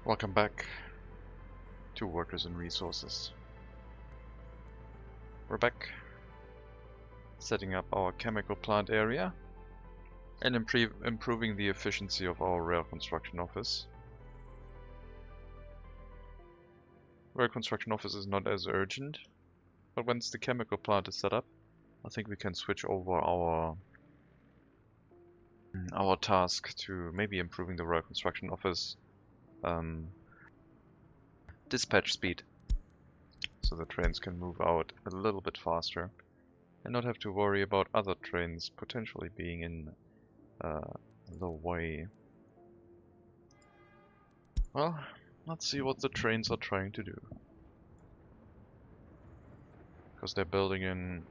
Welcome back to Workers and Resources. We're back setting up our chemical plant area and improving the efficiency of our rail construction office. Rail construction office is not as urgent, but once the chemical plant is set up, I think we can switch over our task to maybe improving the rail construction office dispatch speed, so the trains can move out a little bit faster and not have to worry about other trains potentially being in the way. Well, let's see what the trains are trying to do, because they're building in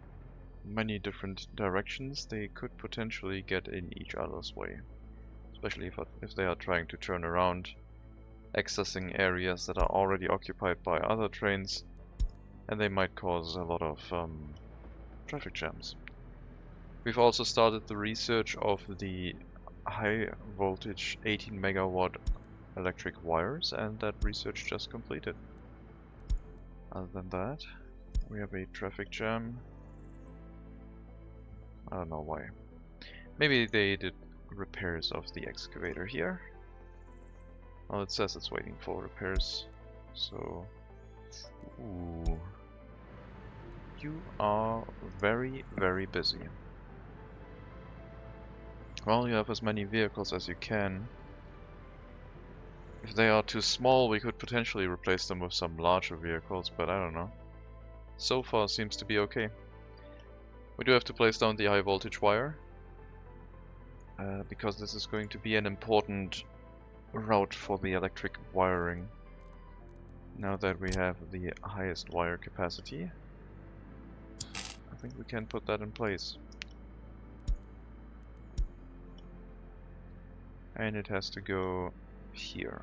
many different directions. They could potentially get in each other's way, especially if they are trying to turn around, accessing areas that are already occupied by other trains, and they might cause a lot of traffic jams. We've also started the research of the high voltage 18 megawatt electric wires, and that research just completed. Other than that, we have a traffic jam. I don't know why. Maybe they did repairs of the excavator here. Well, it says it's waiting for repairs, so... Ooh. You are very, very busy. Well, you have as many vehicles as you can. If they are too small, we could potentially replace them with some larger vehicles, but I don't know. So far seems to be okay. We do have to place down the high voltage wire, because this is going to be an important route for the electric wiring. Now that we have the highest wire capacity, I think we can put that in place. And it has to go here.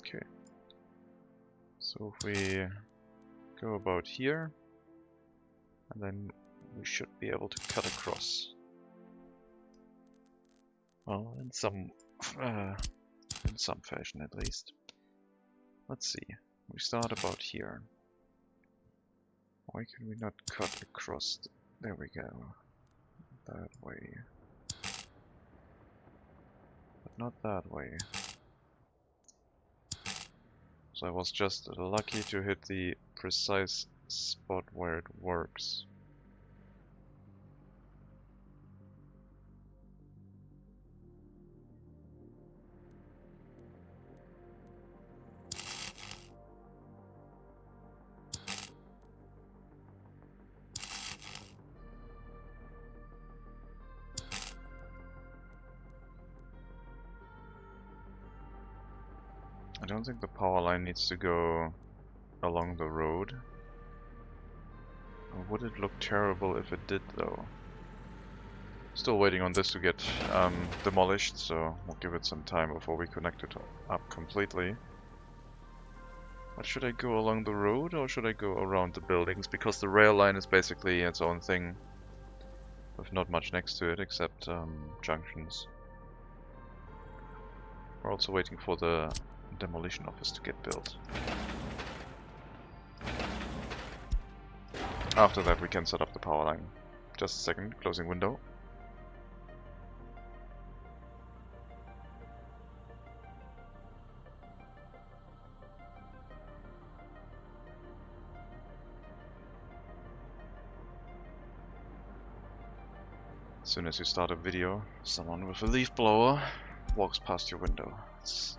Okay. So if we go about here, and then we should be able to cut across. Well, in some fashion at least. Let's see. We start about here. Why can we not cut across? There we go. That way. But not that way. So I was just lucky to hit the precise spot where it works. I don't think the power line needs to go along the road. Or would it look terrible if it did, though? Still waiting on this to get demolished, so we'll give it some time before we connect it up completely. But should I go along the road or should I go around the buildings? Because the rail line is basically its own thing, with not much next to it except junctions. We're also waiting for the demolition office to get built. After that we can set up the power line. Just a second, closing window. As soon as you start a video, someone with a leaf blower walks past your window. It's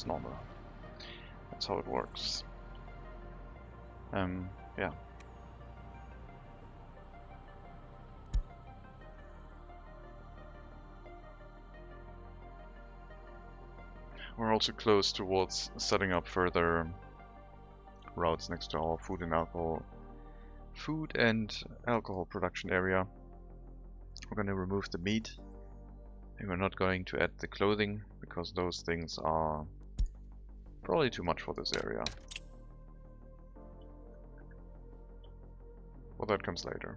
normal. That's how it works. Yeah. We're also close towards setting up further routes next to our food and alcohol production area. We're going to remove the meat, and we're not going to add the clothing because those things are probably too much for this area. Well, that comes later.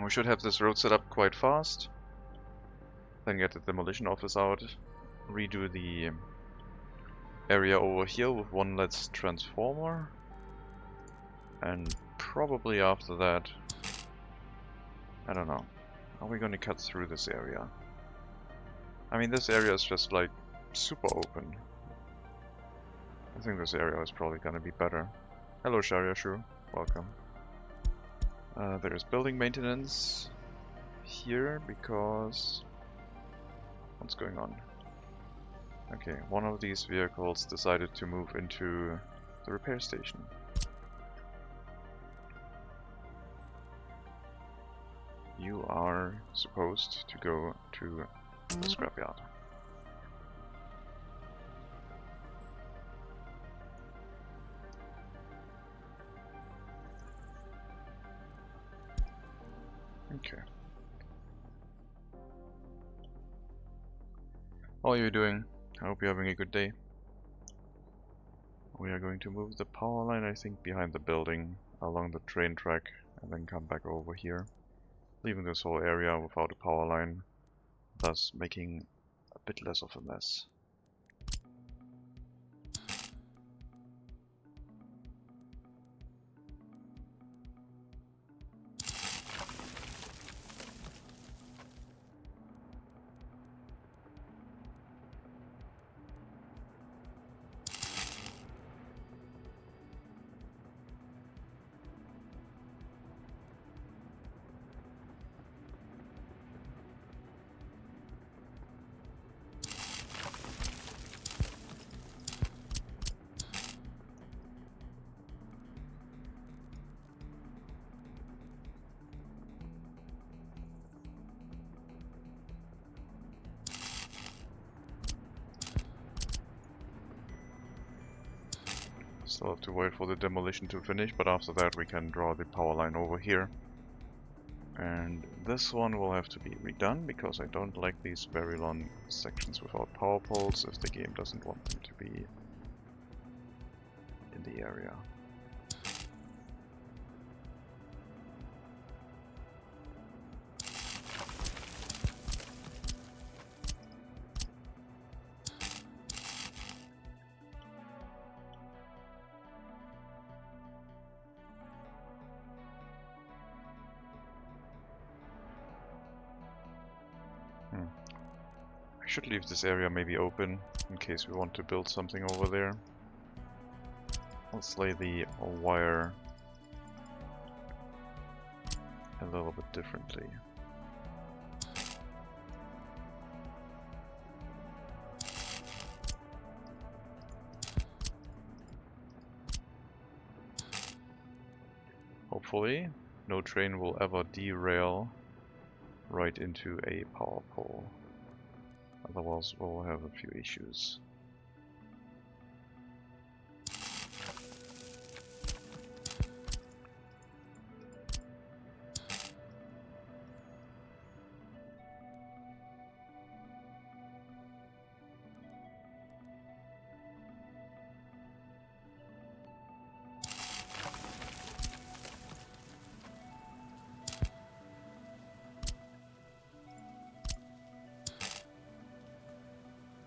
We should have this road set up quite fast. Then get the demolition office out. Redo the area over here with one less transformer. And probably after that, I don't know. Are we going to cut through this area? I mean, this area is just like super open. I think this area is probably going to be better. Hello, Shariashu. Welcome. There's building maintenance here because... What's going on? Okay, one of these vehicles decided to move into the repair station. You are supposed to go to the scrapyard. Okay. How are you doing? I hope you're having a good day. We are going to move the power line, I think, behind the building, along the train track, and then come back over here. Leaving this whole area without a power line, thus making a bit less of a mess. Still have to wait for the demolition to finish, but after that we can draw the power line over here. And this one will have to be redone, because I don't like these very long sections without power poles if the game doesn't want them to be in the area. I should leave this area maybe open in case we want to build something over there. Let's lay the wire a little bit differently. Hopefully, no train will ever derail right into a power pole. Otherwise, we'll have a few issues.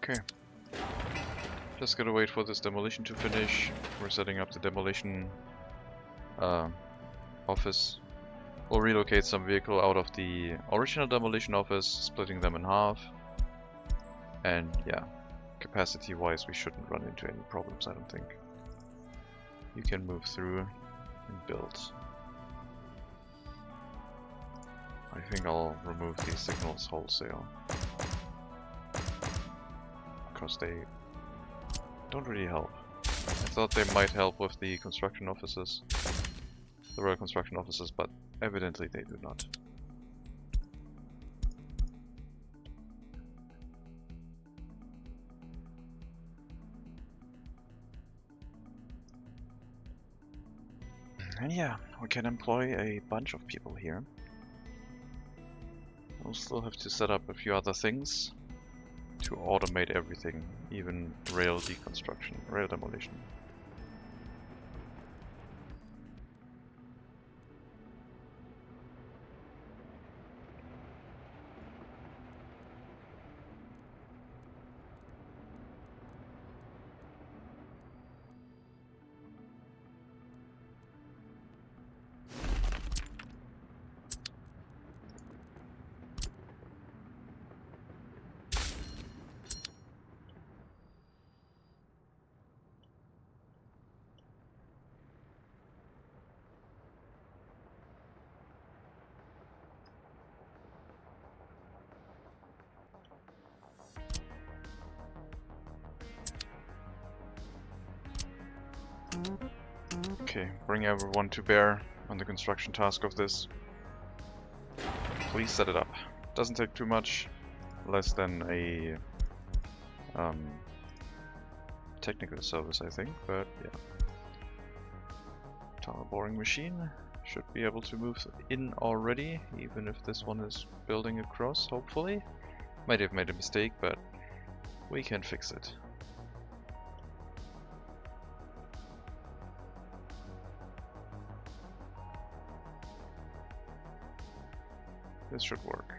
Okay. Just gotta wait for this demolition to finish. We're setting up the demolition office. We'll relocate some vehicle out of the original demolition office, splitting them in half. And yeah, capacity wise we shouldn't run into any problems, I don't think. You can move through and build. I think I'll remove these signals wholesale, because they don't really help. I thought they might help with the construction offices, the royal construction offices, but evidently they do not. And yeah, we can employ a bunch of people here. We'll still have to set up a few other things to automate everything, even rail deconstruction, rail demolition. Okay, bring everyone to bear on the construction task of this. Please set it up. Doesn't take too much, less than a technical service, I think, but yeah. Tunnel boring machine should be able to move in already, even if this one is building across, hopefully. Might have made a mistake, but we can fix it. This should work.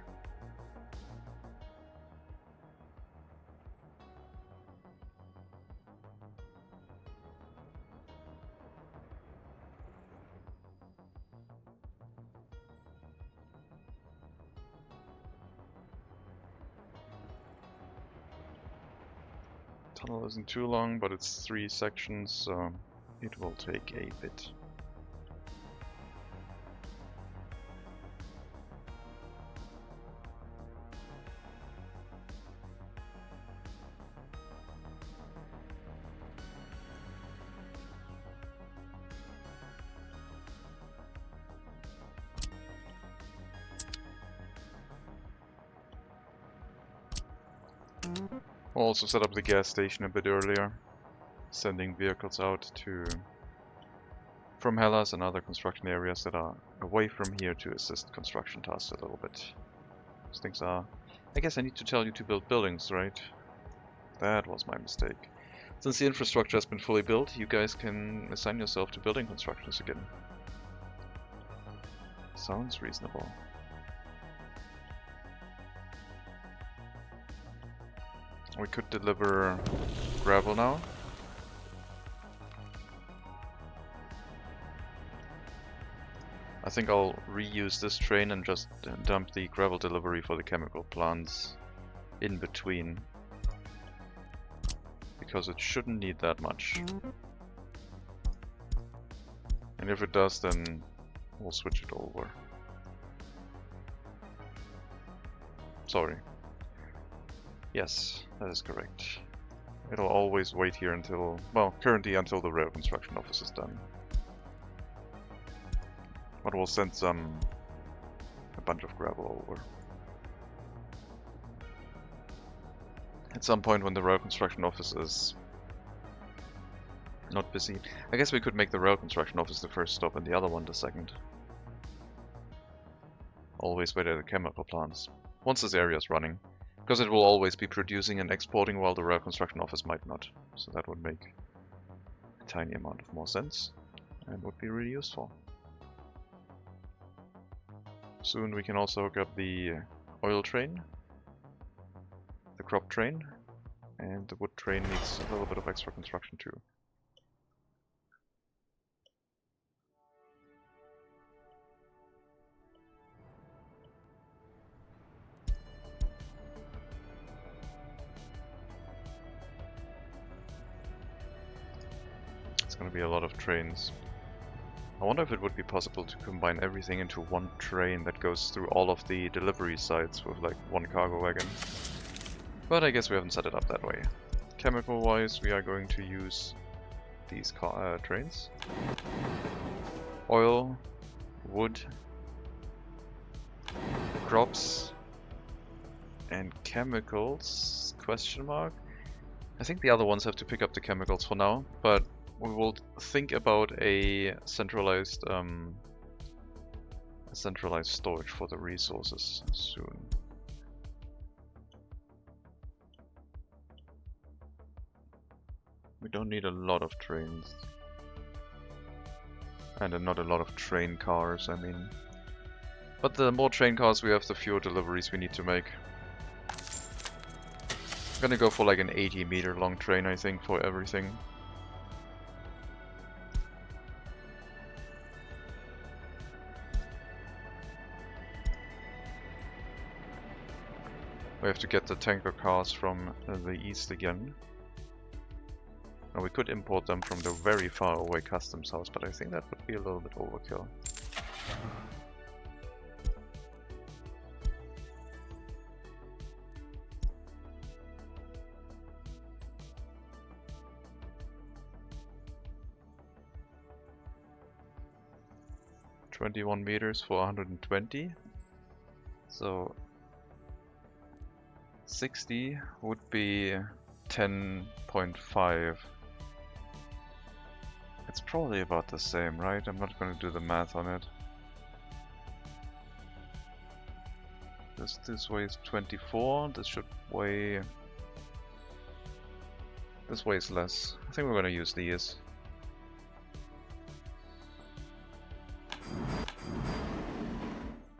Tunnel isn't too long, but it's 3 sections, so it will take a bit. We'll also set up the gas station a bit earlier, sending vehicles out from Hellas and other construction areas that are away from here to assist construction tasks a little bit. These things are... I guess I need to tell you to build buildings, right? That was my mistake. Since the infrastructure has been fully built, you guys can assign yourself to building constructions again. Sounds reasonable. We could deliver gravel now. I think I'll reuse this train and just dump the gravel delivery for the chemical plants in between. Because it shouldn't need that much. And if it does, then we'll switch it over. Sorry. Yes, that is correct. It'll always wait here until, well, currently until the rail construction office is done. But we'll send a bunch of gravel over. At some point when the rail construction office is not busy. I guess we could make the rail construction office the first stop and the other one the second. Always wait at the chemical plants. Once this area is running. Because it will always be producing and exporting while the rail construction office might not. So that would make a tiny amount of more sense and would be really useful. Soon we can also hook up the oil train, the crop train, and the wood train needs a little bit of extra construction too. Going to be a lot of trains. I wonder if it would be possible to combine everything into one train that goes through all of the delivery sites with like one cargo wagon. But I guess we haven't set it up that way. Chemical wise, we are going to use these trains. Oil, wood, crops, and chemicals, question mark. I think the other ones have to pick up the chemicals for now, but we will think about a centralized storage for the resources soon. We don't need a lot of trains. And not a lot of train cars, I mean. But the more train cars we have, the fewer deliveries we need to make. I'm gonna go for like an 80-meter long train, I think, for everything. We have to get the tanker cars from the east again. Now we could import them from the very far away customs house, but I think that would be a little bit overkill. "21 meters for 120. So 60 would be 10.5. It's probably about the same, right? I'm not going to do the math on it. This weighs 24. This should weigh... This weighs less. I think we're going to use these.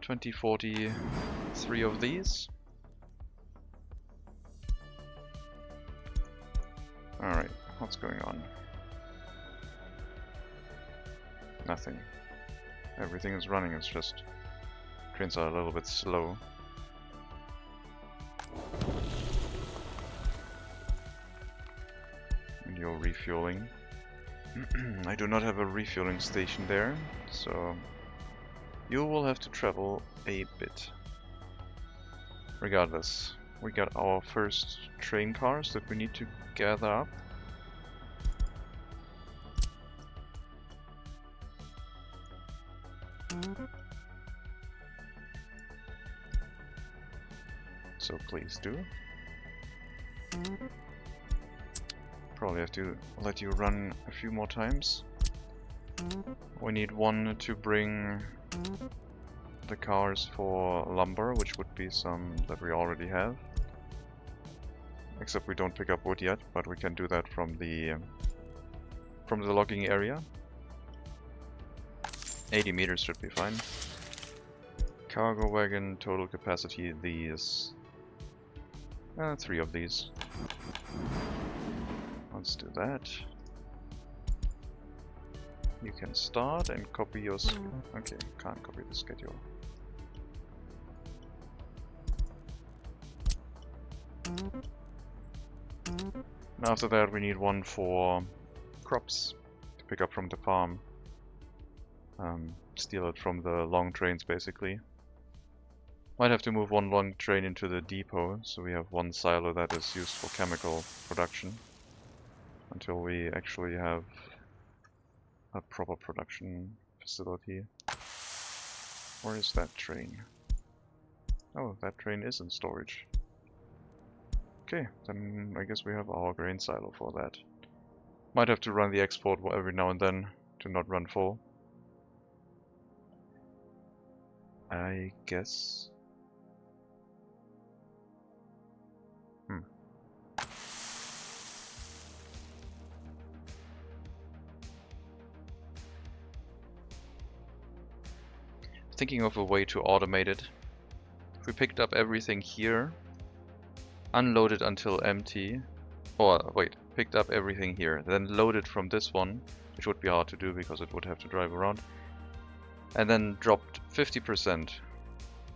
$20.40, 3 of these. Alright, what's going on? Nothing. Everything is running, it's just trains are a little bit slow. And you're refueling. I do not have a refueling station there, so you will have to travel a bit. Regardless, we got our first train cars that we need to gather up. So please do. Probably have to let you run a few more times. We need one to bring the cars for lumber, which would be some that we already have. Except we don't pick up wood yet, but we can do that from the logging area. 80 meters should be fine. Cargo wagon, total capacity, these. 3 of these. Let's do that. You can start and copy your... Okay, can't copy the schedule. And after that we need one for crops to pick up from the farm. Steal it from the long trains basically. Might have to move one long train into the depot, so we have one silo that is used for chemical production. Until we actually have a proper production facility. Where is that train? Oh, that train is in storage. Okay, then I guess we have our grain silo for that. Might have to run the export every now and then to not run full. I guess. Thinking of a way to automate it. If we picked up everything here, unloaded until empty, or wait, picked up everything here, then loaded from this one, which would be hard to do because it would have to drive around, and then dropped 50%,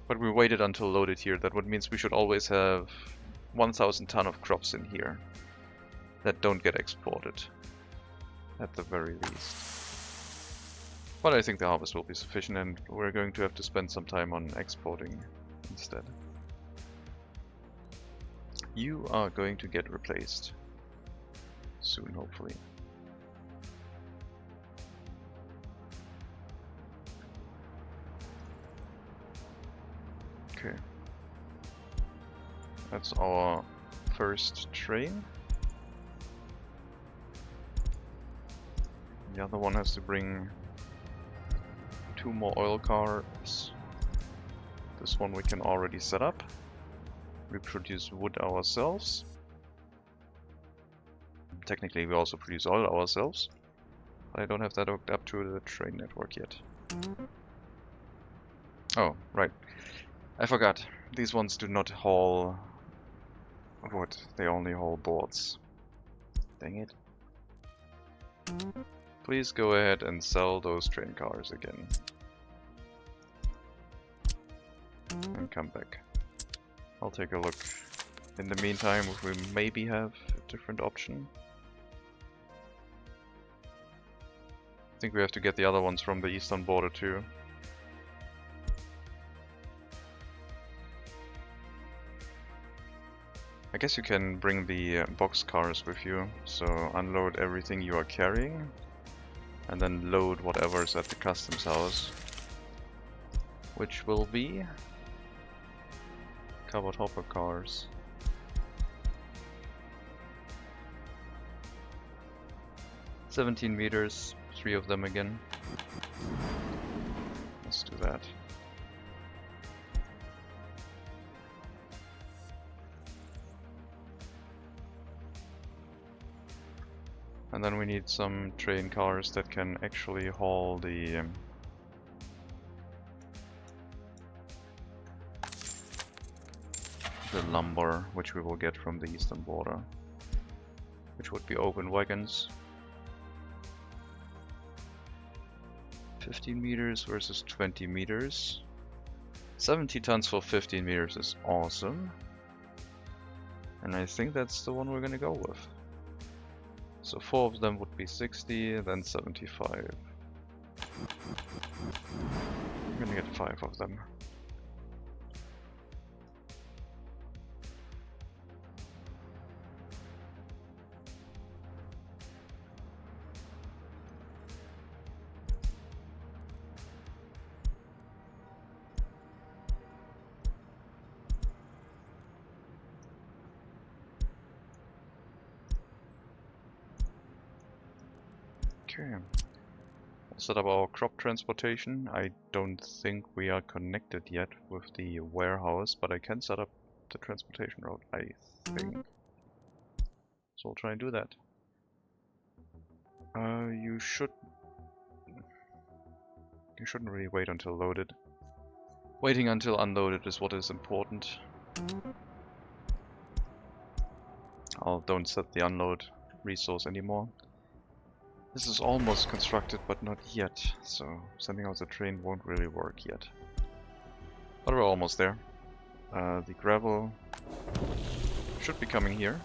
but we waited until loaded here. That would means we should always have 1,000 ton of crops in here that don't get exported, at the very least. But I think the harvest will be sufficient, and we're going to have to spend some time on exporting instead. You are going to get replaced soon, hopefully. Okay. That's our first train. The other one has to bring 2 more oil cars. This one we can already set up. We produce wood ourselves. Technically we also produce oil ourselves, but I don't have that hooked up to the train network yet. Oh, right. I forgot. These ones do not haul wood, they only haul boards. Dang it. Please go ahead and sell those train cars again. And come back. I'll take a look. In the meantime, if we maybe have a different option. I think we have to get the other ones from the eastern border too. I guess you can bring the box cars with you, so unload everything you are carrying and then load whatever is at the customs house, which will be covered hopper cars. "17 meters, 3 of them again. Let's do that. And then we need some train cars that can actually haul the lumber, which we will get from the eastern border, which would be open wagons. 15 meters versus 20 meters. 70 tons for 15 meters is awesome. And I think that's the one we're gonna go with. So 4 of them would be 60, then 75. I'm gonna get 5 of them. Okay, we'll set up our crop transportation. I don't think we are connected yet with the warehouse, but I can set up the transportation route, I think. So we'll try and do that. You shouldn't really wait until loaded. Waiting until unloaded is what is important. Don't set the unload resource anymore. This is almost constructed, but not yet, so sending out the train won't really work yet. But we're almost there. The gravel should be coming here.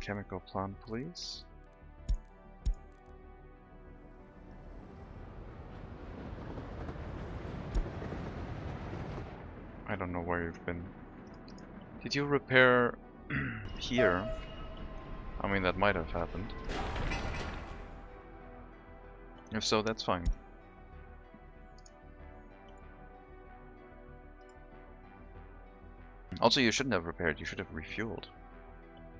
Chemical plant, please. I don't know where you've been. Did you repair here? I mean, that might have happened. If so, that's fine. Also, you shouldn't have repaired, you should have refueled.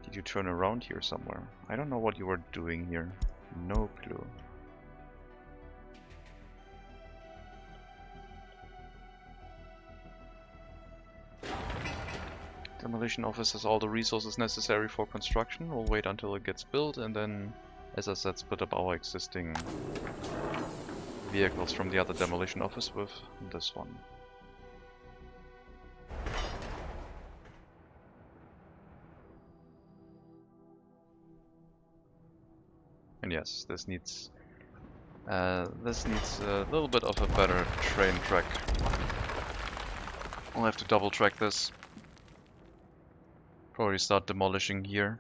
Did you turn around here somewhere? I don't know what you were doing here. No clue. Demolition office has all the resources necessary for construction. We'll wait until it gets built and then, as I said, split up our existing vehicles from the other demolition office with this one. And yes, this needs a little bit of a better train track. I'll have to double track this. Probably start demolishing here.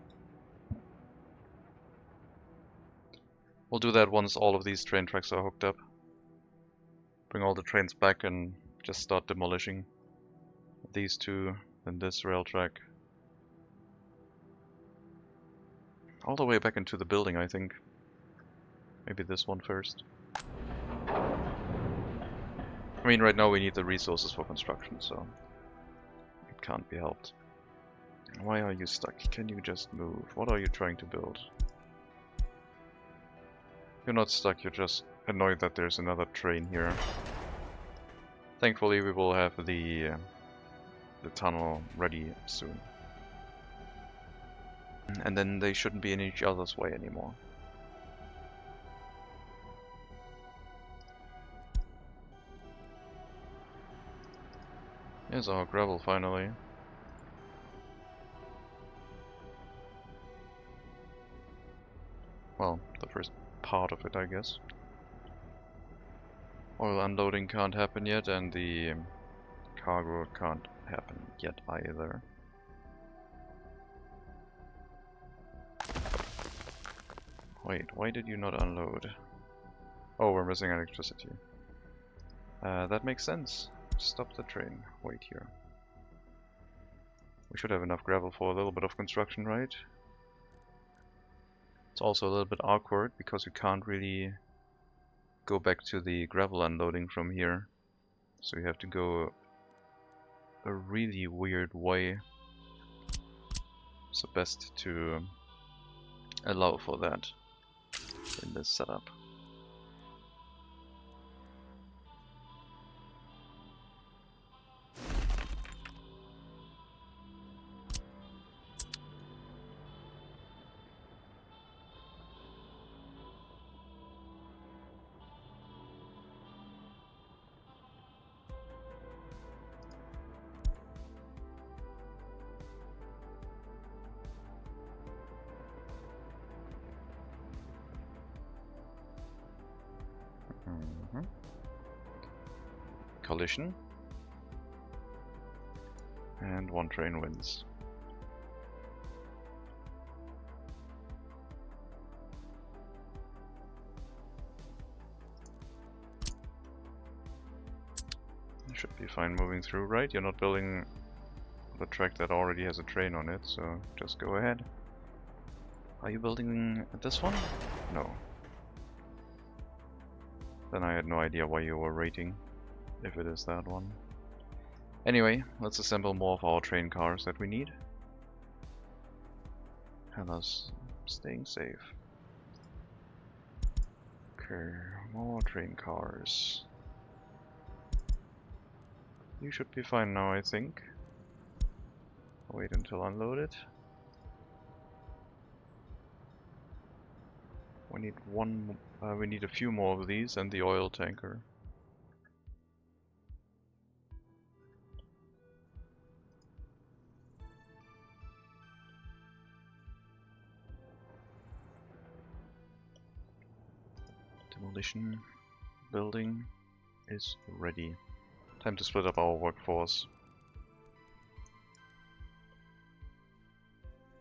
We'll do that once all of these train tracks are hooked up. Bring all the trains back and just start demolishing these two, then this rail track. All the way back into the building, I think. Maybe this one first. I mean, right now we need the resources for construction, so it can't be helped. Why are you stuck? Can you just move? What are you trying to build? You're not stuck, you're just annoyed that there's another train here. Thankfully we will have the tunnel ready soon. And then they shouldn't be in each other's way anymore. Here's our gravel finally. Well, the first part of it, I guess. Oil unloading can't happen yet, and the cargo can't happen yet either. Wait, why did you not unload? Oh, we're missing electricity. That makes sense. Stop the train. Wait here. We should have enough gravel for a little bit of construction, right? It's also a little bit awkward because you can't really go back to the gravel unloading from here. So you have to go a really weird way. So best to allow for that in this setup. Collision. And one train wins. You should be fine moving through, right? You're not building the track that already has a train on it, so just go ahead. Are you building this one? No. Then I had no idea why you were rating, if it is that one. Anyway, let's assemble more of our train cars that we need. And us staying safe. Okay, more train cars. You should be fine now, I think. Wait until unloaded. We need we need a few more of these and the oil tanker. Demolition building is ready. Time to split up our workforce.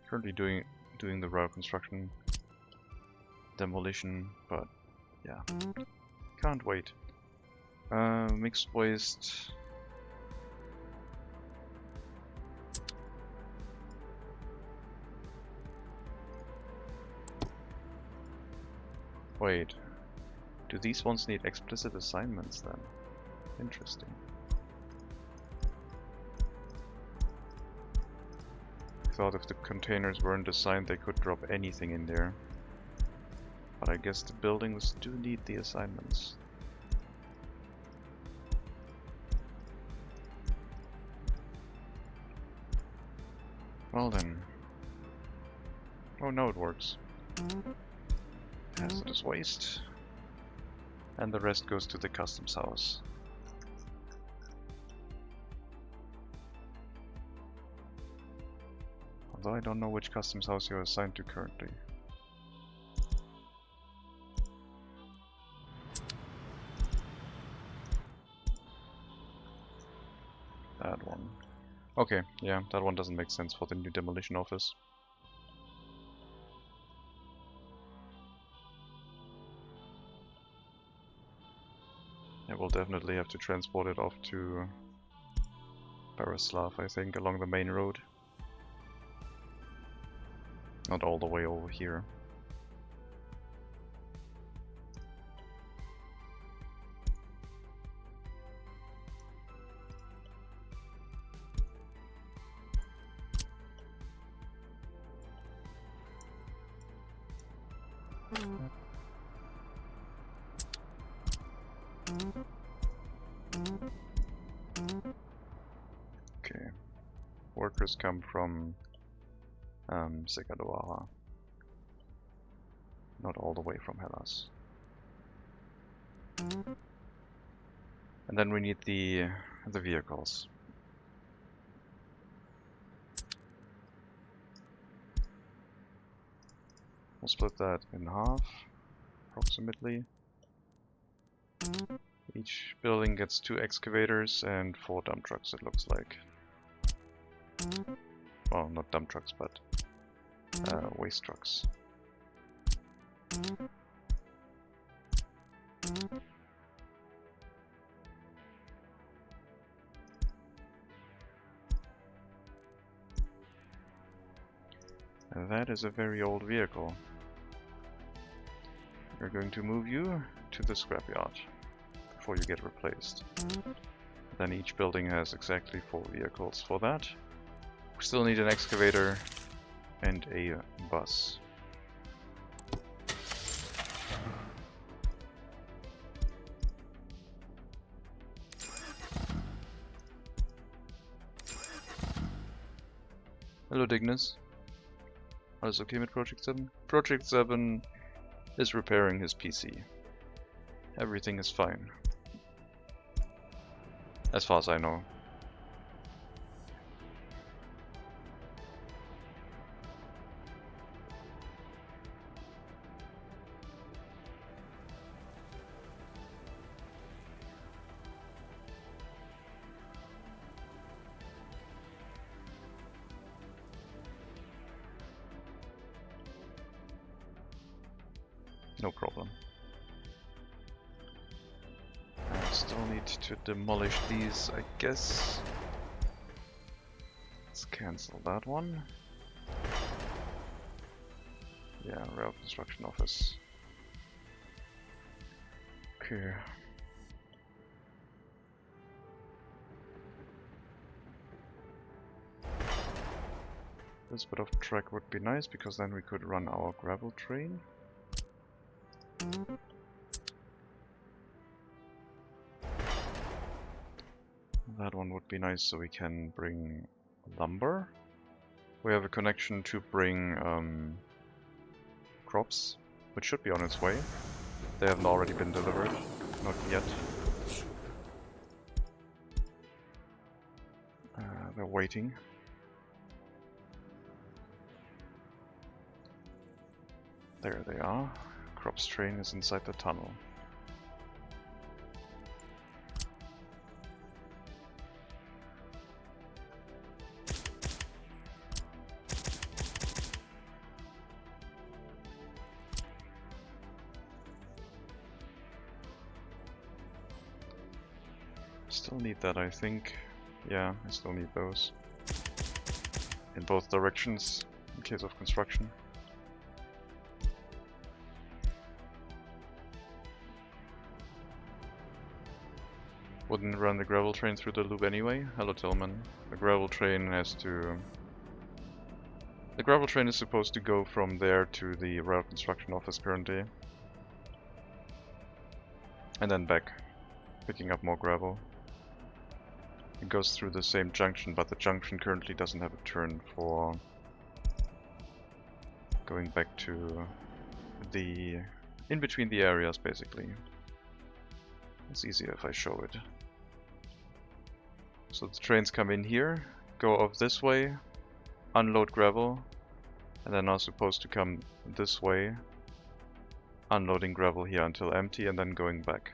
Currently doing the rail construction, demolition, but yeah, can't wait. Mixed waste. Wait, do these ones need explicit assignments then? Interesting. I thought if the containers weren't assigned they could drop anything in there. But I guess the buildings do need the assignments. Well then. Oh no, it works. Hazardous waste. And the rest goes to the customs house. Although I don't know which customs house you're assigned to currently. That one. Okay, yeah, that one doesn't make sense for the new demolition office. Yeah, we'll definitely have to transport it off to Barislav, I think, along the main road. Not all the way over here. Okay. Workers come from Segadoara. Not all the way from Hellas. And then we need the vehicles. We'll split that in half, approximately. Each building gets 2 excavators and 4 dump trucks, it looks like. Well, not dump trucks, but waste trucks. And that is a very old vehicle. We're going to move you to the scrapyard before you get replaced. Then each building has exactly 4 vehicles for that. We still need an excavator and a bus. Hello Dignus. All is okay with Project 7? Project 7 is repairing his PC. Everything is fine. As far as I know. No problem. I still need to demolish these, I guess. Let's cancel that one. Yeah, rail construction office. Okay. This bit of track would be nice because then we could run our gravel train. That one would be nice so we can bring lumber. We have a connection to bring crops, which should be on its way. They haven't already been delivered. Not yet. They're waiting. There they are. Crops train is inside the tunnel. Still need that, I think. Yeah, I still need those. In both directions, in case of construction. Wouldn't run the gravel train through the loop anyway. Hello Tillman. The gravel train has to... The gravel train is supposed to go from there to the rail construction office currently. And then back, picking up more gravel. It goes through the same junction, but the junction currently doesn't have a turn for going back to the... in between the areas, basically. It's easier if I show it. So the trains come in here, go off this way, unload gravel, and then are supposed to come this way, unloading gravel here until empty, and then going back.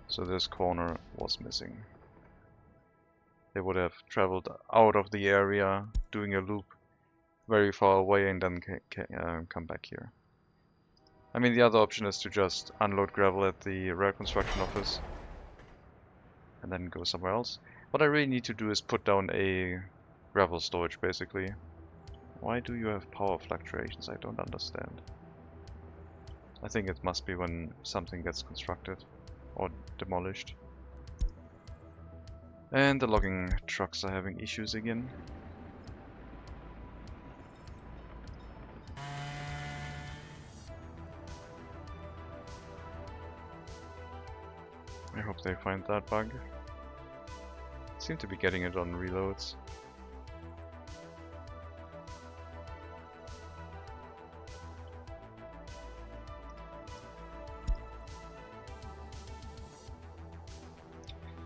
So this corner was missing. They would have traveled out of the area, doing a loop very far away, and then come back here. I mean, the other option is to just unload gravel at the rail construction office and then go somewhere else. What I really need to do is put down a gravel storage, basically. Why do you have power fluctuations? I don't understand. I think it must be when something gets constructed or demolished. And the logging trucks are having issues again. they find that bug. Seem to be getting it on reloads.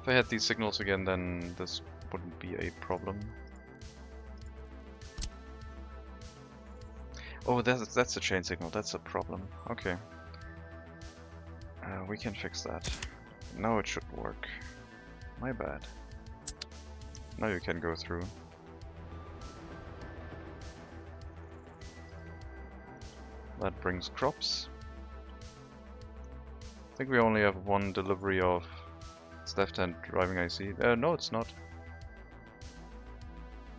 If I had these signals again, then this wouldn't be a problem. Oh, that's a chain signal. That's a problem. Okay. We can fix that. Now it should work. My bad. Now you can go through. That brings crops. I think we only have one delivery of left-hand driving IC. No, it's not.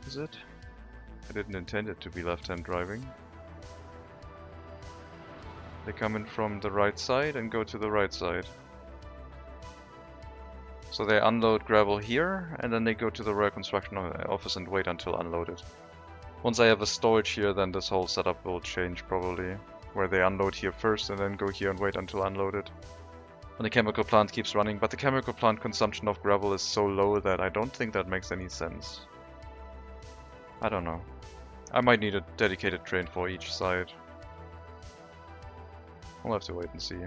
Is it? I didn't intend it to be left-hand driving. They come in from the right side and go to the right side. So they unload gravel here, and then they go to the rail construction office and wait until unloaded. Once I have a storage here, then this whole setup will change probably. Where they unload here first and then go here and wait until unloaded. And the chemical plant keeps running, but the chemical plant consumption of gravel is so low that I don't think that makes any sense. I don't know. I might need a dedicated train for each side. We'll have to wait and see.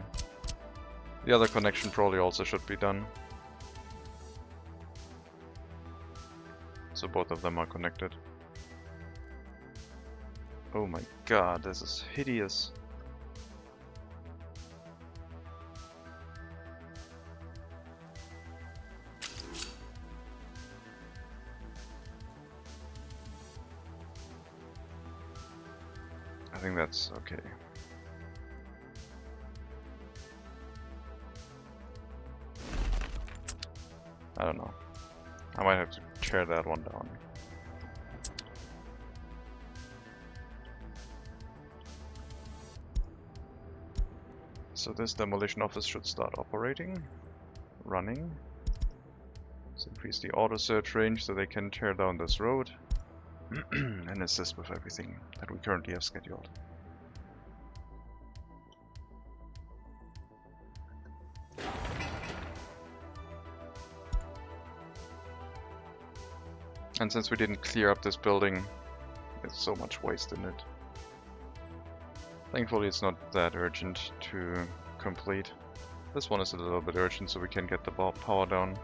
The other connection probably also should be done. So both of them are connected. Oh my god, this is hideous. I think that's okay. I don't know. I might have to tear that one down. So this demolition office should start operating, running. Let's increase the auto search range so they can tear down this road and assist with everything that we currently have scheduled. And since we didn't clear up this building, there's so much waste in it. Thankfully it's not that urgent to complete. This one is a little bit urgent so we can get the power down.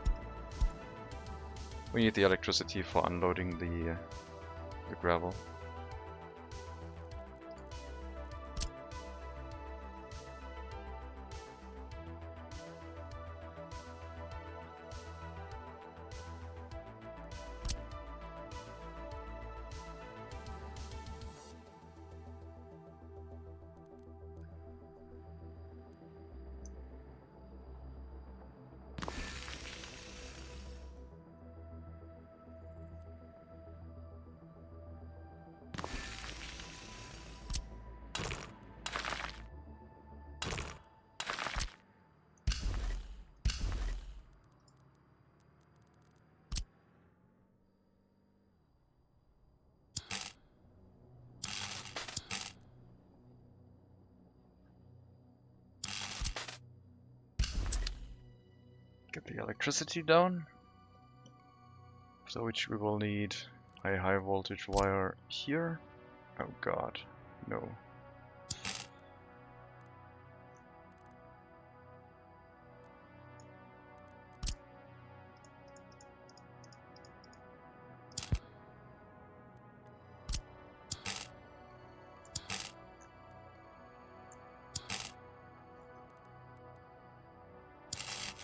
We need the electricity for unloading the gravel. Get the electricity down, for which we will need a high voltage wire here. Oh god, no.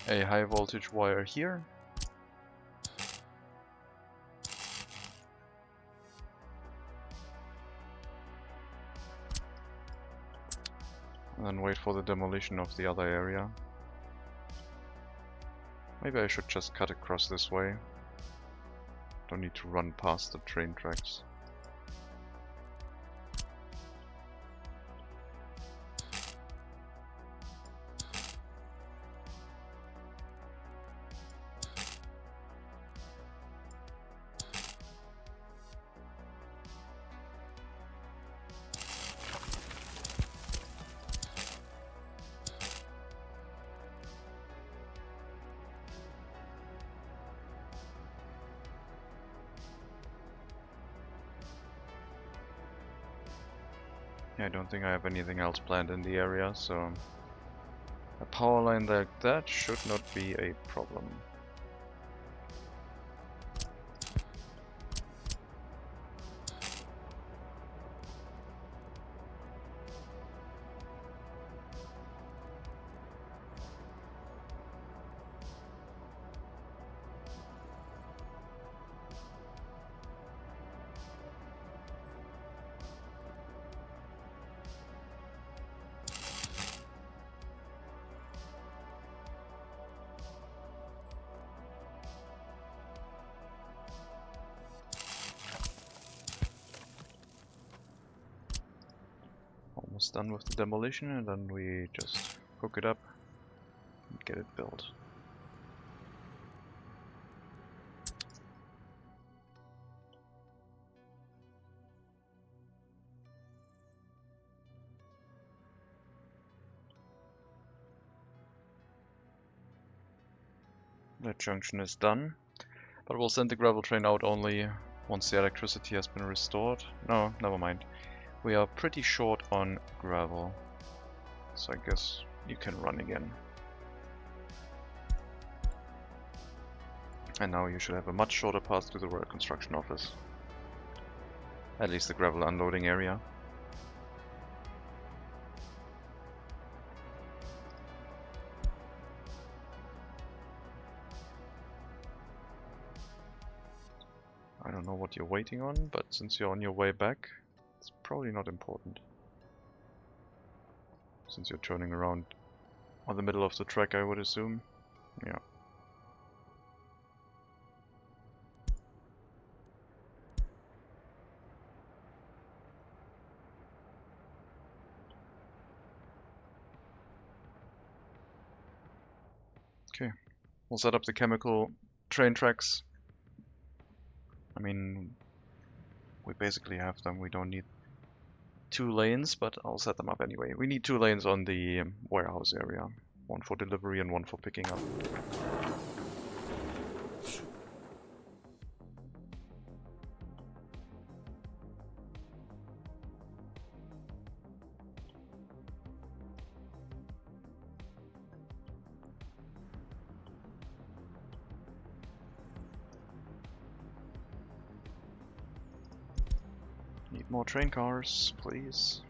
A high voltage wire here. And then wait for the demolition of the other area. Maybe I should just cut across this way. Don't need to run past the train tracks. I don't think I have anything else planned in the area, so a power line like that should not be a problem. Almost done with the demolition, and then we just hook it up and get it built. That junction is done, but we'll send the gravel train out only once the electricity has been restored. No, never mind. We are pretty short on gravel, so I guess you can run again. And now you should have a much shorter path to the road construction office. At least the gravel unloading area. I don't know what you're waiting on, but since you're on your way back, it's probably not important. Since you're turning around on the middle of the track, I would assume. Yeah. Okay, we'll set up the chemical train tracks. I mean, we basically have them. We don't need 2 lanes, but I'll set them up anyway. We need 2 lanes on the warehouse area. 1 for delivery and 1 for picking up. Need more train cars, please.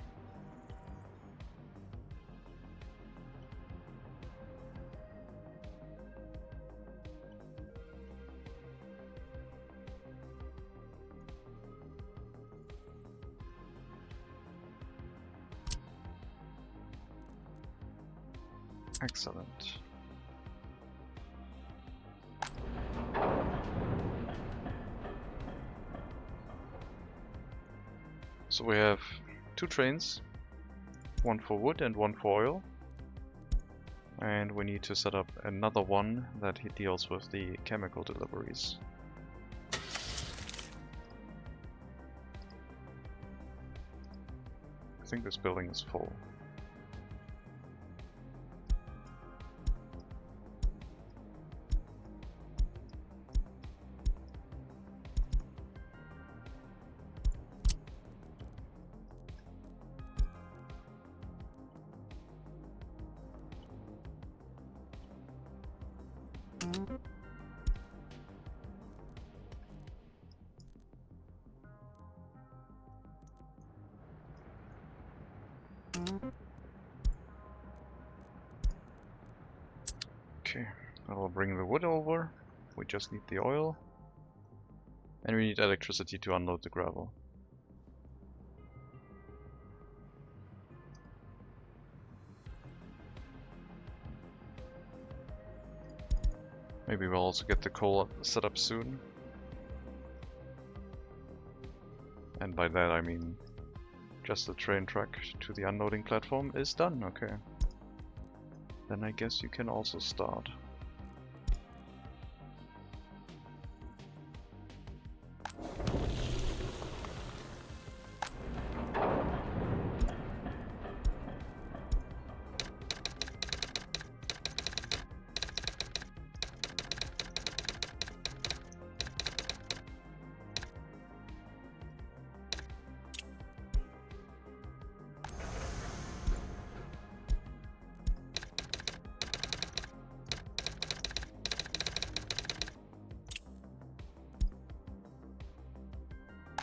Excellent. So we have 2 trains, 1 for wood and 1 for oil. And we need to set up another one that deals with the chemical deliveries. I think this building is full. Okay, I will bring the wood over. We just need the oil. And we need electricity to unload the gravel. Maybe we'll also get the coal set up soon. And by that I mean just the train track to the unloading platform is done, okay. Then I guess you can also start.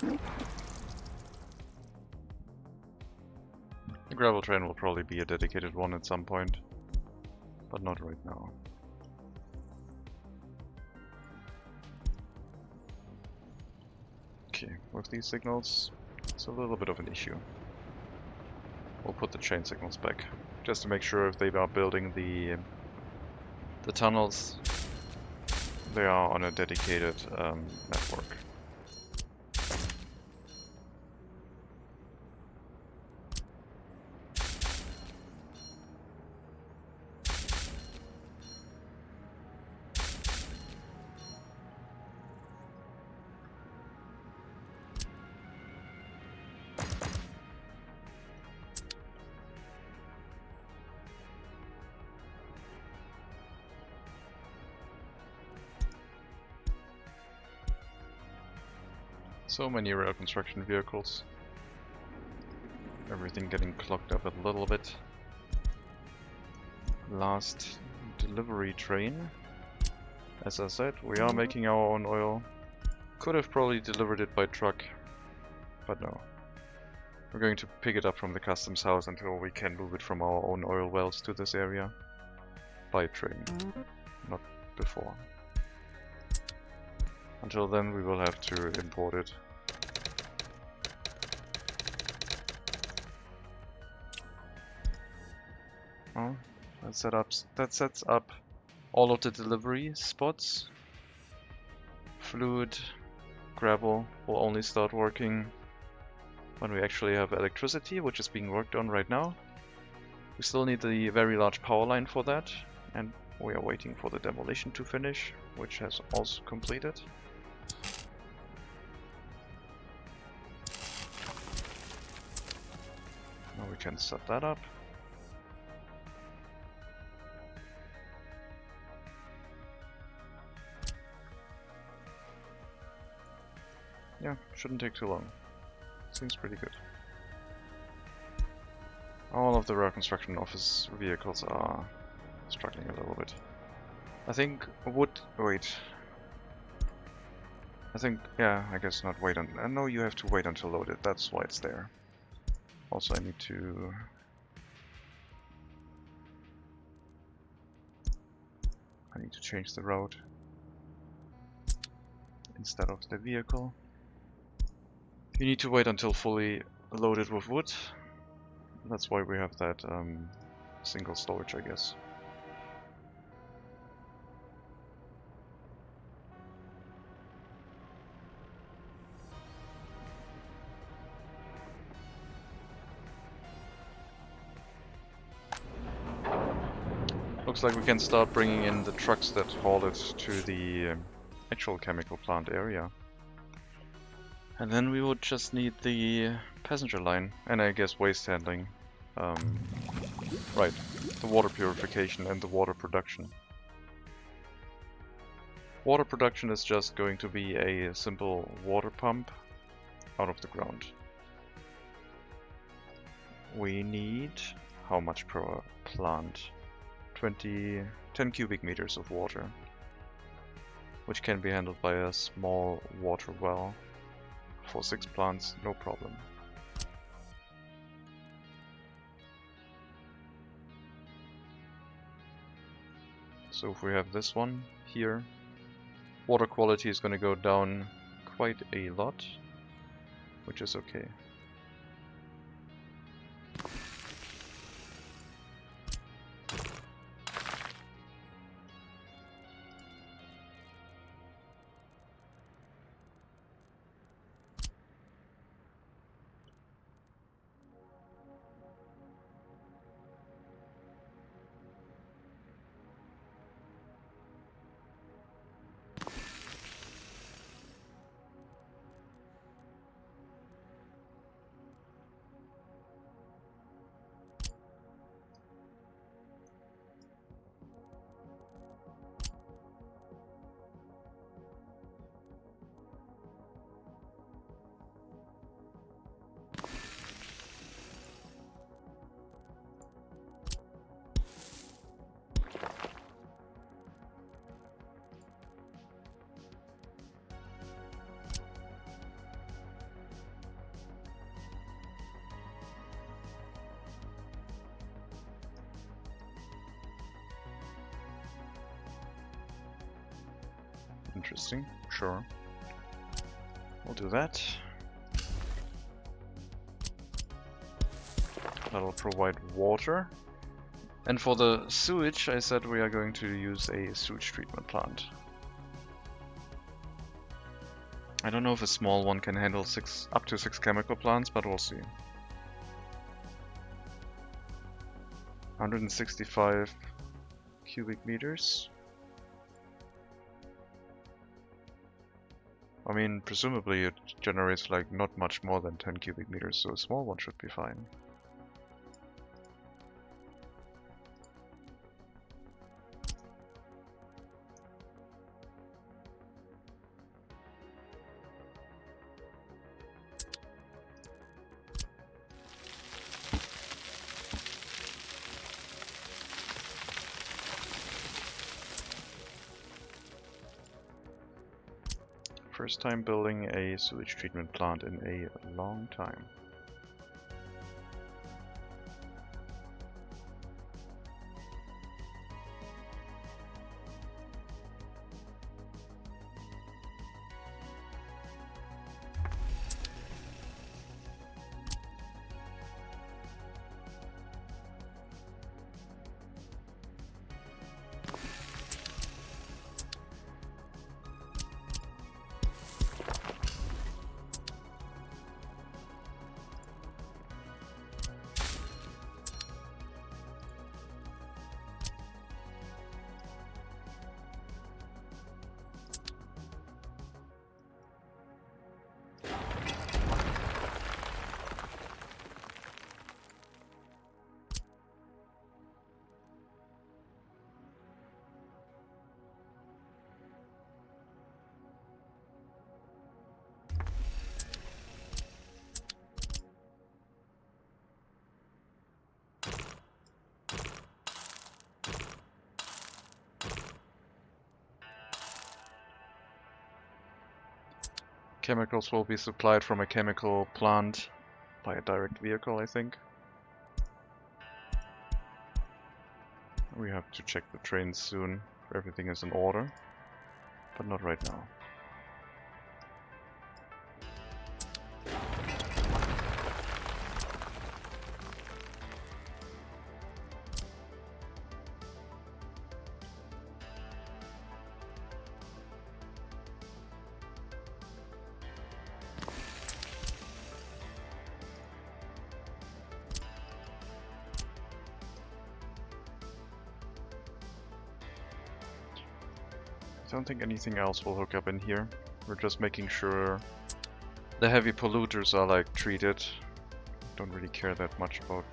The gravel train will probably be a dedicated one at some point, but not right now. Okay, with these signals, it's a little bit of an issue. We'll put the chain signals back, just to make sure if they are building the tunnels, they are on a dedicated network. So many rail construction vehicles. Everything getting clogged up a little bit. Last delivery train. As I said, we are making our own oil. Could have probably delivered it by truck, but no. We're going to pick it up from the customs house until we can move it from our own oil wells to this area. By train, not before. Until then, we will have to import it. Oh, that sets up all of the delivery spots. Fluid, gravel will only start working when we actually have electricity, which is being worked on right now. We still need the very large power line for that, and we are waiting for the demolition to finish, which has also completed. Now we can set that up. Yeah, shouldn't take too long. Seems pretty good. All of the rail construction office vehicles are struggling a little bit. I think yeah, I guess not wait on. No, you have to wait until loaded. That's why it's there. Also, I need to change the road instead of the vehicle. You need to wait until fully loaded with wood. That's why we have that single storage, I guess. Looks like we can start bringing in the trucks that haul it to the actual chemical plant area. And then we would just need the passenger line, and I guess waste handling. Right, the water purification and the water production. Water production is just going to be a simple water pump out of the ground. We need how much per plant? 10 cubic meters of water, which can be handled by a small water well. For 6 plants, no problem. So if we have this one here, water quality is going to go down quite a lot, which is okay. Interesting, sure. We'll do that. That'll provide water. And for the sewage, I said we are going to use a sewage treatment plant. I don't know if a small one can handle up to 6 chemical plants, but we'll see. 165 cubic meters. I mean, presumably it generates like not much more than 10 cubic meters, so a small one should be fine. First time building a sewage treatment plant in a long time. Chemicals will be supplied from a chemical plant by a direct vehicle, I think. We have to check the trains soon if everything is in order, but not right now. I don't think anything else will hook up in here. We're just making sure the heavy polluters are like treated. Don't really care that much about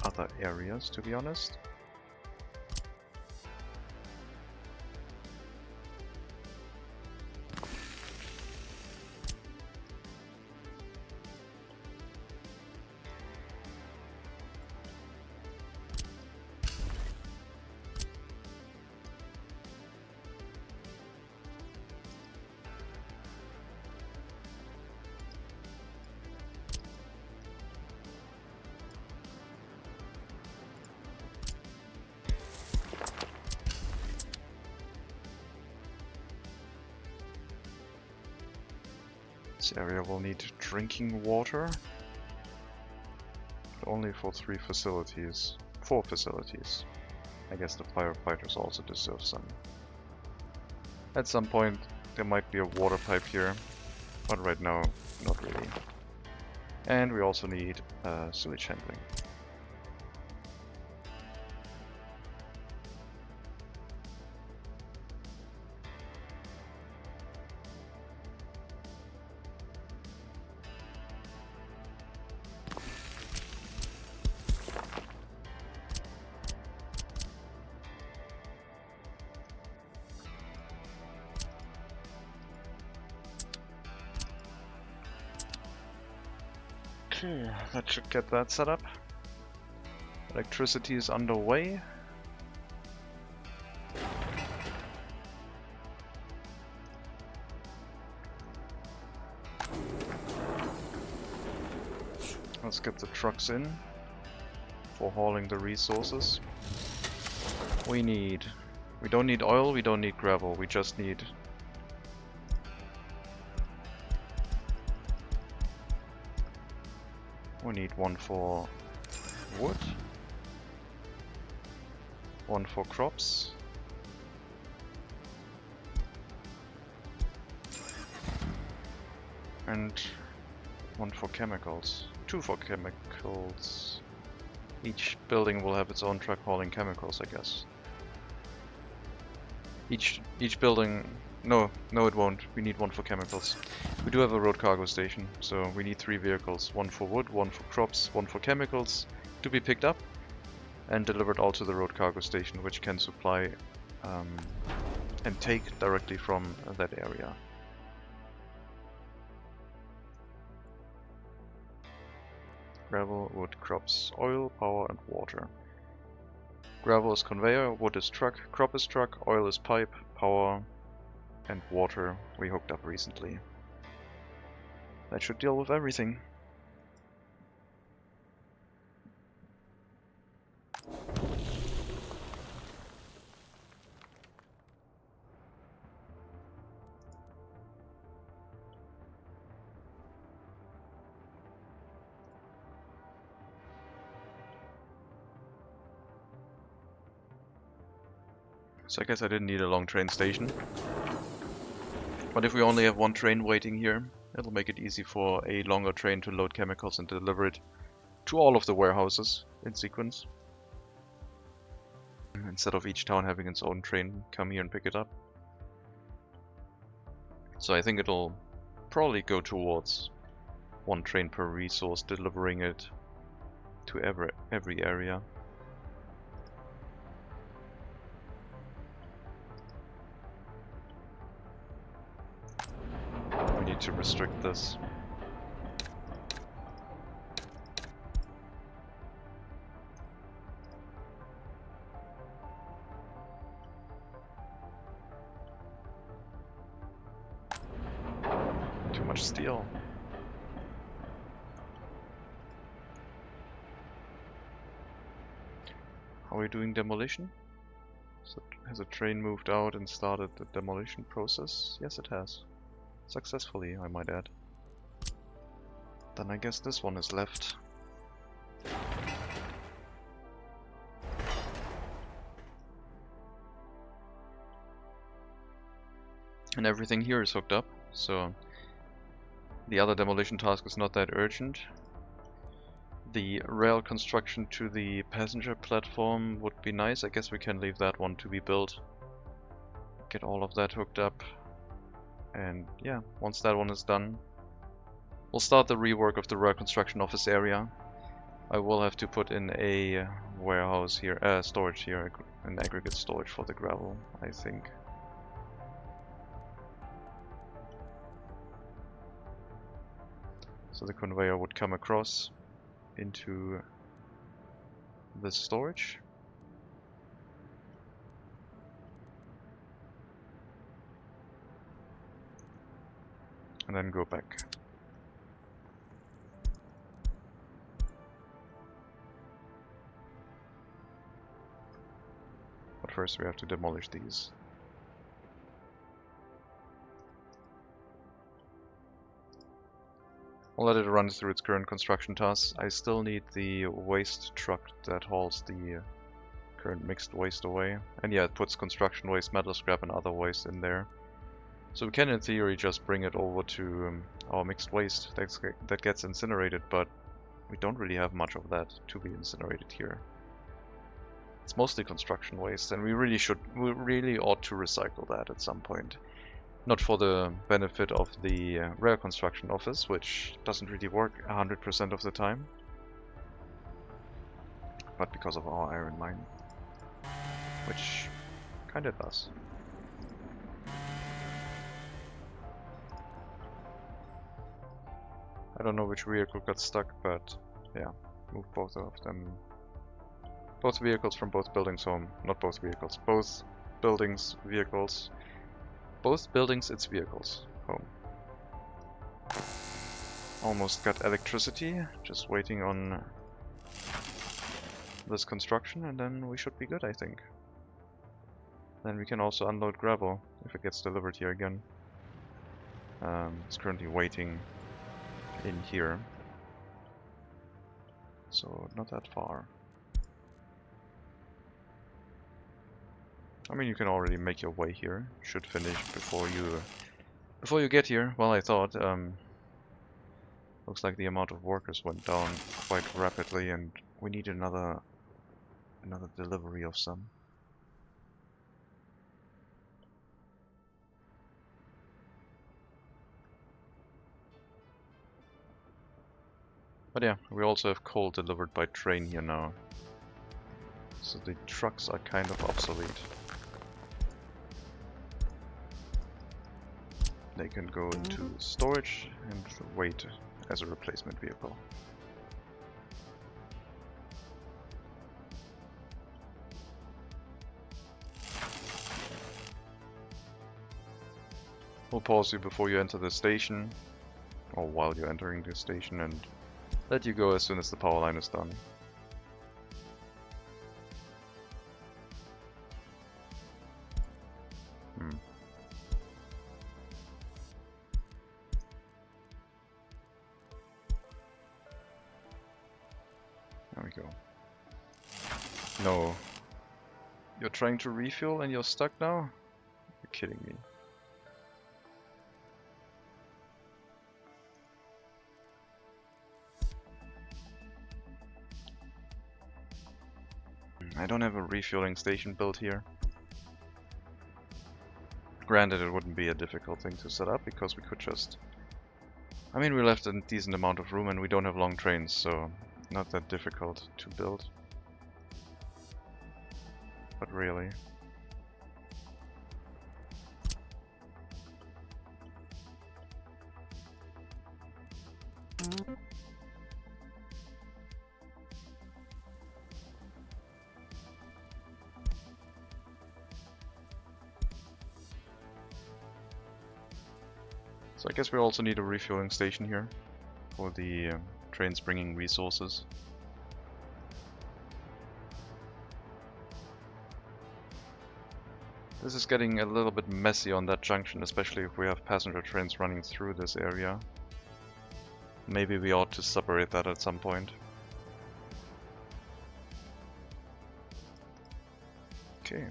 other areas, to be honest. This area will need drinking water, but only for 4 facilities. I guess the firefighters also deserve some. At some point there might be a water pipe here, but right now not really. And we also need sewage handling. Okay, that should get that set up. Electricity is underway. Let's get the trucks in for hauling the resources. We don't need oil, we don't need gravel, we just need We need one for wood, one for crops, and one for chemicals. Two for chemicals. Each building will have its own truck hauling chemicals, I guess. Each building... No, it won't. We need one for chemicals. We do have a road cargo station, so we need 3 vehicles. One for wood, one for crops, one for chemicals to be picked up and delivered all to the road cargo station, which can supply and take directly from that area. Gravel, wood, crops, oil, power and water. Gravel is conveyor, wood is truck, crop is truck, oil is pipe, power and water we hooked up recently. That should deal with everything. So I guess I didn't need a long train station. But if we only have one train waiting here, it'll make it easy for a longer train to load chemicals and deliver it to all of the warehouses in sequence. Instead of each town having its own train come here and pick it up. So I think it'll probably go towards one train per resource, delivering it to every area. We need to restrict this. Too much steel. Are we doing demolition? So has a train moved out and started the demolition process? Yes, it has. Successfully, I might add. Then I guess this one is left. And everything here is hooked up, so the other demolition task is not that urgent. The rail construction to the passenger platform would be nice. I guess we can leave that one to be built. Get all of that hooked up. And yeah, once that one is done, we'll start the rework of the rail construction office area. I will have to put in a warehouse here, storage here, an aggregate storage for the gravel, I think. So the conveyor would come across into this storage. And then go back. But first we have to demolish these. I'll let it run through its current construction tasks. I still need the waste truck that hauls the current mixed waste away. And yeah, it puts construction waste, metal scrap and other waste in there. So we can in theory just bring it over to our mixed waste that gets incinerated, but we don't really have much of that to be incinerated here. It's mostly construction waste, and we really ought to recycle that at some point. Not for the benefit of the rail construction office, which doesn't really work 100% of the time, but because of our iron mine, which kinda does. I don't know which vehicle got stuck, but yeah, move both of them. Both vehicles from both buildings home. Not both vehicles. Both buildings, vehicles. Both buildings, its vehicles home. Almost got electricity. Just waiting on this construction, and then we should be good, I think. Then we can also unload gravel if it gets delivered here again. It's currently waiting in here. so not that far. I mean, you can already make your way here. Should finish before you get here. Well, I thought. Looks like the amount of workers went down quite rapidly, and we need another delivery of some. But yeah, we also have coal delivered by train here now. So the trucks are kind of obsolete. They can go into storage and wait as a replacement vehicle. We'll pause you before you enter the station, or while you're entering the station, and let you go as soon as the power line is done. There we go. No. You're trying to refuel and you're stuck now? You're kidding me. I don't have a refueling station built here. Granted, it wouldn't be a difficult thing to set up because we could just... I mean, we left a decent amount of room and we don't have long trains, so not that difficult to build. But really... So I guess we also need a refueling station here for the trains bringing resources. This is getting a little bit messy on that junction, especially if we have passenger trains running through this area. Maybe we ought to separate that at some point. Okay.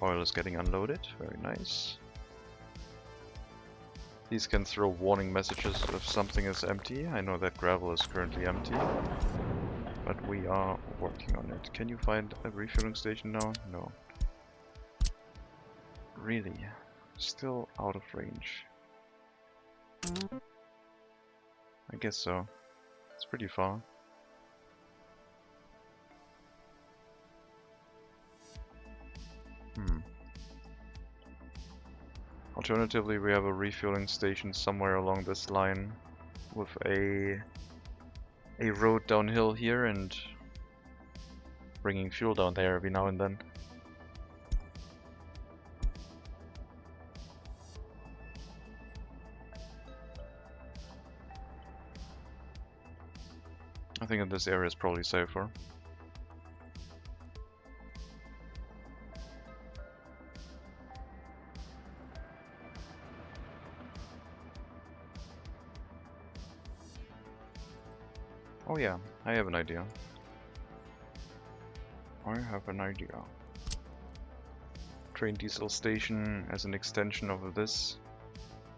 Oil is getting unloaded, very nice. These can throw warning messages if something is empty. I know that gravel is currently empty, but we are working on it. Can you find a refueling station now? No. Really? Still out of range. I guess so. It's pretty far. Alternatively, we have a refueling station somewhere along this line with a road downhill here and bringing fuel down there every now and then. I think in this area is probably safer. Oh yeah, I have an idea. Train diesel station as an extension of this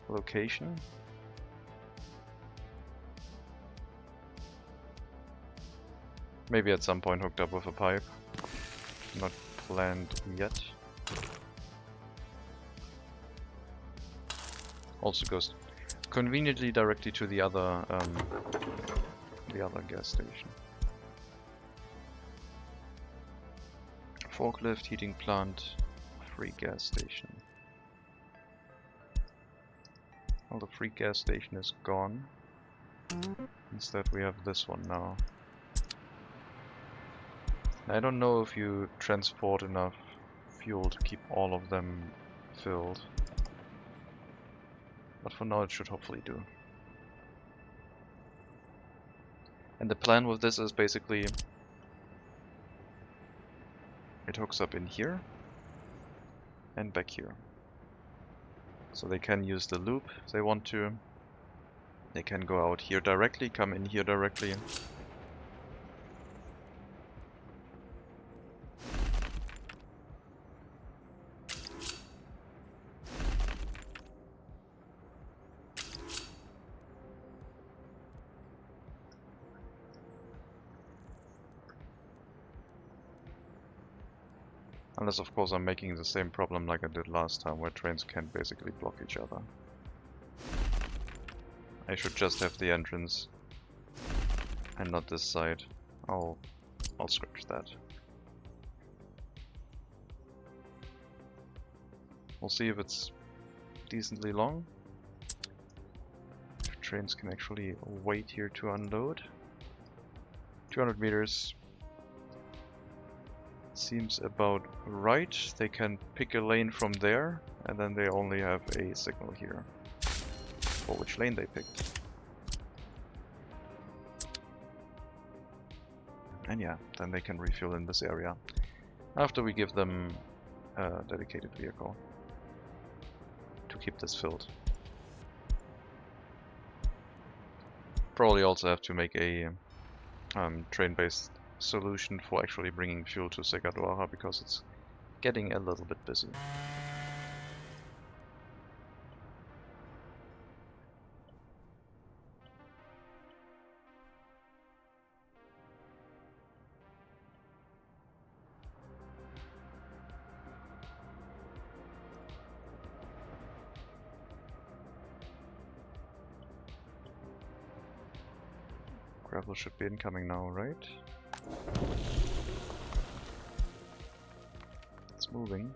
location. Maybe at some point hooked up with a pipe. Not planned yet. Also goes conveniently directly to the other gas station. Forklift, heating plant, free gas station. Well, the free gas station is gone. Instead we have this one now. I don't know if you transport enough fuel to keep all of them filled. But for now it should hopefully do. And the plan with this is basically it hooks up in here and back here. So they can use the loop if they want to. They can go out here directly, come in here directly. Unless of course I'm making the same problem like I did last time, where trains can basically block each other. I should just have the entrance and not this side. I'll scratch that. We'll see if it's decently long. If trains can actually wait here to unload. 200 meters seems about right. They can pick a lane from there, and then they only have a signal here for which lane they picked. And yeah, then they can refuel in this area after we give them a dedicated vehicle to keep this filled. Probably also have to make a train-based solution for actually bringing fuel to Segadoara, because it's getting a little bit busy. Gravel should be incoming now, right? It's moving.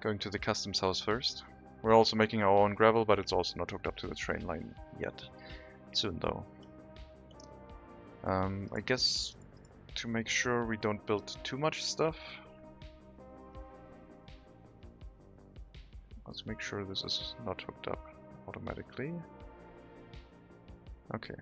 Going to the customs house first. We're also making our own gravel, but it's also not hooked up to the train line yet. Soon though. I guess to make sure we don't build too much stuff, let's make sure this is not hooked up automatically. Okay.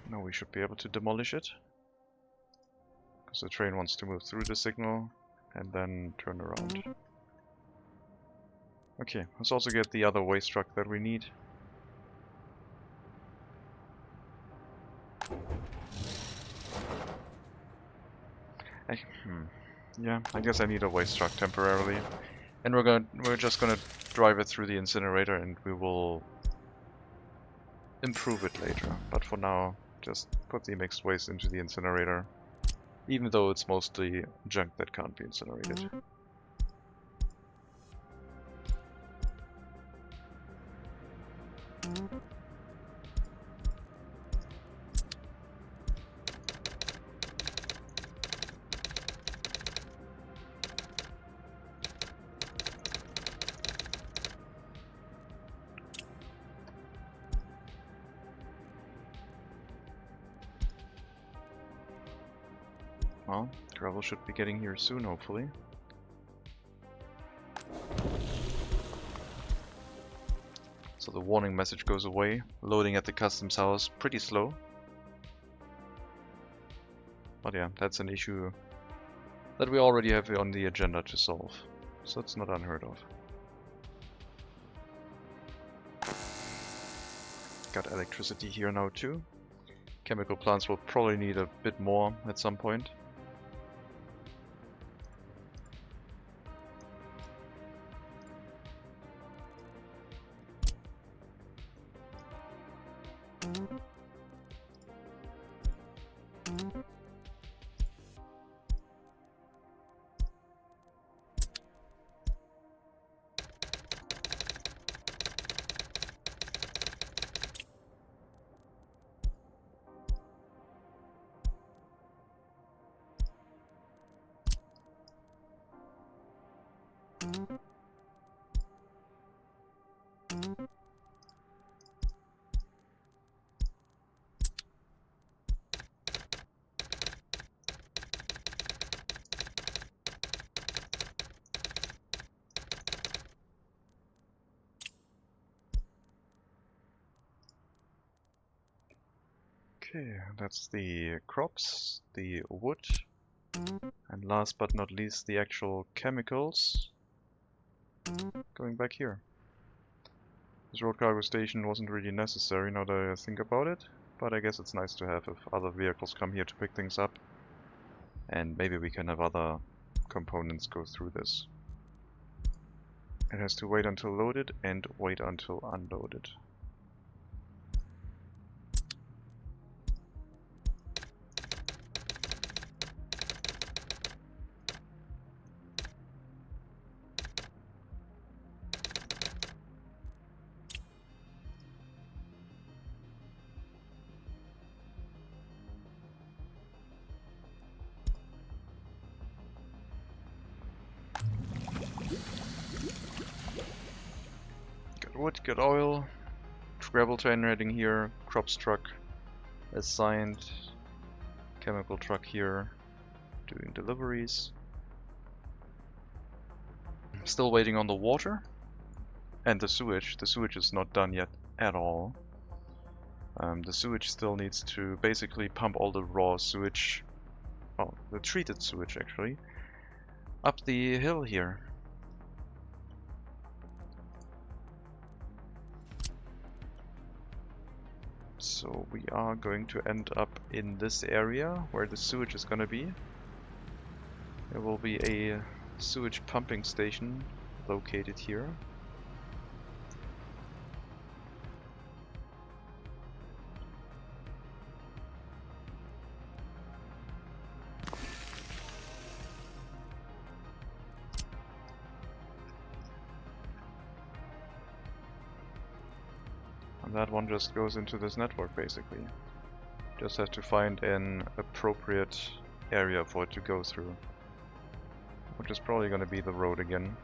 Now we should be able to demolish it, because the train wants to move through the signal and then turn around. Okay, let's also get the other waste truck that we need. Yeah, I guess I need a waste truck temporarily, and we're just gonna drive it through the incinerator, and we will improve it later. But for now, just put the mixed waste into the incinerator, even though it's mostly junk that can't be incinerated. Well, gravel should be getting here soon, hopefully. So the warning message goes away. Loading at the customs house, pretty slow. But yeah, that's an issue that we already have on the agenda to solve. So it's not unheard of. Got electricity here now too. Chemical plants will probably need a bit more at some point. Okay, that's the crops, the wood, and last but not least the actual chemicals going back here. This road cargo station wasn't really necessary now that I think about it, but I guess it's nice to have if other vehicles come here to pick things up. And maybe we can have other components go through this. It has to wait until loaded and wait until unloaded. Wood, get oil, gravel train heading here, crops truck assigned, chemical truck here, doing deliveries. Still waiting on the water and the sewage. The sewage is not done yet at all. The sewage still needs to basically pump all the raw sewage, oh, the treated sewage actually, up the hill here. So we are going to end up in this area where the sewage is going to be. There will be a sewage pumping station located here. And that one just goes into this network basically. Just have to find an appropriate area for it to go through. Which is probably going to be the road again.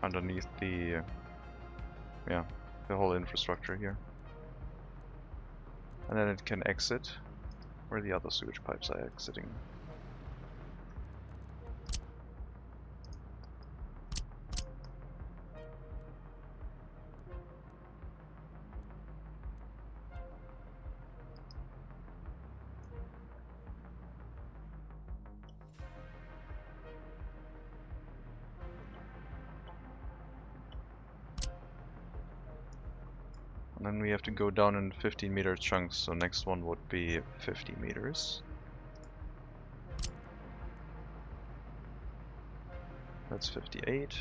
Underneath the, the whole infrastructure here. And then it can exit where the other sewage pipes are exiting. And then we have to go down in 15-meter chunks, so next one would be 50 meters. That's 58.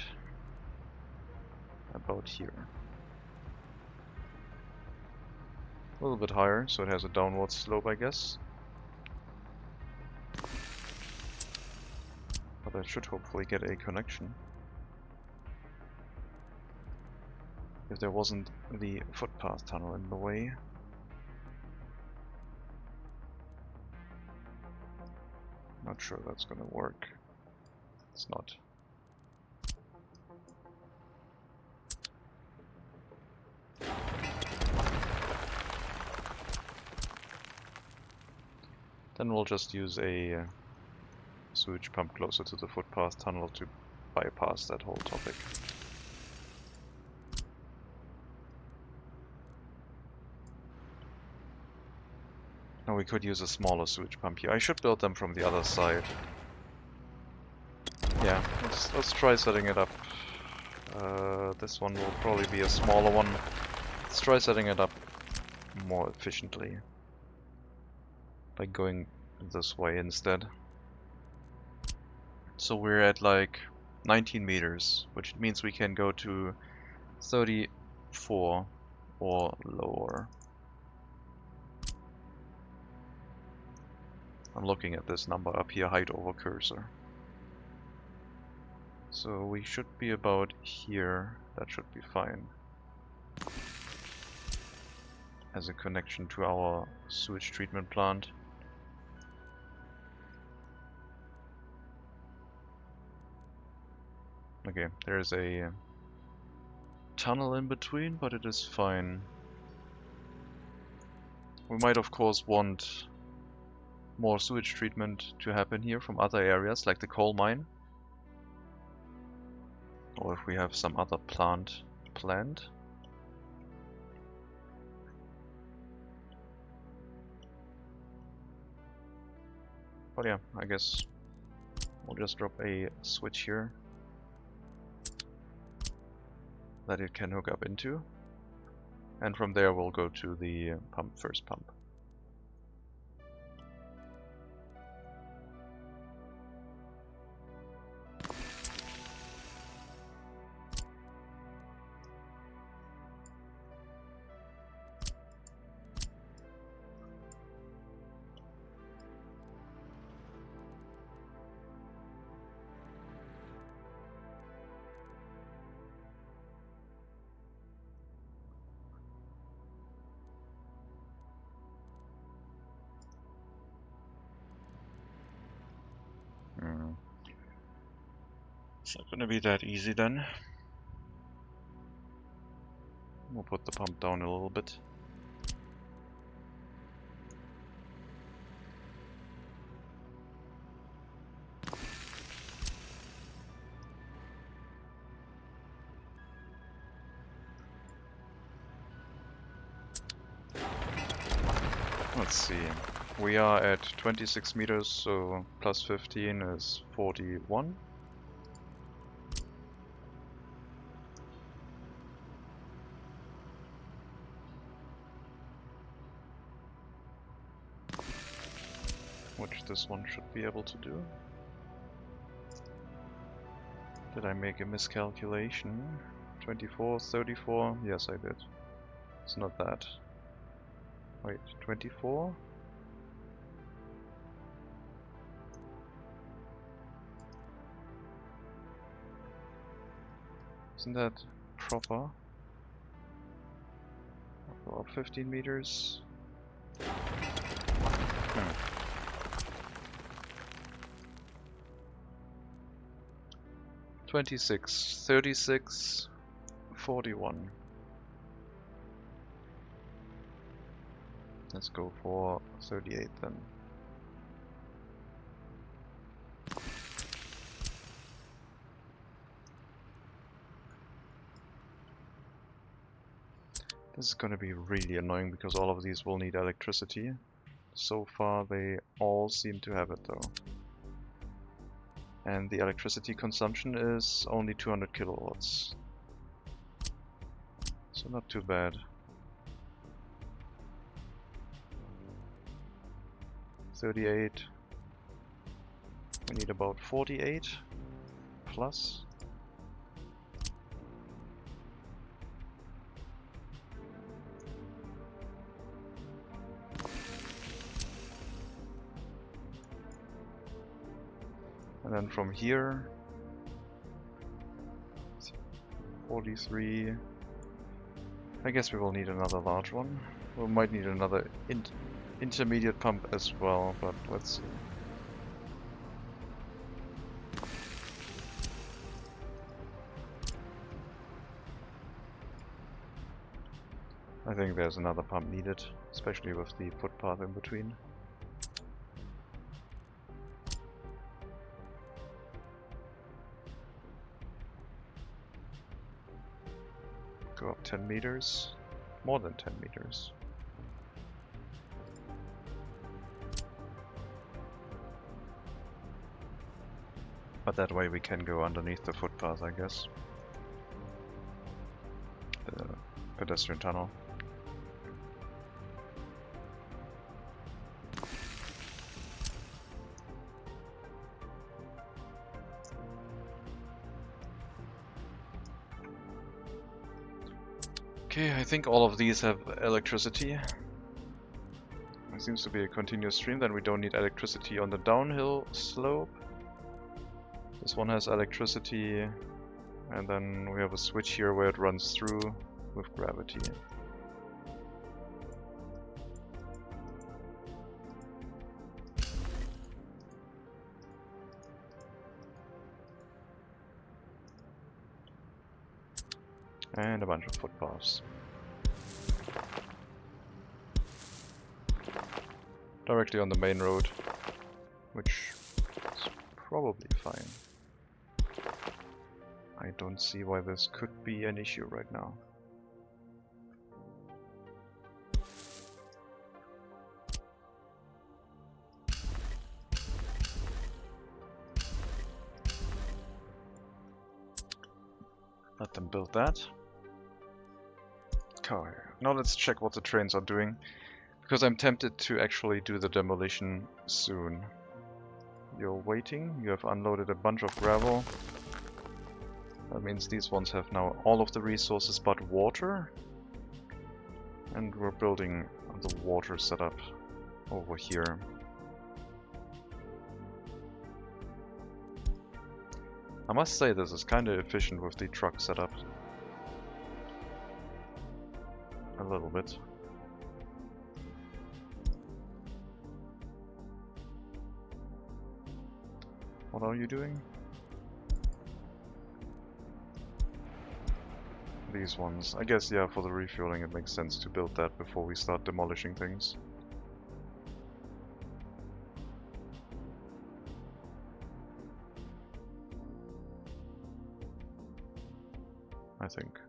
About here. A little bit higher, so it has a downward slope, I guess. But I should hopefully get a connection. If there wasn't the footpath tunnel in the way. Not sure that's gonna work. It's not. Then we'll just use a sewage pump closer to the footpath tunnel to bypass that whole topic. Now we could use a smaller sewage pump here. I should build them from the other side. Yeah, let's try setting it up. This one will probably be a smaller one. Let's try setting it up more efficiently by going this way instead. So we're at like 19 meters, which means we can go to 34 or lower. I'm looking at this number up here, height over cursor. So we should be about here. That should be fine. As a connection to our sewage treatment plant. Okay, there's a tunnel in between, but it is fine. We might of course want more sewage treatment to happen here from other areas, like the coal mine. Or if we have some other plant planned. But yeah, I guess we'll just drop a switch here that it can hook up into. And from there we'll go to the first pump. It's not gonna be that easy then. We'll put the pump down a little bit. Let's see. We are at 26 meters, so plus 15 is 41. Which this one should be able to do. Did I make a miscalculation? 24, 34? Yes, I did. It's not that. Wait, 24? Isn't that proper? I'll go up 15 meters. 26, 36, 41. Let's go for 38 then. This is gonna be really annoying because all of these will need electricity. So far they all seem to have it though. And the electricity consumption is only 200 kilowatts. So not too bad. 38. We need about 48 plus. And then from here, 43. I guess we will need another large one. We might need another intermediate pump as well, but let's see. I think there's another pump needed, especially with the footpath in between. Go up 10 meters, more than 10 meters. But that way we can go underneath the footpath, I guess. The pedestrian tunnel. Okay, I think all of these have electricity. It seems to be a continuous stream, then we don't need electricity on the downhill slope. This one has electricity, and then we have a switch here where it runs through with gravity. And a bunch of footpaths. Directly on the main road, which is probably fine. I don't see why this could be an issue right now. Let them build that. Okay, now let's check what the trains are doing, because I'm tempted to actually do the demolition soon. You're waiting, you have unloaded a bunch of gravel. That means these ones have now all of the resources but water. And we're building the water setup over here. I must say this is kind of efficient with the truck setup. A little bit. What are you doing? these ones. I guess, yeah, for the refueling it makes sense to build that before we start demolishing things. I think.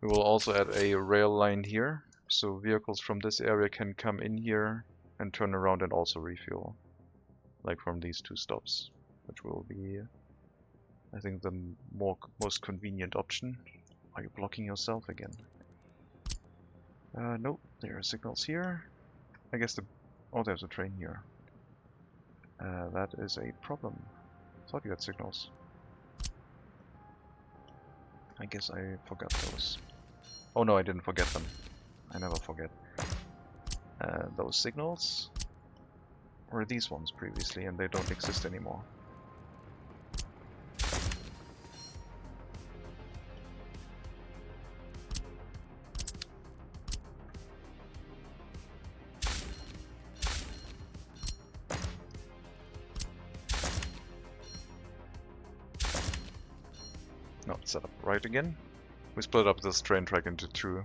We will also add a rail line here, so vehicles from this area can come in here and turn around and also refuel. Like from these two stops, which will be, I think, the most convenient option. Are you blocking yourself again? Nope, there are signals here. I guess oh, there's a train here. That is a problem. Thought you had signals. I guess I forgot those. Oh no, I didn't forget them. I never forget. Those signals were these ones previously, and they don't exist anymore. No, it's set up right again. We split up this train track into two,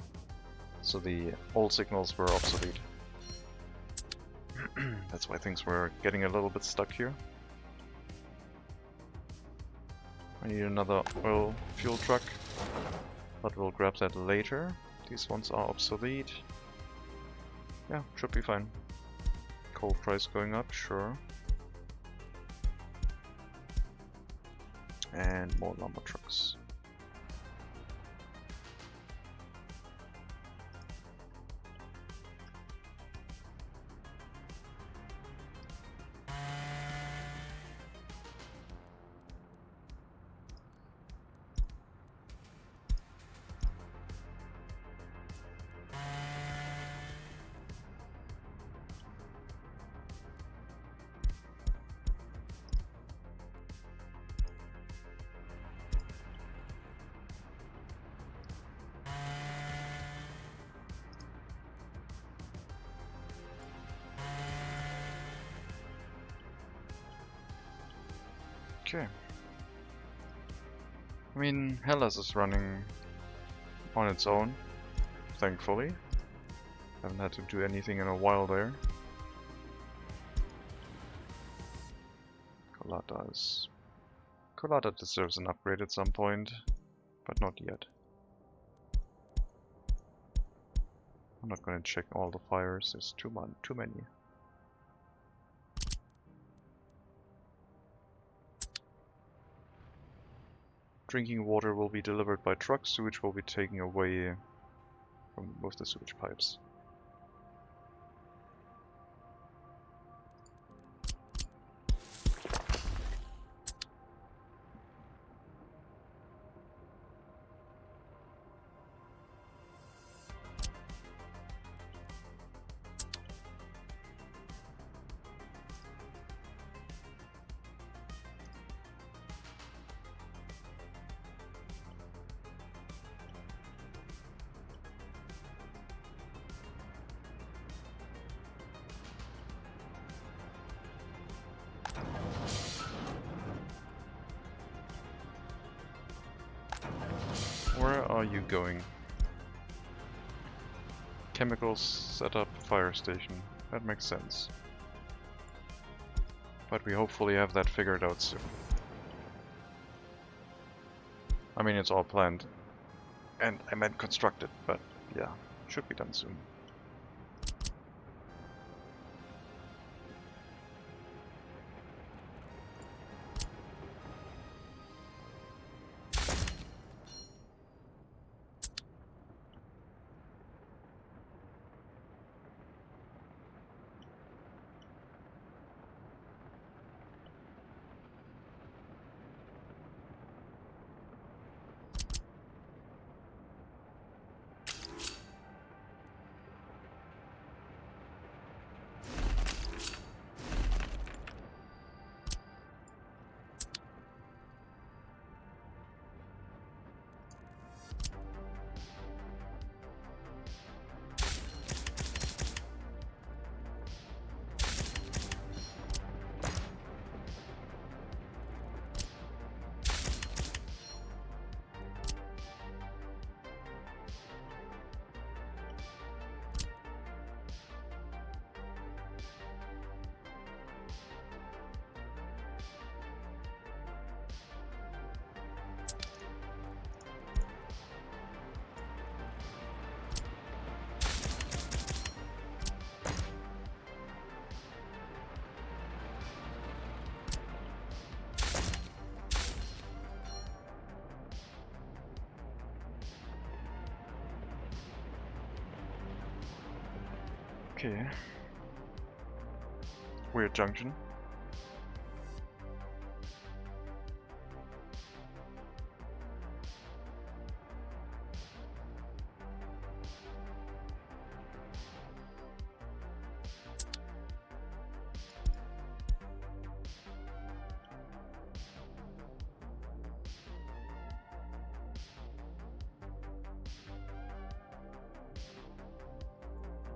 so the old signals were obsolete. That's why things were getting a little bit stuck here. I need another oil fuel truck, but we'll grab that later. These ones are obsolete. Yeah, should be fine. Coal price going up, sure. And more lumber trucks. Okay. I mean, Hellas is running on its own, thankfully. Haven't had to do anything in a while there. Colada deserves an upgrade at some point, but not yet. I'm not going to check all the fires, there's too many. Drinking water will be delivered by trucks, sewage will be taken away with the sewage pipes. Where are you going? Chemicals, setup, fire station. That makes sense. But we hopefully have that figured out soon. I mean, it's all planned. And I meant constructed, but yeah, should be done soon. Okay. Weird junction.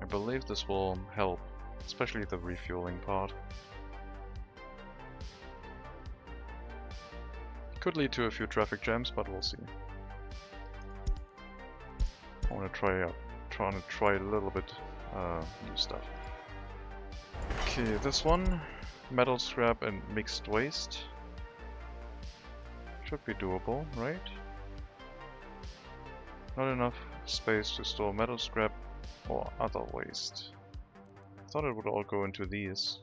I believe this will help, especially the refueling part. Could lead to a few traffic jams, but we'll see. I want to try a little bit new stuff. Okay, this one, metal scrap and mixed waste. Should be doable, right? Not enough space to store metal scrap or other waste. Thought it would all go into these.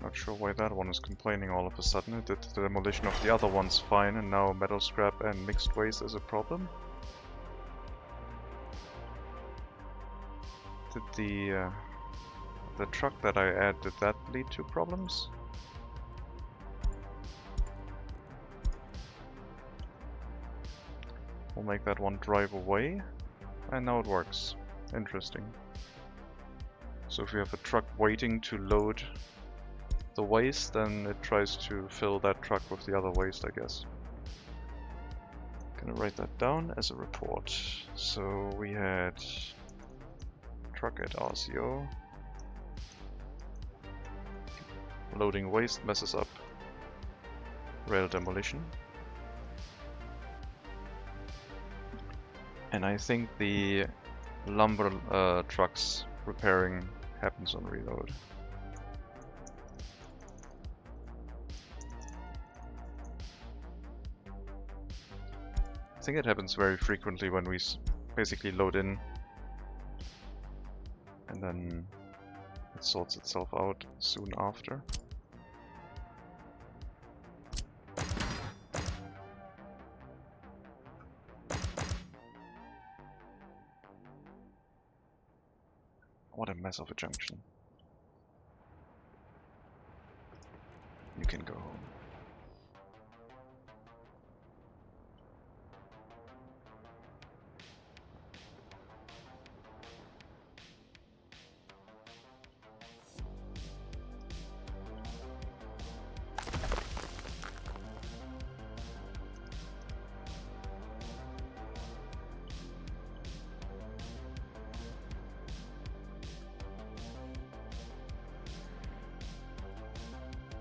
Not sure why that one is complaining all of a sudden. It did the demolition of the other ones fine, and now metal scrap and mixed waste is a problem. Did the truck that I add, did that lead to problems? We'll make that one drive away, and now it works. Interesting. So if you have a truck waiting to load the waste, then it tries to fill that truck with the other waste, I guess. Gonna write that down as a report. So we had truck at RCO. Loading waste messes up rail demolition. And I think the lumber trucks repairing happens on reload. I think it happens very frequently when we basically load in and then it sorts itself out soon after. What a mess of a junction. You can go home.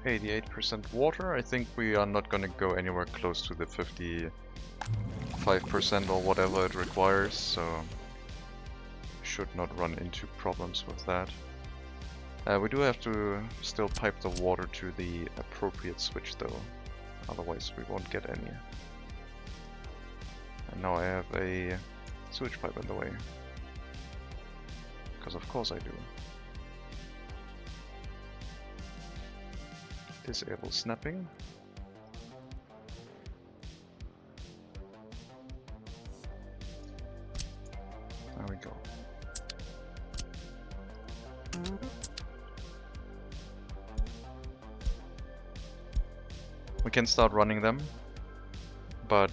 %, water. I think we are not going to go anywhere close to the 55% or whatever it requires, so should not run into problems with that. We do have to still pipe the water to the appropriate switch though, otherwise we won't get any. And now I have a sewage pipe in the way, because of course I do. Disable snapping. There we go. We can start running them, but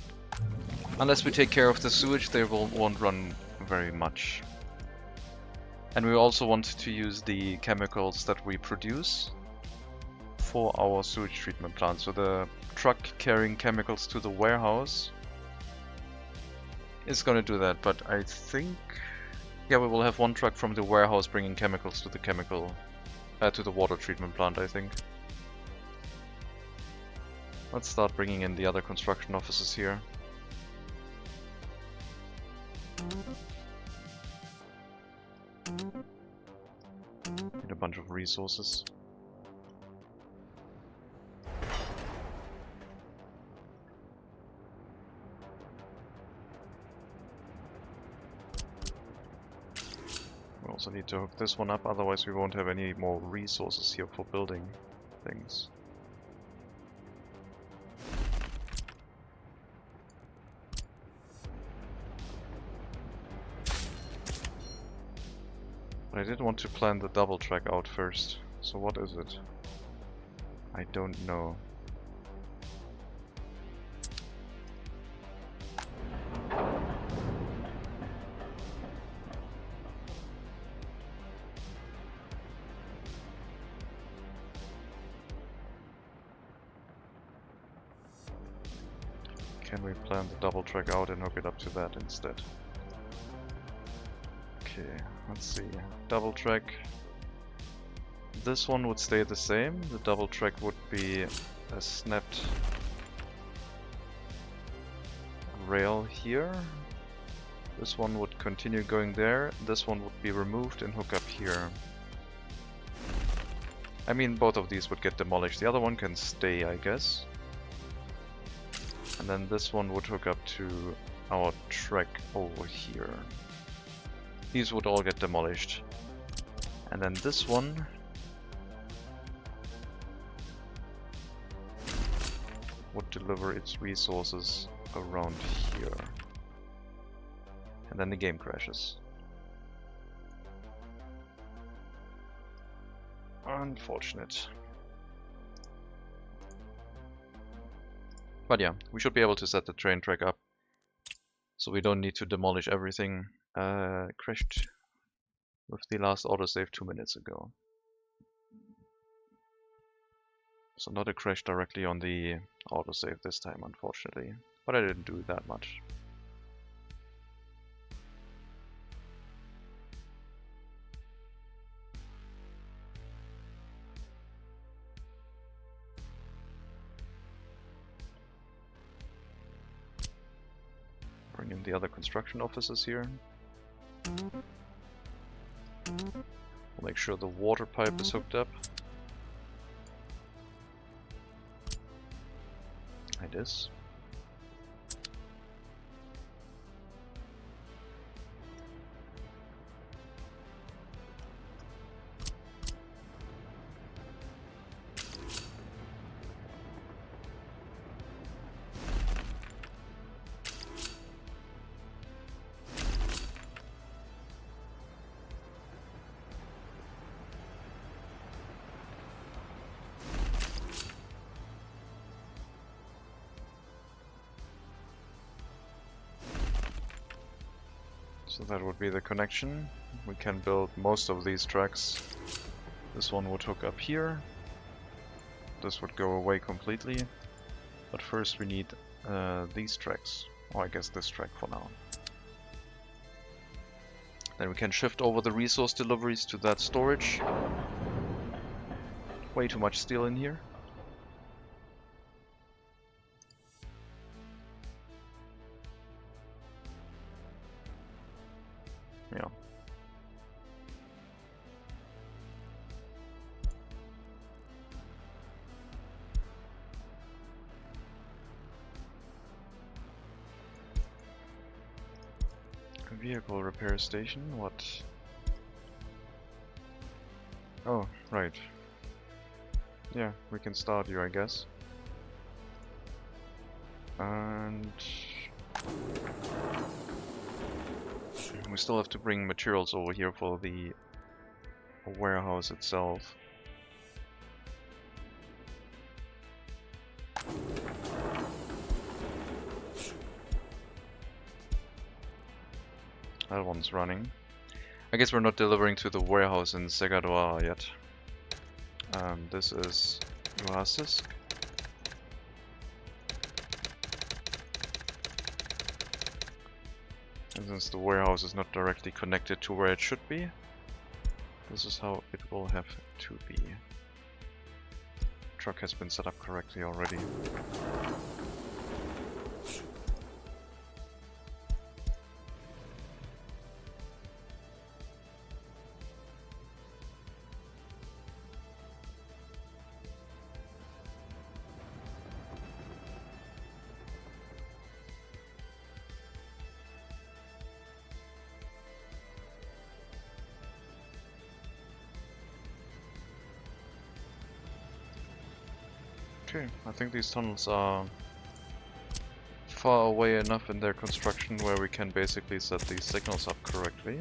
unless we take care of the sewage, they won't run very much. And we also want to use the chemicals that we produce for our sewage treatment plant. So the truck carrying chemicals to the warehouse is going to do that, but I think, yeah, we will have one truck from the warehouse bringing chemicals to the to the water treatment plant, I think. Let's start bringing in the other construction offices here. Need a bunch of resources. also need to hook this one up, otherwise we won't have any more resources here for building things. But I did want to plan the double track out first. So what is it? I don't know. Can we plan the double track out and hook it up to that instead? Okay, let's see. Double track. This one would stay the same. The double track would be a snapped rail here. This one would continue going there. This one would be removed and hook up here. I mean, both of these would get demolished. The other one can stay, I guess. And then this one would hook up to our track over here. These would all get demolished. And then this one would deliver its resources around here. And then the game crashes. Unfortunate. But yeah, we should be able to set the train track up, so we don't need to demolish everything. Crashed with the last autosave 2 minutes ago. So not a crash directly on the autosave this time, unfortunately. But I didn't do that much. Bring in the other construction offices here. We'll make sure the water pipe is hooked up. It is. So that would be the connection. We can build most of these tracks. This one would hook up here. This would go away completely. But first we need these tracks. Or I guess this track for now. Then we can shift over the resource deliveries to that storage. Way too much steel in here. Yeah. Vehicle repair station, what? Oh, right. Yeah, we can start you, I guess. And we still have to bring materials over here for the warehouse itself. That one's running. I guess we're not delivering to the warehouse in Segadoa yet. This is Joasisk. And since the warehouse is not directly connected to where it should be, this is how it will have to be. Truck has been set up correctly already. Okay, I think these tunnels are far away enough in their construction where we can basically set these signals up correctly.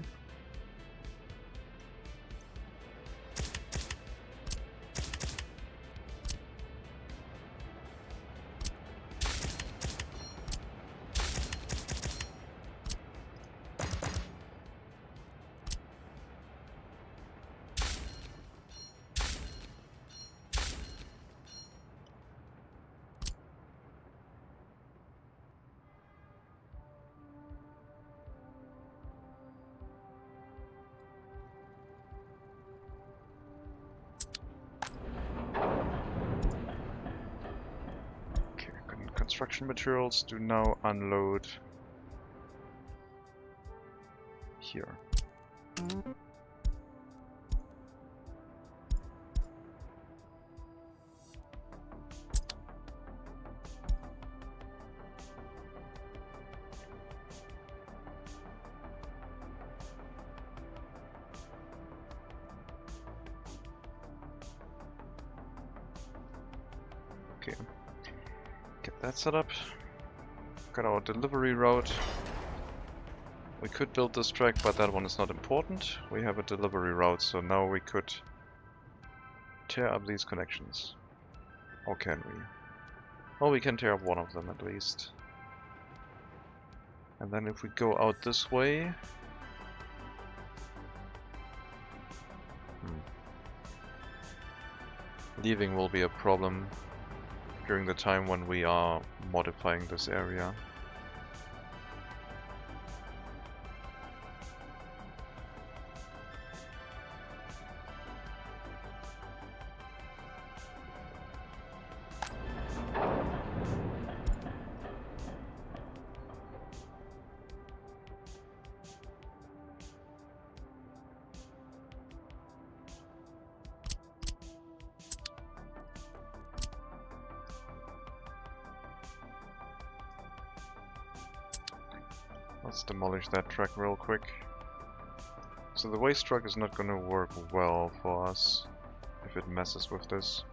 Construction materials do now unload here. Okay. Get that set up. Got our delivery route. We could build this track, but that one is not important. We have a delivery route, so now we could tear up these connections. Or can we? Well, we can tear up one of them at least. And then if we go out this way... Leaving will be a problem during the time when we are modifying this area. Let's demolish that track real quick. So the waste truck is not going to work well for us if it messes with this.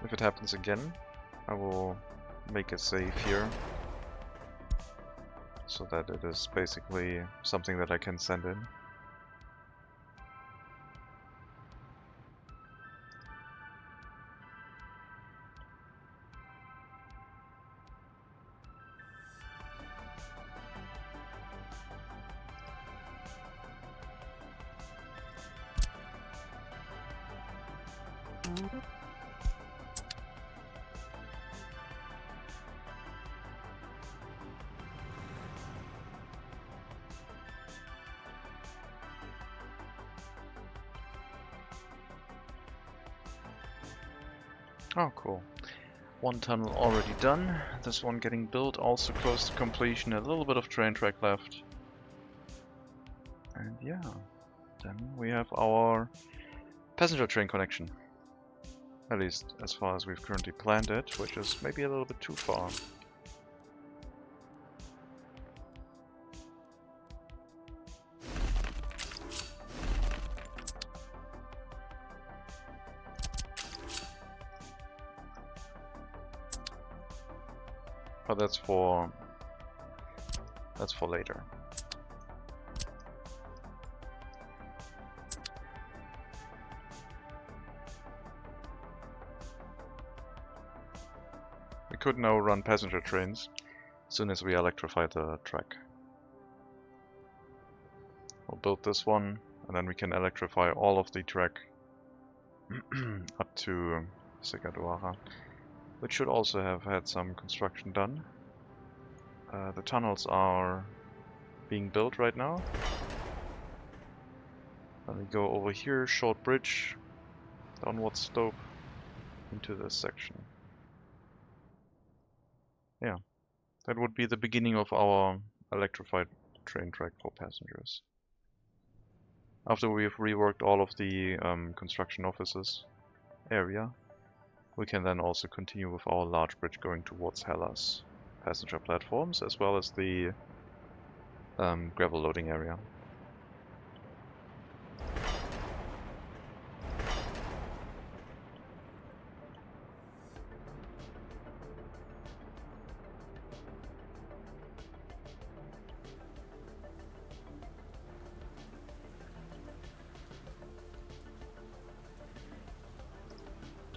If it happens again, I will make a save here, so that it is basically something that I can send in. Oh, cool. One tunnel already done. This one getting built, also close to completion. A little bit of train track left. And yeah, then we have our passenger train connection. At least as far as we've currently planned it, which is maybe a little bit too far. But that's for later. We could now run passenger trains as soon as we electrify the track. We'll build this one, and then we can electrify all of the track up to Segaduara, which should also have had some construction done. The tunnels are being built right now. Then we go over here, short bridge, downward slope into this section. Yeah, that would be the beginning of our electrified train track for passengers. After we've reworked all of the construction offices area, we can then also continue with our large bridge going towards Hellas passenger platforms, as well as the gravel loading area.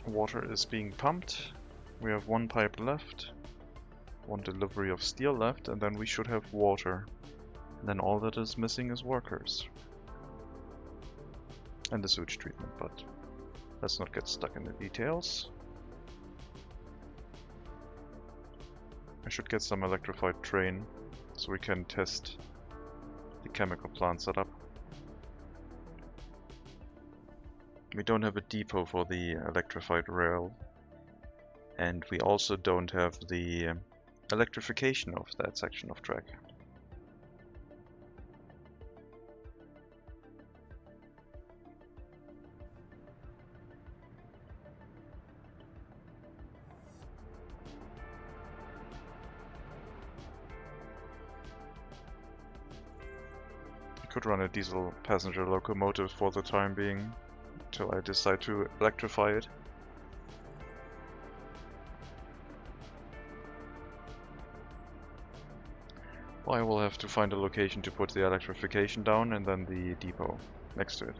Water is being pumped. We have one pipe left, one delivery of steel left, and then we should have water. And then all that is missing is workers. And the sewage treatment, but let's not get stuck in the details. I should get some electrified train so we can test the chemical plant setup. We don't have a depot for the electrified rail, and we also don't have the electrification of that section of track. I could run a diesel passenger locomotive for the time being, until I decide to electrify it. I will have to find a location to put the electrification down and then the depot next to it.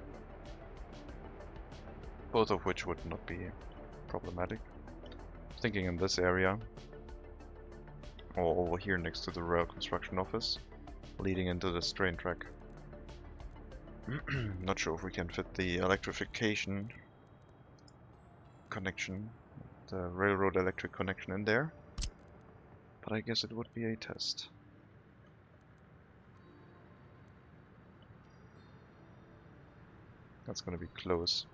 Both of which would not be problematic. Thinking in this area, or over here next to the rail construction office, leading into this train track. Not sure if we can fit the electrification connection, the railroad electric connection in there, but I guess it would be a test. That's gonna be close.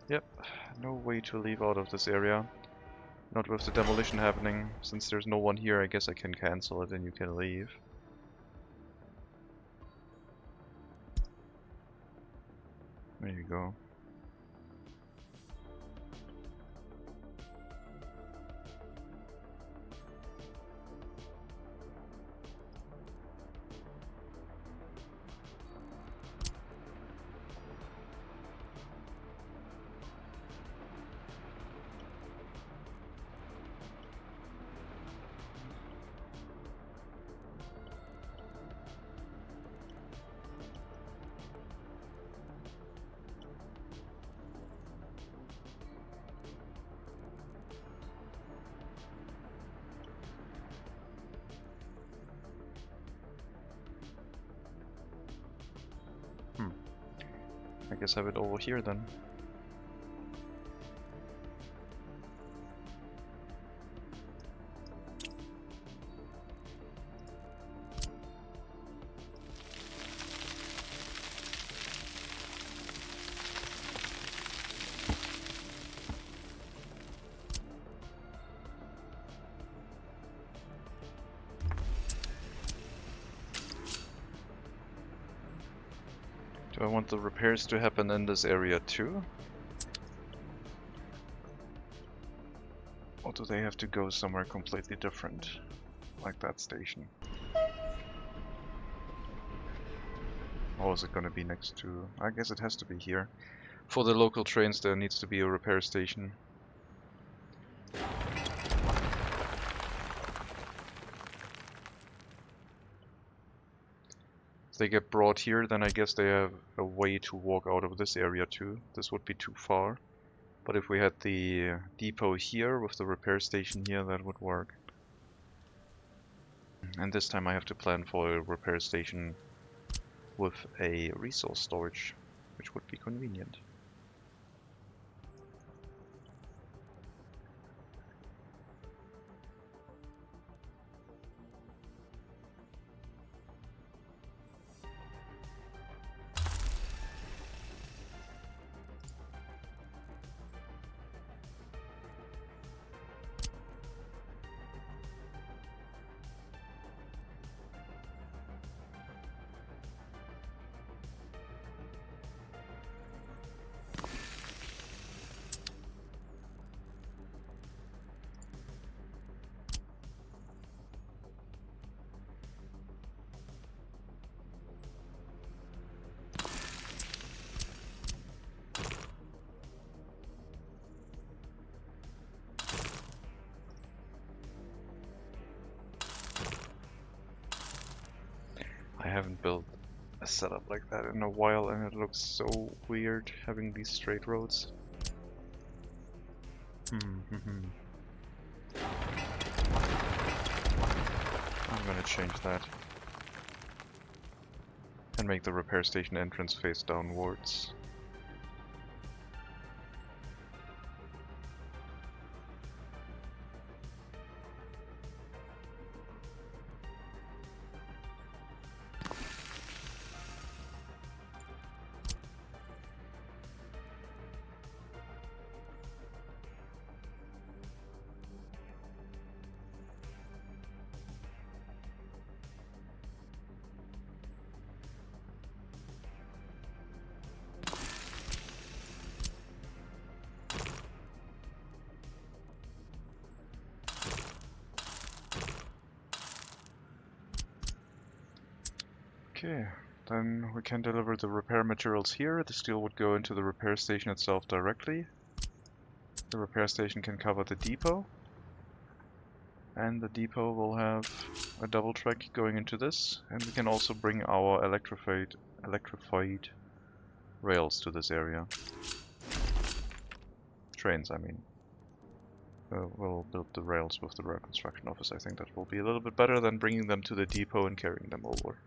Yep, no way to leave out of this area. Not with the demolition happening. Since there's no one here, I guess I can cancel it and you can leave. There you go. I guess have it over here then. Do I want the repairs to happen in this area too? Or do they have to go somewhere completely different, like that station? Or is it gonna be next to... I guess it has to be here. For the local trains there needs to be a repair station. If they get brought here, then I guess they have a way to walk out of this area too. This would be too far. But if we had the depot here with the repair station here, that would work. And this time I have to plan for a repair station with a resource storage, which would be convenient. haven't built a setup like that in a while, and it looks so weird having these straight roads. I'm gonna change that. And make the repair station entrance face downwards. Okay, then we can deliver the repair materials here. The steel would go into the repair station itself directly. The repair station can cover the depot. And the depot will have a double track going into this. And we can also bring our electrified rails to this area. Trains, I mean. We'll build the rails with the rail construction office. I think that will be a little bit better than bringing them to the depot and carrying them over.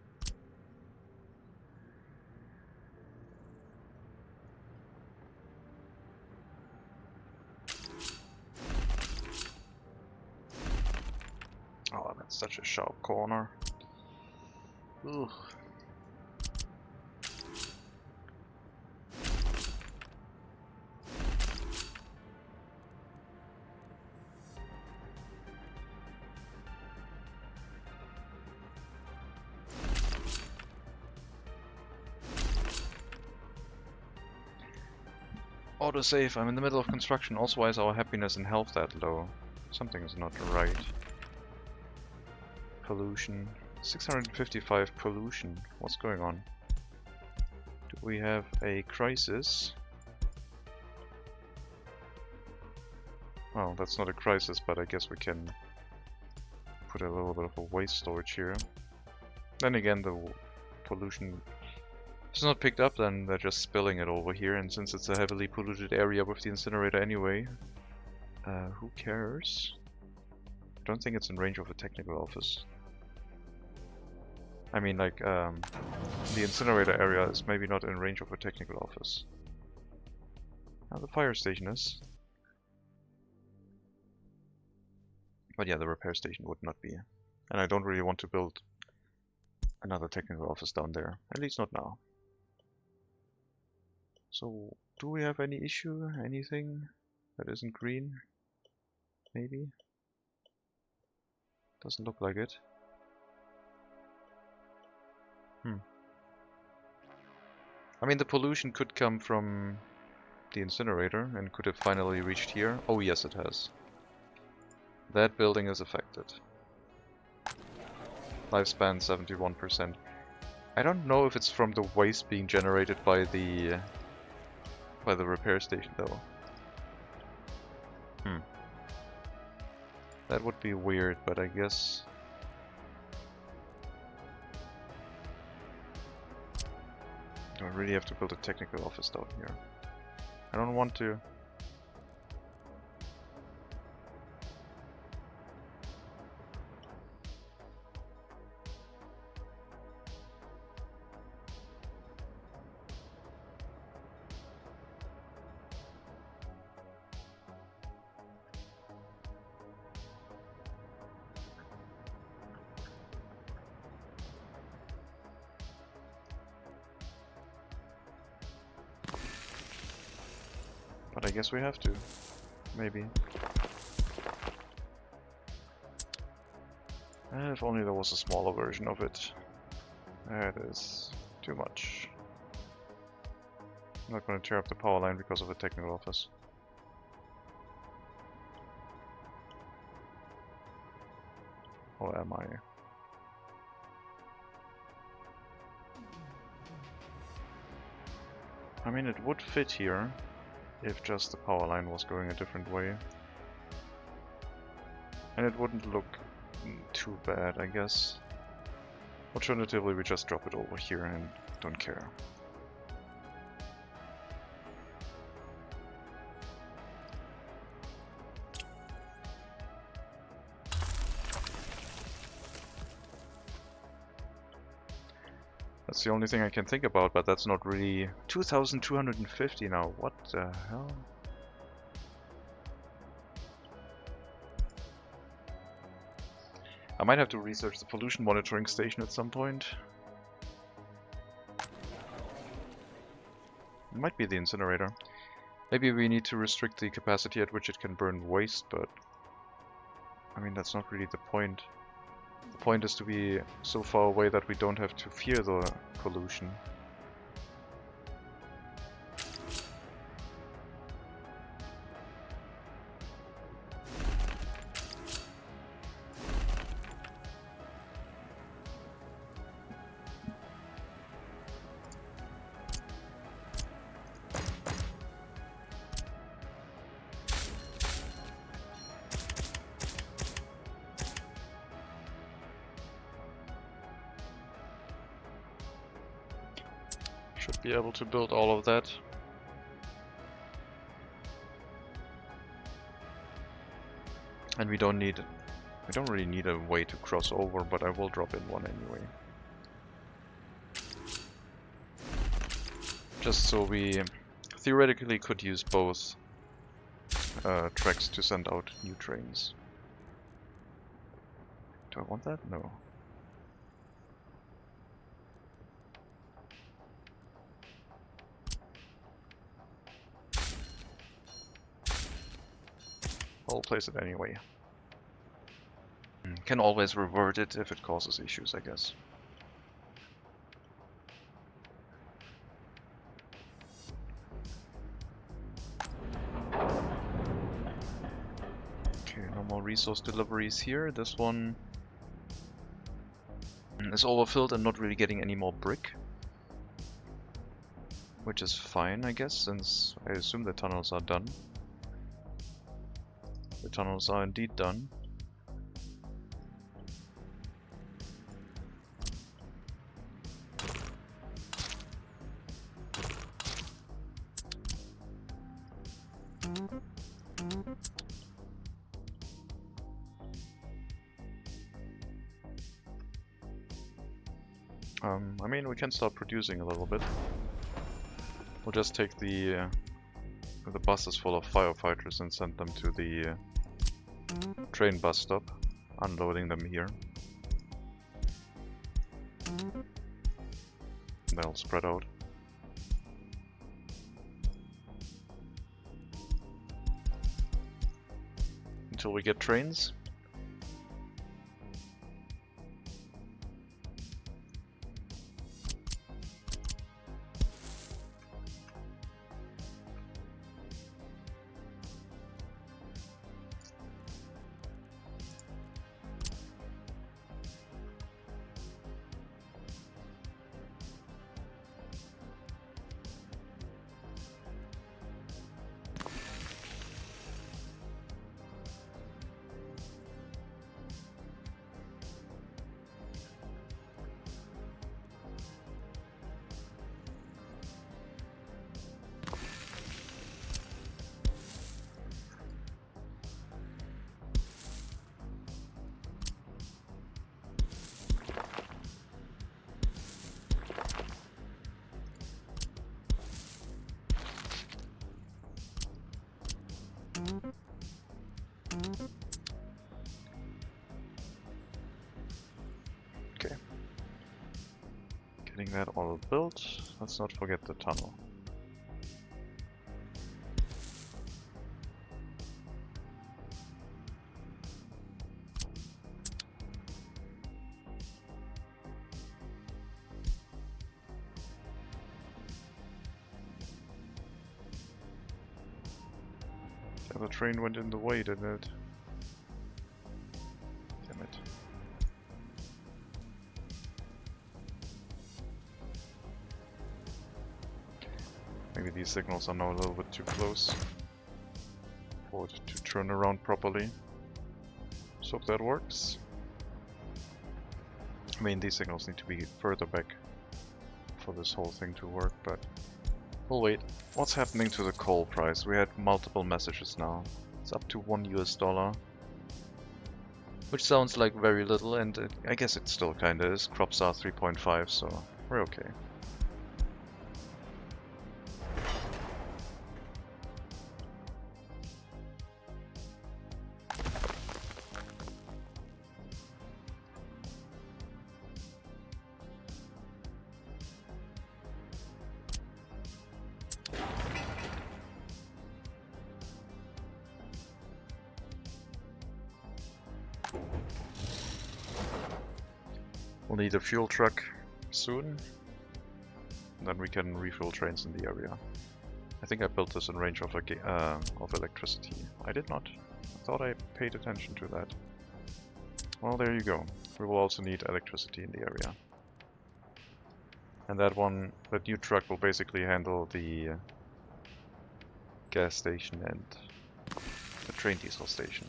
Oh, that's such a sharp corner. Ugh. Autosave, I'm in the middle of construction. Also, why is our happiness and health that low? Something is not right. Pollution. 655 pollution. What's going on? Do we have a crisis? Well, that's not a crisis, but I guess we can put a little bit of a waste storage here. Then again, the pollution is not picked up, then they're just spilling it over here, and since it's a heavily polluted area with the incinerator anyway, who cares? I don't think it's in range of a technical office. I mean, like, the incinerator area is maybe not in range of a technical office. Now the fire station is. But yeah, the repair station would not be. And I don't really want to build another technical office down there. At least not now. So, do we have any issue? Anything that isn't green? Maybe? Doesn't look like it. I mean, the pollution could come from the incinerator and could have finally reached here. Oh yes, it has. That building is affected. Lifespan 71%. I don't know if it's from the waste being generated by the repair station though. That would be weird, but I guess do I really have to build a technical office down here? I don't want to. But I guess we have to. Maybe. If only there was a smaller version of it. That is too much. I'm not going to tear up the power line because of a technical office. Or am I? I mean, it would fit here if just the power line was going a different way. And it wouldn't look too bad, I guess. Alternatively, we just drop it over here and don't care. That's the only thing I can think about, but that's not really... 2,250 now, what the hell? I might have to research the pollution monitoring station at some point. It might be the incinerator. Maybe we need to restrict the capacity at which it can burn waste, but... I mean, that's not really the point. The point is to be so far away that we don't have to fear the pollution. Should be able to build all of that. And we don't really need a way to cross over, but I will drop in one anyway. Just so we theoretically could use both tracks to send out new trains. Do I want that? No. I'll place it anyway. Can always revert it if it causes issues, I guess. Okay, no more resource deliveries here. This one is overfilled and not really getting any more brick. Which is fine, I guess, since I assume the tunnels are done. The tunnels are indeed done. I mean, we can start producing a little bit. We'll just take the buses full of firefighters and send them to the train bus stop, unloading them here. They'll spread out. Until we get trains. Okay. Getting that all built. Let's not forget the tunnel. The train went in the way, didn't it? Damn it. Maybe these signals are now a little bit too close for it to turn around properly. So hope that works. mean, these signals need to be further back for this whole thing to work, but we'll wait. What's happening to the coal price? We had multiple messages now. It's up to $1 US, which sounds like very little, and I guess it still kinda is. Crops are 3.5, so we're okay. We'll need a fuel truck soon, and then we can refuel trains in the area. I think I built this in range of electricity. I did not. I thought I paid attention to that. Well, there you go. We will also need electricity in the area. And that new truck will basically handle the gas station and the train diesel station.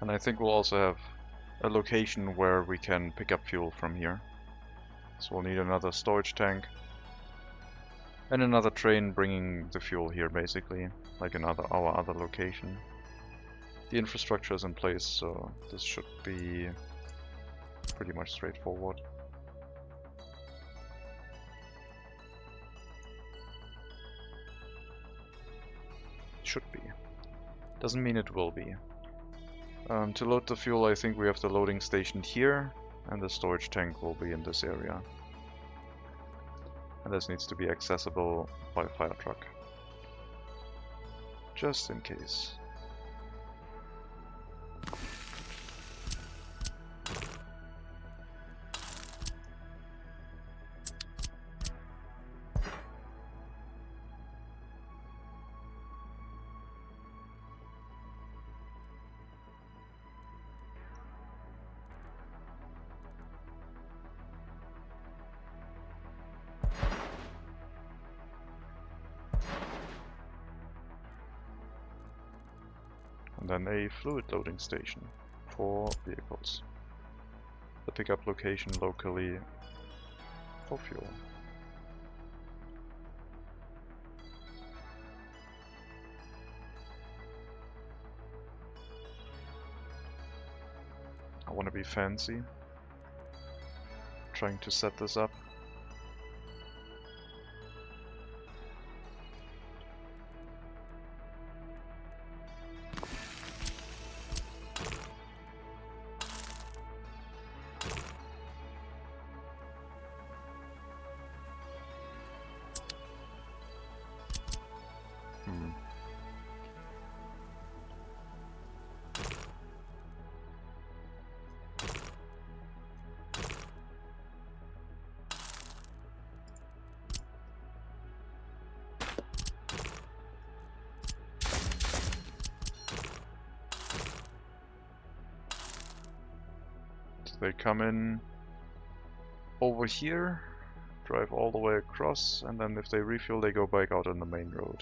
And I think we'll also have a location where we can pick up fuel from here. So we'll need another storage tank and another train bringing the fuel here, basically, like our other location. The infrastructure is in place, so this should be pretty much straightforward. Should be. Doesn't mean it will be. To load the fuel, I think we have the loading station here, and the storage tank will be in this area. And this needs to be accessible by fire truck. Just in case. And then a fluid loading station for vehicles. The pickup location locally for fuel. I want to be fancy, trying to set this up. They come in over here, drive all the way across, and then if they refuel they go back out on the main road.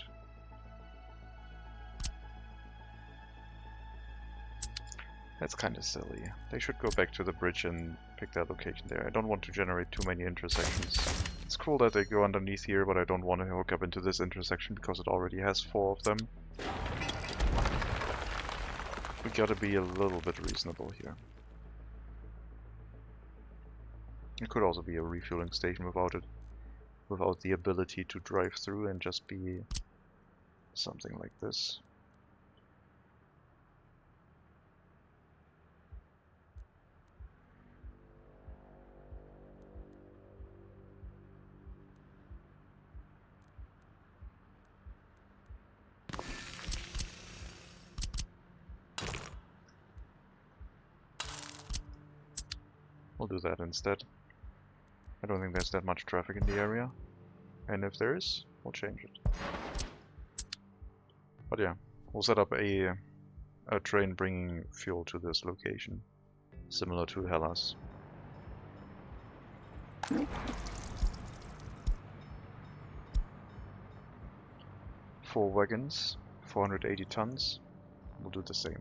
That's kind of silly. They should go back to the bridge and pick that location there. I don't want to generate too many intersections. It's cool that they go underneath here, but I don't want to hook up into this intersection because it already has 4 of them. We gotta be a little bit reasonable here. It could also be a refueling station without it, without the ability to drive through, and just be something like this. We'll do that instead. I don't think there's that much traffic in the area, and if there is, we'll change it. But yeah, we'll set up a train bringing fuel to this location, similar to Hellas. Four wagons, 480 tons. We'll do the same.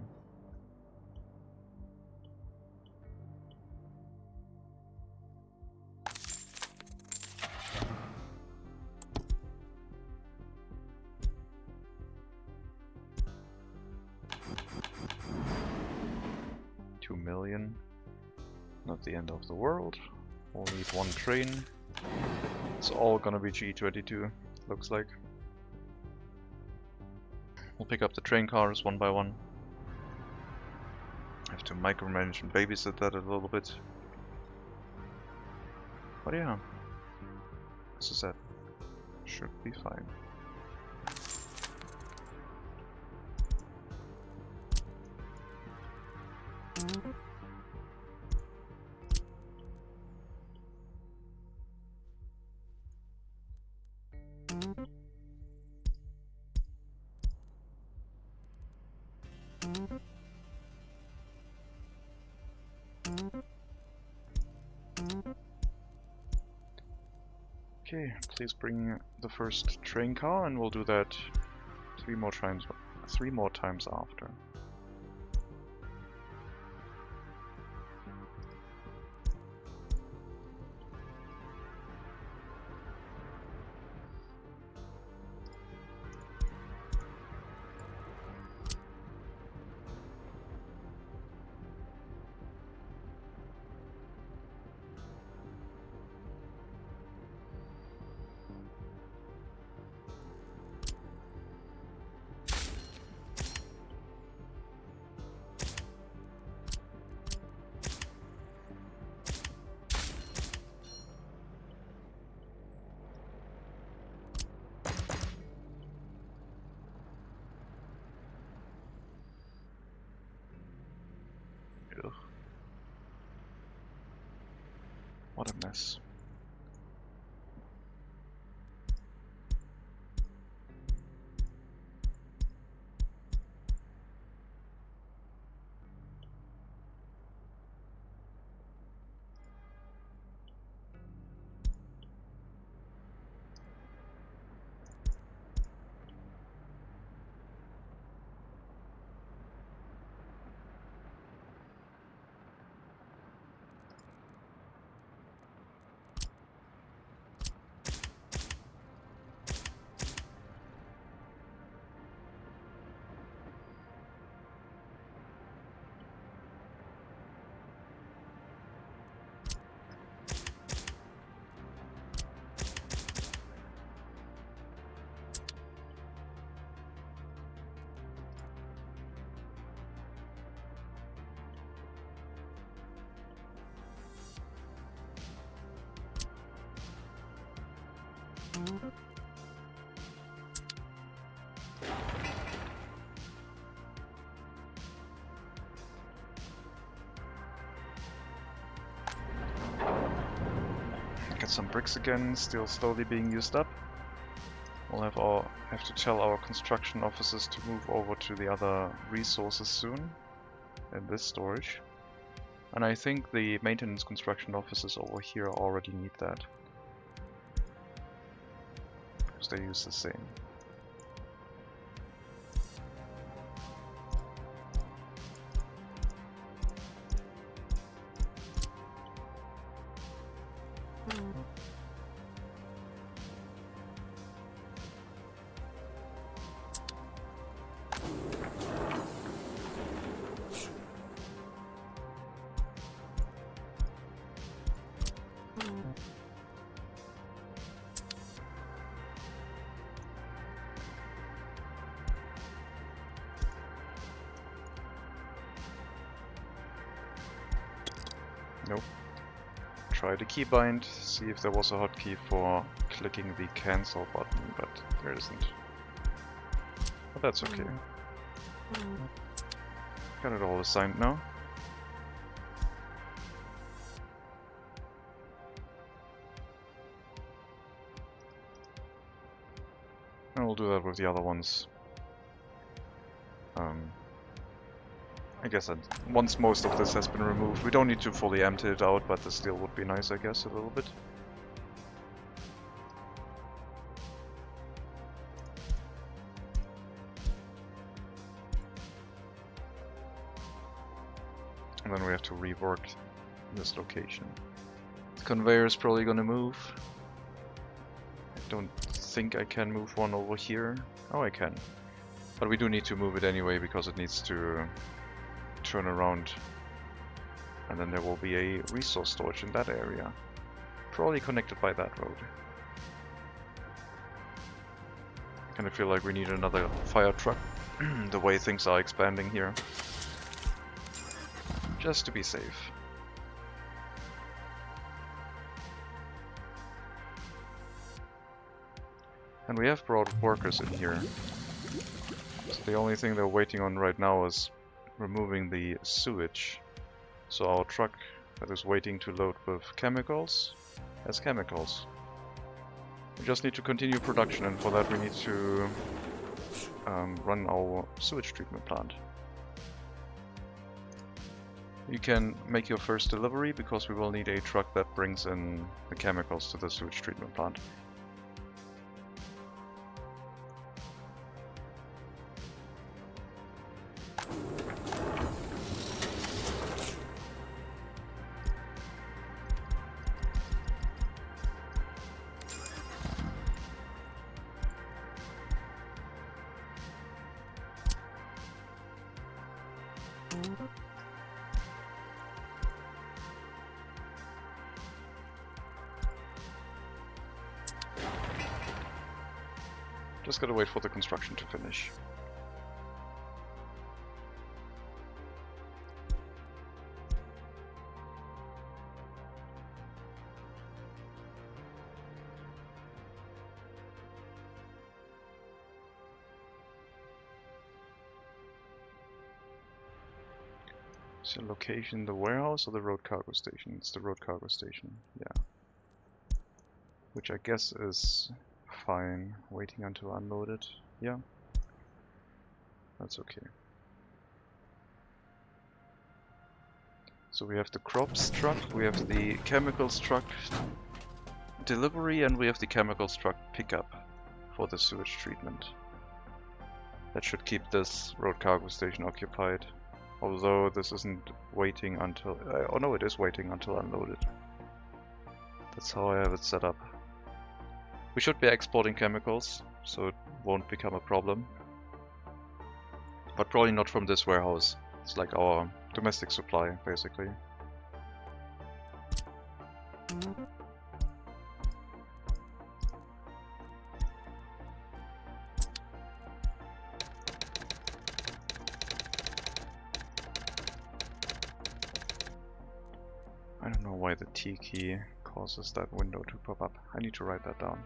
$2 million. Not the end of the world. We'll need one train. It's all gonna be G22, looks like. We'll pick up the train cars one by one. Have to micromanage and babysit that a little bit. But yeah, as I said, should be fine. Okay, please bring the first train car, and we'll do that three more times after. Ugh. What a mess. Get some bricks again, still slowly being used up. We'll have to tell our construction officers to move over to the other resources soon in this storage. And I think the maintenance construction officers over here already need that, because they use the same. Nope. Try the keybind, see if there was a hotkey for clicking the cancel button, but there isn't. But that's okay. Got it all assigned now. And we'll do that with the other ones. I guess that once most of this has been removed, we don't need to fully empty it out, but this still would be nice, I guess, a little bit. And then we have to rework this location. The conveyor is probably gonna move. I don't think I can move one over here. Oh, I can. But we do need to move it anyway because it needs to turn around. And then there will be a resource storage in that area. Probably connected by that road. I kind of feel like we need another fire truck. The way things are expanding here. Just to be safe. And we have brought workers in here. So the only thing they're waiting on right now is removing the sewage. So our truck that is waiting to load with chemicals has chemicals. We just need to continue production, and for that we need to run our sewage treatment plant. You can make your first delivery because we will need a truck that brings in the chemicals to the sewage treatment plant. Just gotta wait for the construction to finish. So location, the warehouse or the road cargo station? It's the road cargo station, yeah. Which I guess is fine. Waiting until unloaded, yeah. That's okay. So we have the crops truck, we have the chemicals truck delivery, and we have the chemicals truck pickup for the sewage treatment. That should keep this road cargo station occupied. Although this isn't waiting until... oh no, it is waiting until unloaded. That's how I have it set up. We should be exporting chemicals, so it won't become a problem. But probably not from this warehouse. It's like our domestic supply, basically. I don't know why the T key causes that window to pop up. I need to write that down.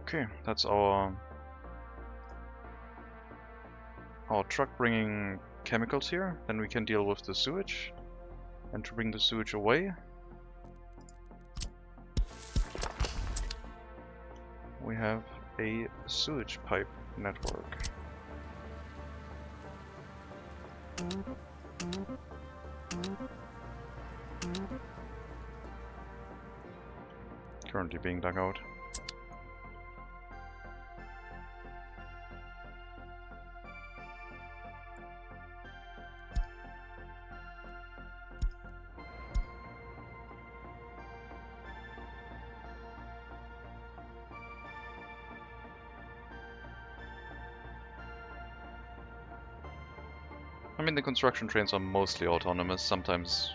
Okay, that's our truck bringing chemicals here. Then we can deal with the sewage. And to bring the sewage away, we have a sewage pipe network. Currently being dug out. I mean, the construction trains are mostly autonomous. Sometimes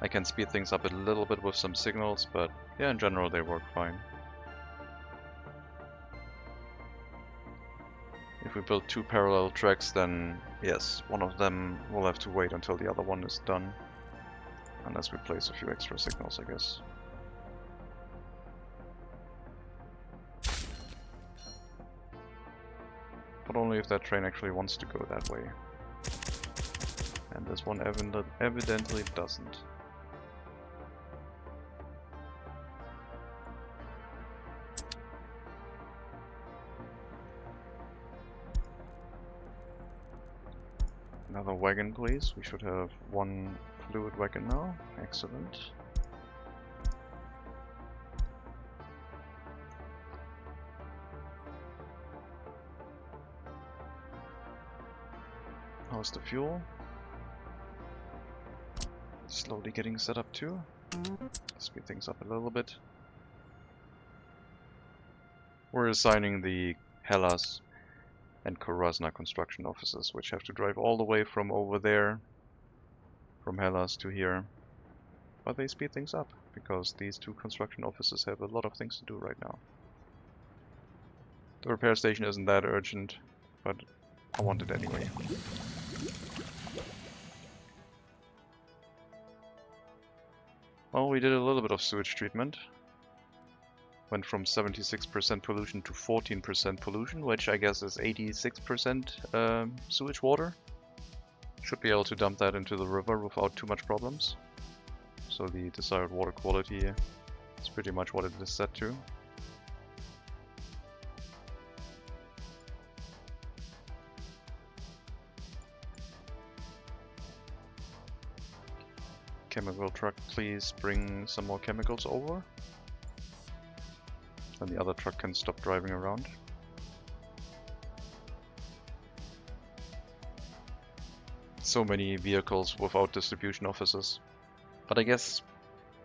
I can speed things up a little bit with some signals, but yeah, in general they work fine. If we build 2 parallel tracks, then yes, one of them will have to wait until the other one is done. Unless we place a few extra signals, I guess. But only if that train actually wants to go that way. And this one evidently doesn't. Another wagon, please. We should have 1 fluid wagon now. Excellent. How's the fuel? Slowly getting set up too. Speed things up a little bit. We're assigning the Hellas and Korasna construction offices, which have to drive all the way from over there, from Hellas to here. But they speed things up, because these 2 construction offices have a lot of things to do right now. The repair station isn't that urgent, but I want it anyway. Well, we did a little bit of sewage treatment. Went from 76% pollution to 14% pollution, which I guess is 86% sewage water. Should be able to dump that into the river without too much problems. So the desired water quality is pretty much what it is set to. Chemical truck, please bring some more chemicals over. Then the other truck can stop driving around. So many vehicles without distribution offices. But I guess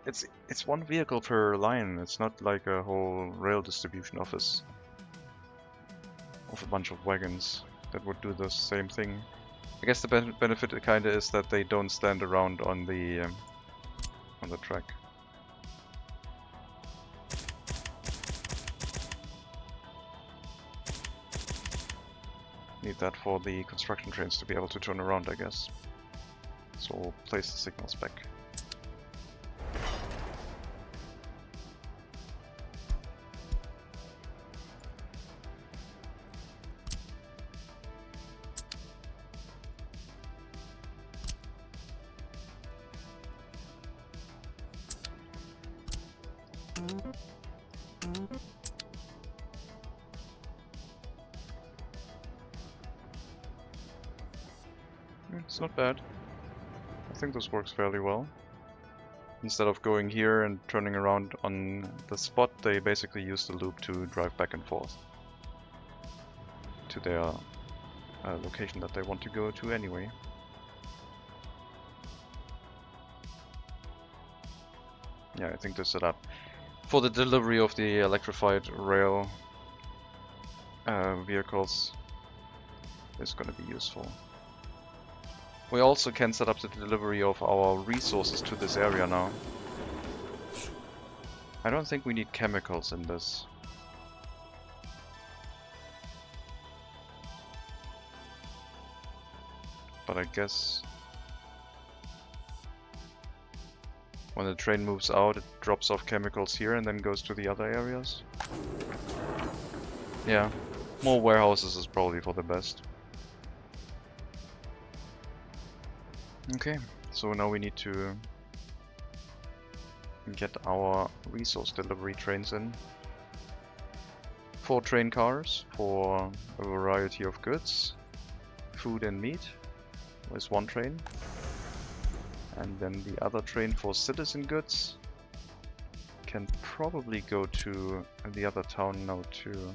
it's 1 vehicle per line. It's not like a whole rail distribution office of a bunch of wagons that would do the same thing. I guess the benefit kinda is that they don't stand around on the track. Need that for the construction trains to be able to turn around, I guess. So we'll place the signals back. It's not bad. I think this works fairly well. Instead of going here and turning around on the spot, they basically use the loop to drive back and forth to their location that they want to go to anyway. Yeah, I think this setup for the delivery of the electrified rail vehicles is going to be useful. We also can set up the delivery of our resources to this area now. I don't think we need chemicals in this. But I guess when the train moves out, it drops off chemicals here and then goes to the other areas. Yeah, more warehouses is probably for the best. Okay, so now we need to get our resource delivery trains in. 4 train cars for a variety of goods. Food and meat is 1 train. And then the other train for citizen goods can probably go to the other town now too.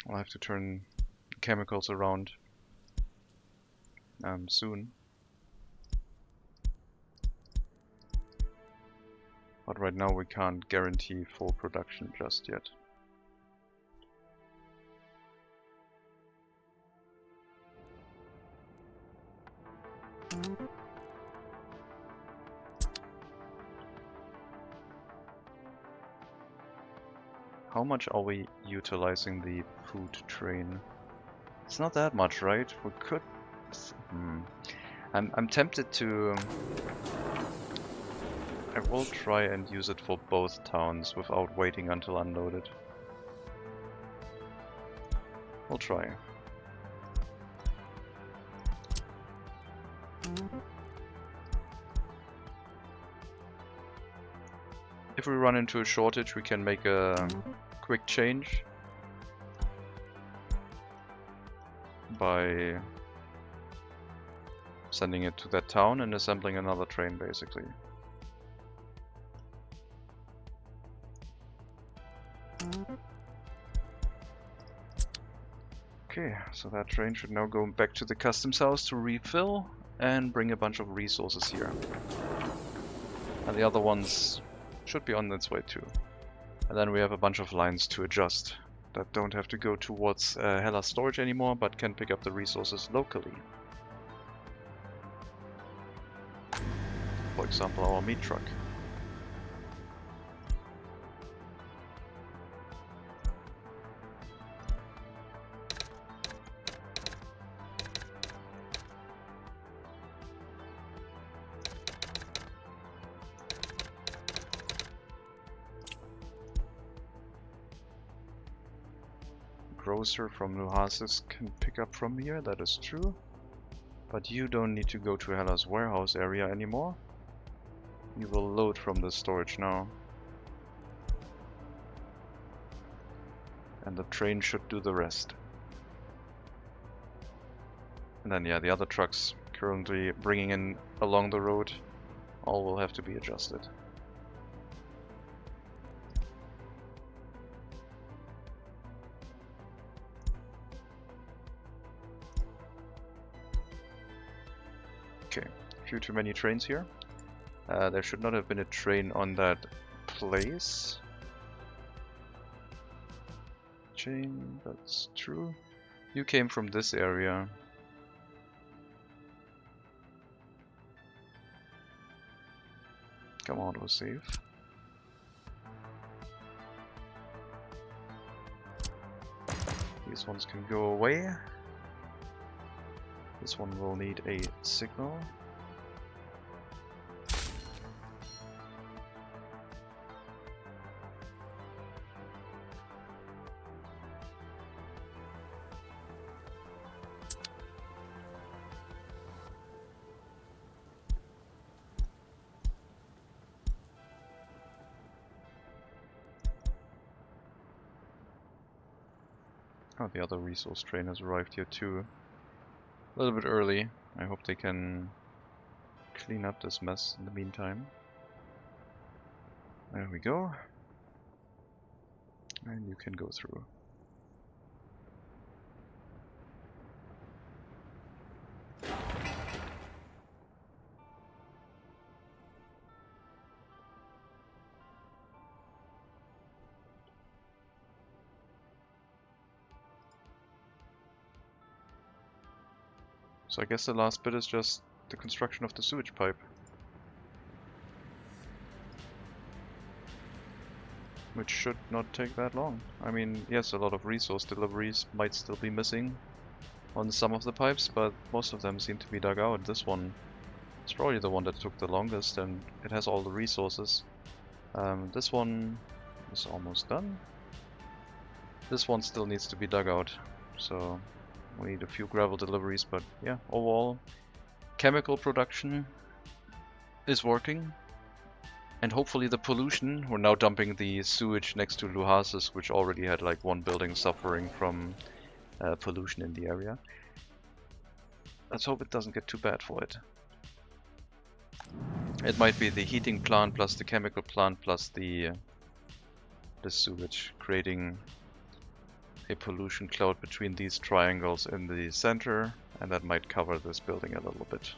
I'll have to turn chemicals around soon. But right now we can't guarantee full production just yet. How much are we utilizing the food train? It's not that much, right? We could... I'm tempted to... I will try and use it for both towns without waiting until unloaded. We'll try. If we run into a shortage, we can make a quick change by sending it to that town and assembling another train, basically. Okay, so that train should now go back to the customs house to refill and bring a bunch of resources here. And the other ones should be on its way too. And then we have a bunch of lines to adjust that don't have to go towards Hellas storage anymore, but can pick up the resources locally. For example, our meat truck. Grocer from Luhasis can pick up from here, that is true. But you don't need to go to Hellas warehouse area anymore. You will load from the storage now. And the train should do the rest. And then yeah, the other trucks currently bringing in along the road, all will have to be adjusted. Okay, a few too many trains here. There should not have been a train on that place. Chain, that's true. You came from this area. Come on, we're safe. These ones can go away. This one will need a signal. Oh, the other resource train has arrived here too. A little bit early. I hope they can clean up this mess in the meantime. There we go. And you can go through. So I guess the last bit is just the construction of the sewage pipe. Which should not take that long. I mean, yes, a lot of resource deliveries might still be missing on some of the pipes, but most of them seem to be dug out. This one is probably the one that took the longest, and it has all the resources. This one is almost done. This one still needs to be dug out, so we need a few gravel deliveries, but yeah, overall, chemical production is working. And hopefully the pollution, we're now dumping the sewage next to Luhasis, which already had like one building suffering from pollution in the area. Let's hope it doesn't get too bad for it. It might be the heating plant plus the chemical plant plus the sewage, creating a pollution cloud between these triangles in the center, and that might cover this building a little bit.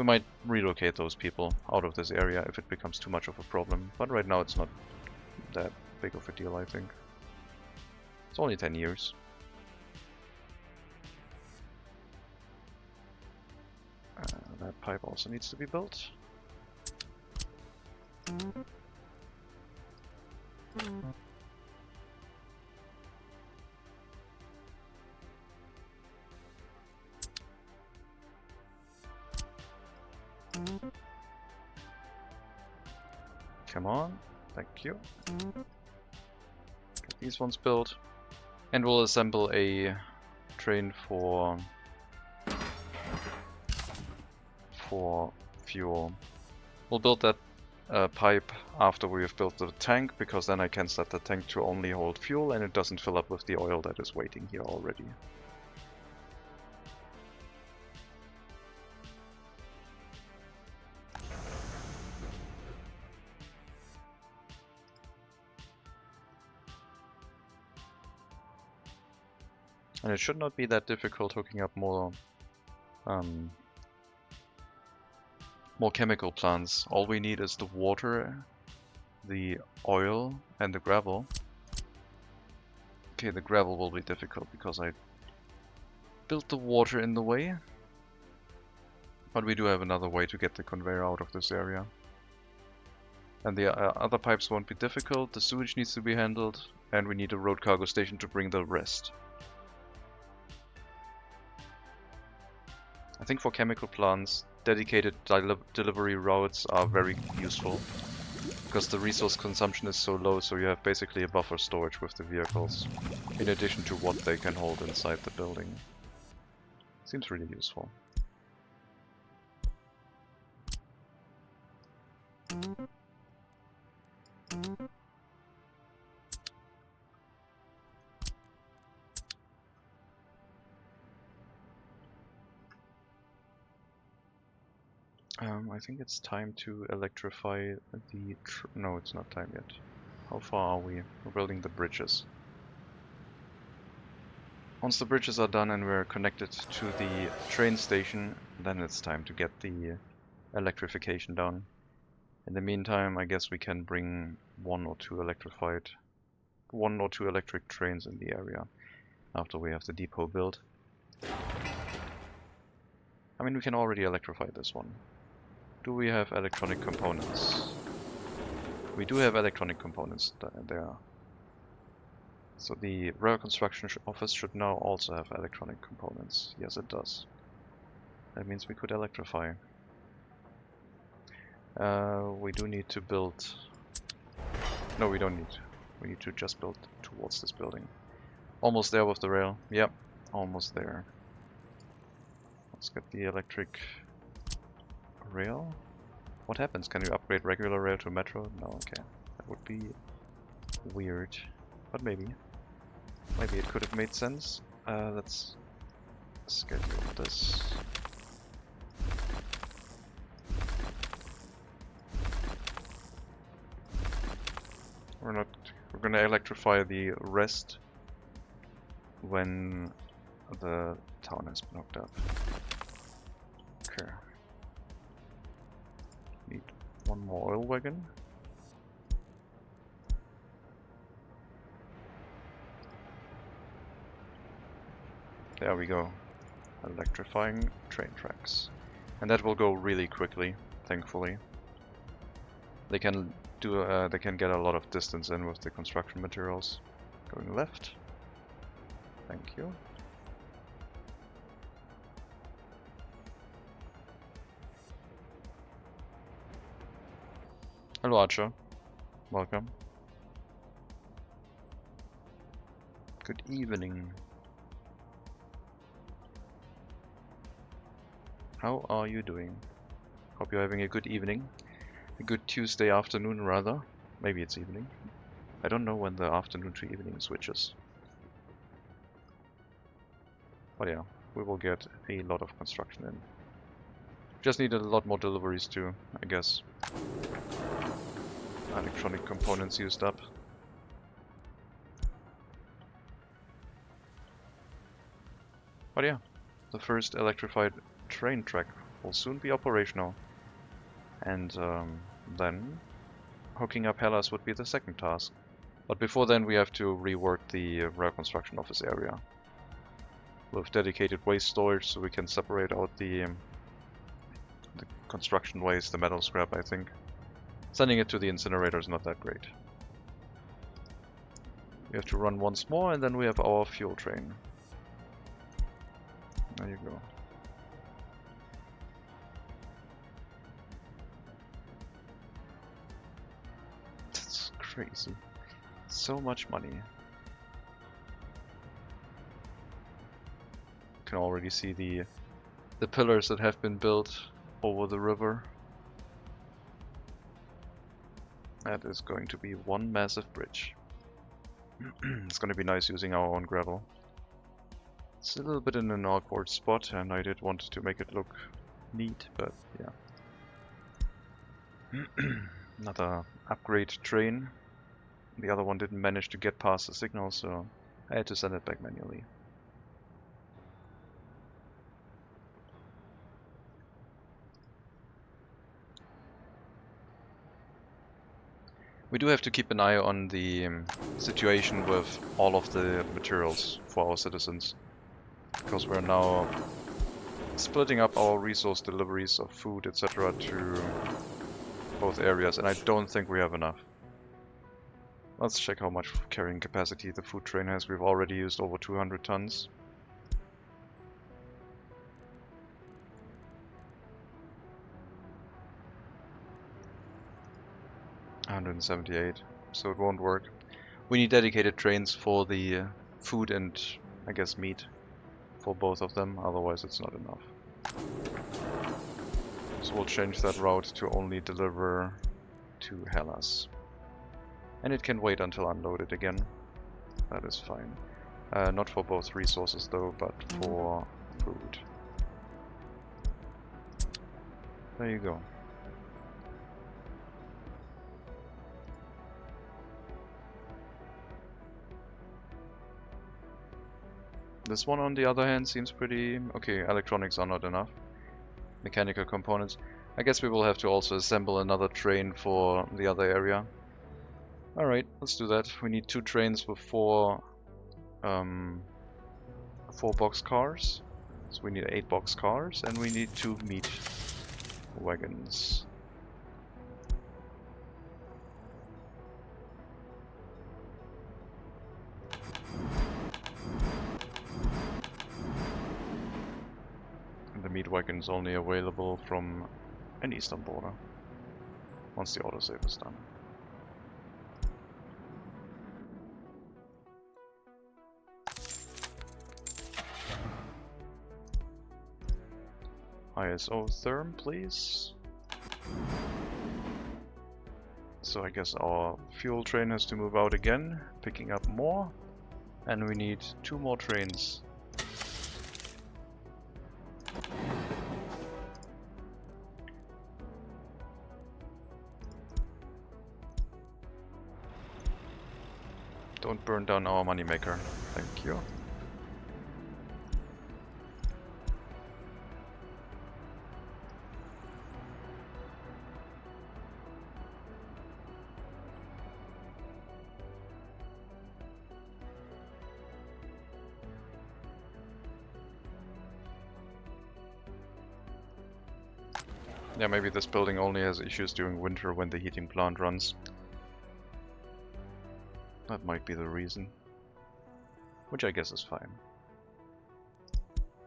We might relocate those people out of this area if it becomes too much of a problem, but right now it's not that big of a deal, I think. It's only 10 years. That pipe also needs to be built. Come on, thank you. Get these ones built. And we'll assemble a train for fuel. We'll build that pipe after we have built the tank, because then I can set the tank to only hold fuel and it doesn't fill up with the oil that is waiting here already. And it should not be that difficult hooking up more chemical plants. All we need is the water, the oil, and the gravel. Okay, the gravel will be difficult because I built the water in the way. But we do have another way to get the conveyor out of this area. And the other pipes won't be difficult. The sewage needs to be handled, and we need a road cargo station to bring the rest. I think for chemical plants, dedicated delivery routes are very useful, because the resource consumption is so low, so you have basically a buffer storage with the vehicles, in addition to what they can hold inside the building. Seems really useful. I think it's time to electrify the... No, it's not time yet. How far are we? We're building the bridges. Once the bridges are done and we're connected to the train station, then it's time to get the electrification done. In the meantime, I guess we can bring one or two electric trains in the area after we have the depot built. I mean, we can already electrify this one. Do we have electronic components? We do have electronic components there. So the rail construction office should now also have electronic components. Yes, it does. That means we could electrify. We do need to build... No, we don't need. We need to just build towards this building. Almost there with the rail. Yep, almost there. Let's get the electric rail. What happens? Can you upgrade regular rail to metro? No, okay. That would be weird. But maybe. Maybe it could have made sense. Let's schedule this. We're gonna electrify the rest when the town has been hooked up. Okay. Need one more oil wagon. There we go. Electrifying train tracks. And that will go really quickly, thankfully. They can get a lot of distance in with the construction materials. Going left. Thank you. Hello Archer. Welcome. Good evening. How are you doing? Hope you're having a good evening. A good Tuesday afternoon, rather. Maybe it's evening. I don't know when the afternoon to evening switches. But yeah, we will get a lot of construction in. Just need a lot more deliveries too, I guess. Electronic components used up. But yeah, the first electrified train track will soon be operational. And then hooking up Hellas would be the second task. But before then we have to rework the rail construction office area with dedicated waste storage, so we can separate out the construction waste, the metal scrap, I think. Sending it to the incinerator is not that great. We have to run once more, and then we have our fuel train. There you go. That's crazy. So much money. You can already see the pillars that have been built over the river. That is going to be one massive bridge. It's going to be nice using our own gravel. It's a little bit in an awkward spot, and I did want to make it look neat, but yeah. Another upgrade train. The other one didn't manage to get past the signal, so I had to send it back manually. We do have to keep an eye on the situation with all of the materials for our citizens, because we're now splitting up our resource deliveries of food, etc. to both areas, and I don't think we have enough. Let's check how much carrying capacity the food train has. We've already used over 200 tons. $178, so it won't work. We need dedicated trains for the food and, I guess, meat for both of them, otherwise it's not enough. So we'll change that route to only deliver to Hellas. And it can wait until unloaded again. That is fine. Not for both resources though, but for food. There you go. This one, on the other hand, seems pretty... Okay, electronics are not enough. Mechanical components. I guess we will have to also assemble another train for the other area. Alright, let's do that. We need 2 trains with 4 box cars. So we need 8 box cars, and we need 2 meat wagons. The meat wagon is only available from an eastern border once the autosave is done. ISO therm, please. So I guess our fuel train has to move out again, picking up more, and we need 2 more trains. Don't burn down our moneymaker. Thank you. Yeah, maybe this building only has issues during winter when the heating plant runs. That might be the reason. Which I guess is fine.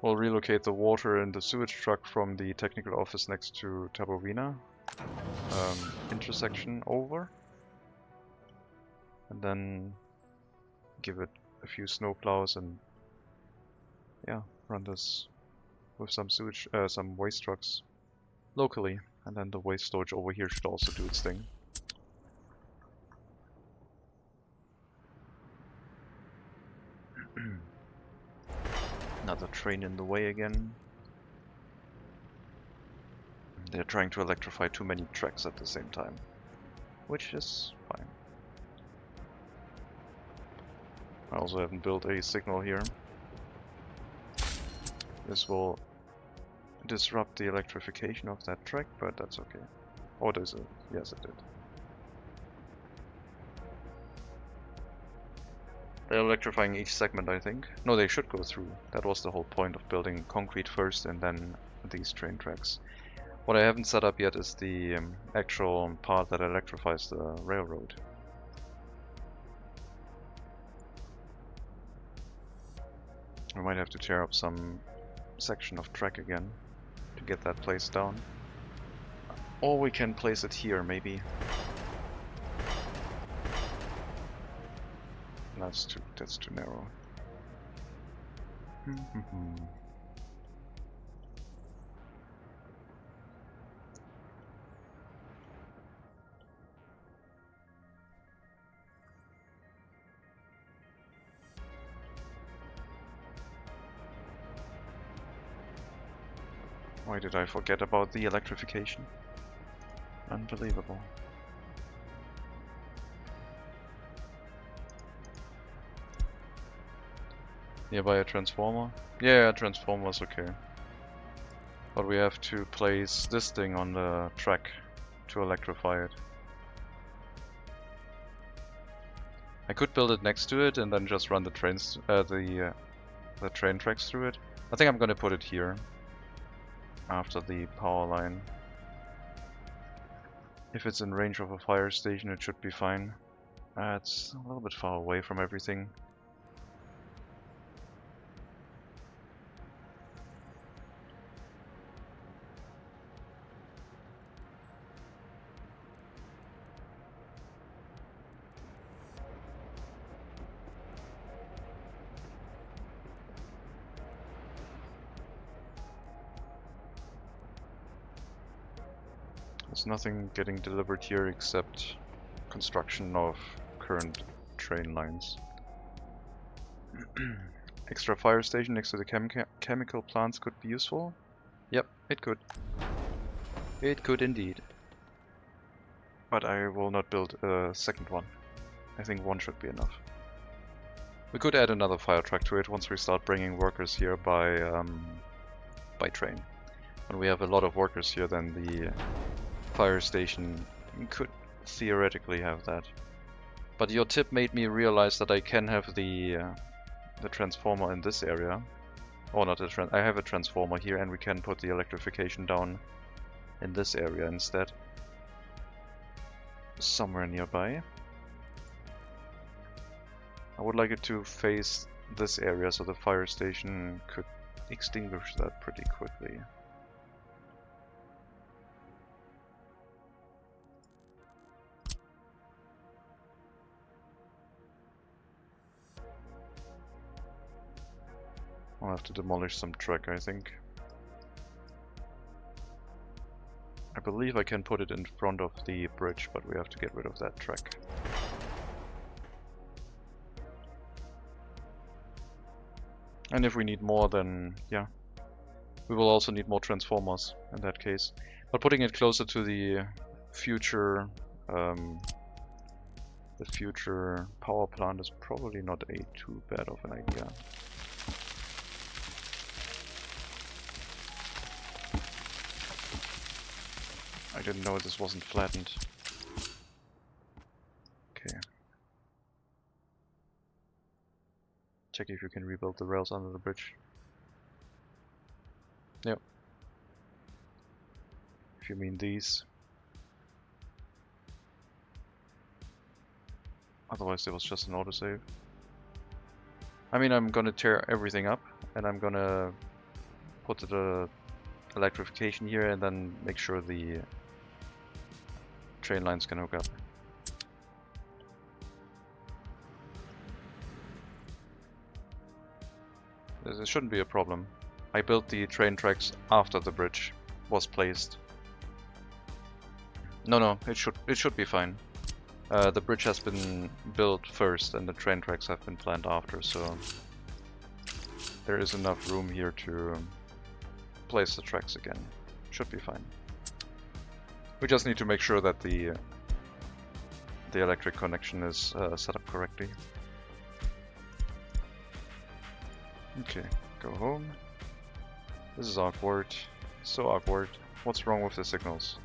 We'll relocate the water and the sewage truck from the technical office next to Tabovina intersection over. And then give it a few snowplows and yeah, run this with some sewage, some waste trucks locally, and then the waste storage over here should also do its thing. Another train in the way again. They're trying to electrify too many tracks at the same time, which is fine. I also haven't built a signal here. This will disrupt the electrification of that track, but that's okay. Oh, does it? Yes, it did. They're electrifying each segment, I think. No, they should go through. That was the whole point of building concrete first and then these train tracks. What I haven't set up yet is the actual part that electrifies the railroad. We might have to tear up some section of track again to get that placed down. Or we can place it here, maybe. That's too narrow. Why did I forget about the electrification? Unbelievable. Nearby a transformer? Yeah, a transformer's okay. But we have to place this thing on the track to electrify it. I could build it next to it and then just run the trains, the train tracks through it. I think I'm gonna put it here after the power line. If it's in range of a fire station, it should be fine. It's a little bit far away from everything. There's nothing getting delivered here except construction of current train lines. Extra fire station next to the chemical plants could be useful. Yep, it could. It could indeed. But I will not build a second one. I think one should be enough. We could add another fire truck to it once we start bringing workers here by train. When we have a lot of workers here, then the fire station could theoretically have that. But your tip made me realize that I can have the transformer in this area. Or not I have a transformer here, and we can put the electrification down in this area instead. Somewhere nearby. I would like it to face this area so the fire station could extinguish that pretty quickly. I'll have to demolish some track, I think. I believe I can put it in front of the bridge, but we have to get rid of that track. And if we need more, then yeah. We will also need more transformers in that case. But putting it closer to the future power plant is probably not too bad of an idea. I didn't know this wasn't flattened. Okay. Check if you can rebuild the rails under the bridge. Yep. If you mean these. Otherwise there was just an autosave. I mean, I'm gonna tear everything up and I'm gonna put the electrification here and then make sure the train lines can hook up. This shouldn't be a problem. I built the train tracks after the bridge was placed. No, it should be fine. The bridge has been built first and the train tracks have been planned after, so there is enough room here to place the tracks again. Should be fine. We just need to make sure that the electric connection is set up correctly. Okay, go home. This is awkward. So awkward. What's wrong with the signals?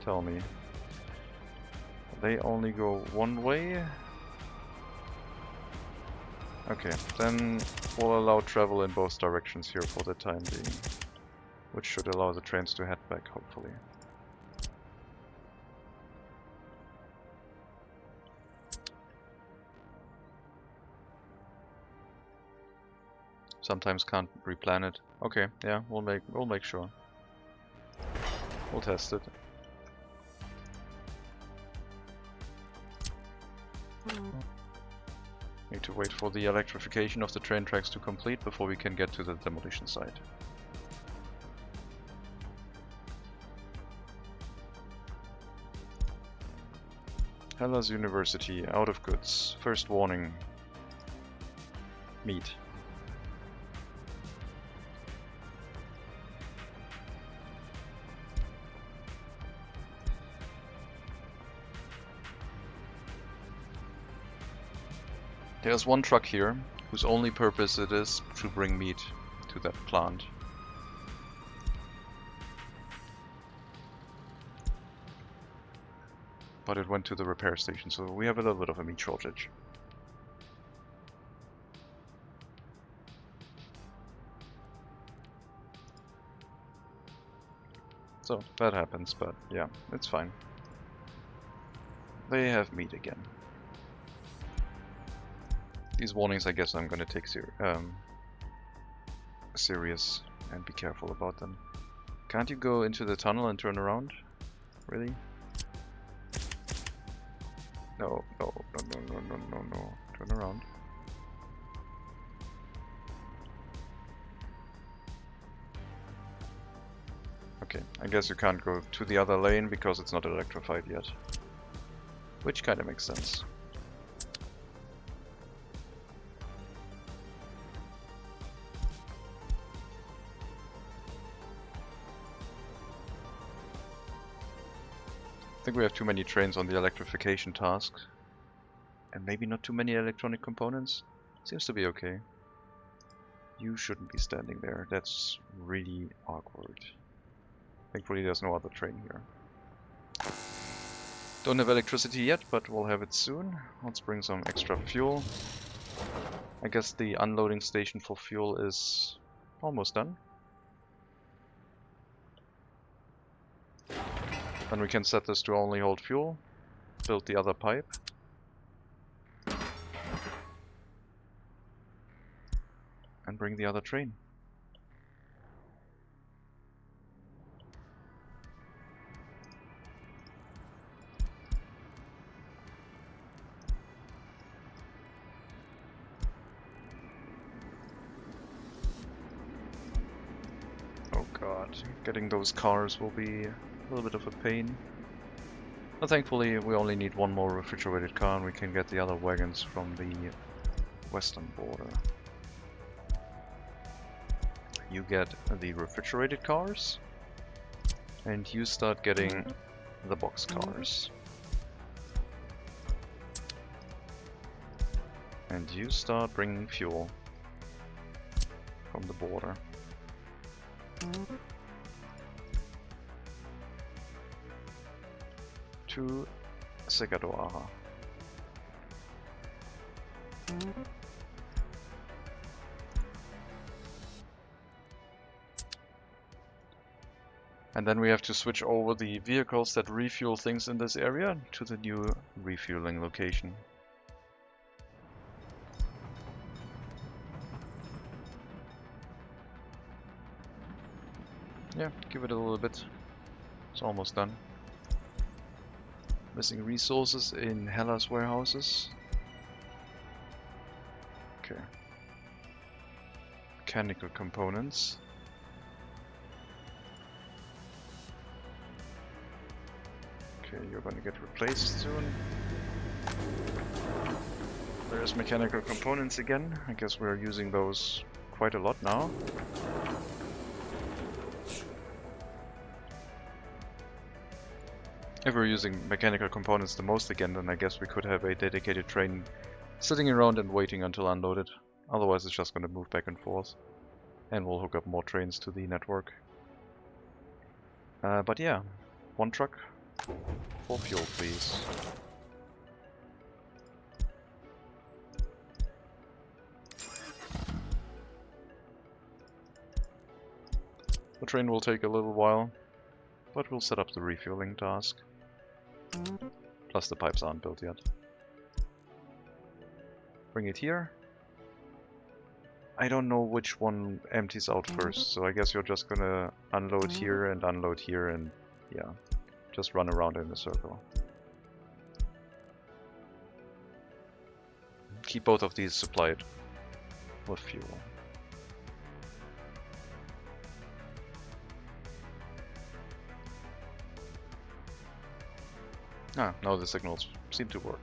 Tell me. They only go one way? Okay, then we'll allow travel in both directions here for the time being. Which should allow the trains to head back, hopefully. Sometimes can't replan it. Okay, yeah, we'll make sure. We'll test it. Need to wait for the electrification of the train tracks to complete before we can get to the demolition site. Hellas University, out of goods. First warning. Meat. There's one truck here, whose only purpose it is to bring meat to that plant. But it went to the repair station, so we have a little bit of a meat shortage. So that happens, but yeah, it's fine. They have meat again. These warnings, I guess I'm gonna take serious and be careful about them. Can't you go into the tunnel and turn around? Really? No. Turn around. Okay, I guess you can't go to the other lane because it's not electrified yet. Which kind of makes sense. I think we have too many trains on the electrification task. And maybe not too many electronic components. Seems to be okay. You shouldn't be standing there. That's really awkward. Thankfully there's no other train here. Don't have electricity yet, but we'll have it soon. Let's bring some extra fuel. I guess the unloading station for fuel is almost done. Then we can set this to only hold fuel, build the other pipe. And bring the other train. Oh god, getting those cars will be a little bit of a pain. But thankfully we only need one more refrigerated car and we can get the other wagons from the western border. You get the refrigerated cars, and you start getting the box cars. And you start bringing fuel from the border. To Segadoara. And then we have to switch over the vehicles that refuel things in this area to the new refueling location. Yeah, give it a little bit. It's almost done. Missing resources in Hellas warehouses. Okay. Mechanical components. Okay, you're gonna get replaced soon. There's mechanical components again. I guess we're using those quite a lot now. If we're using mechanical components the most again, then I guess we could have a dedicated train sitting around and waiting until unloaded. Otherwise it's just gonna move back and forth. And we'll hook up more trains to the network. But yeah, one truck for fuel, please. The train will take a little while, but we'll set up the refueling task. Plus the pipes aren't built yet. Bring it here. I don't know which one empties out first, so I guess you're just gonna unload here and yeah, just run around in a circle. Keep both of these supplied with fuel. Ah, now the signals seem to work.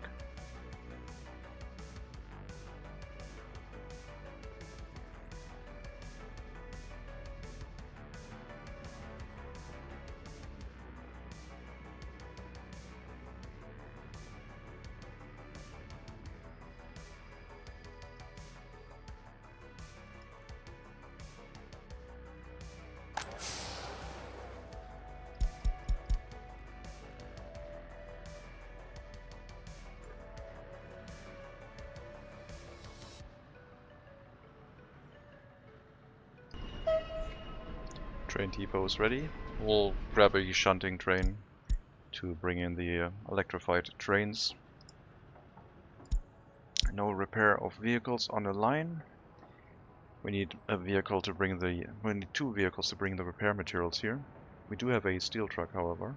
Train depot is ready. We'll grab a shunting train to bring in the electrified trains. No repair of vehicles on the line. We need a vehicle to bring the... we need 2 vehicles to bring the repair materials here. We do have a steel truck, however.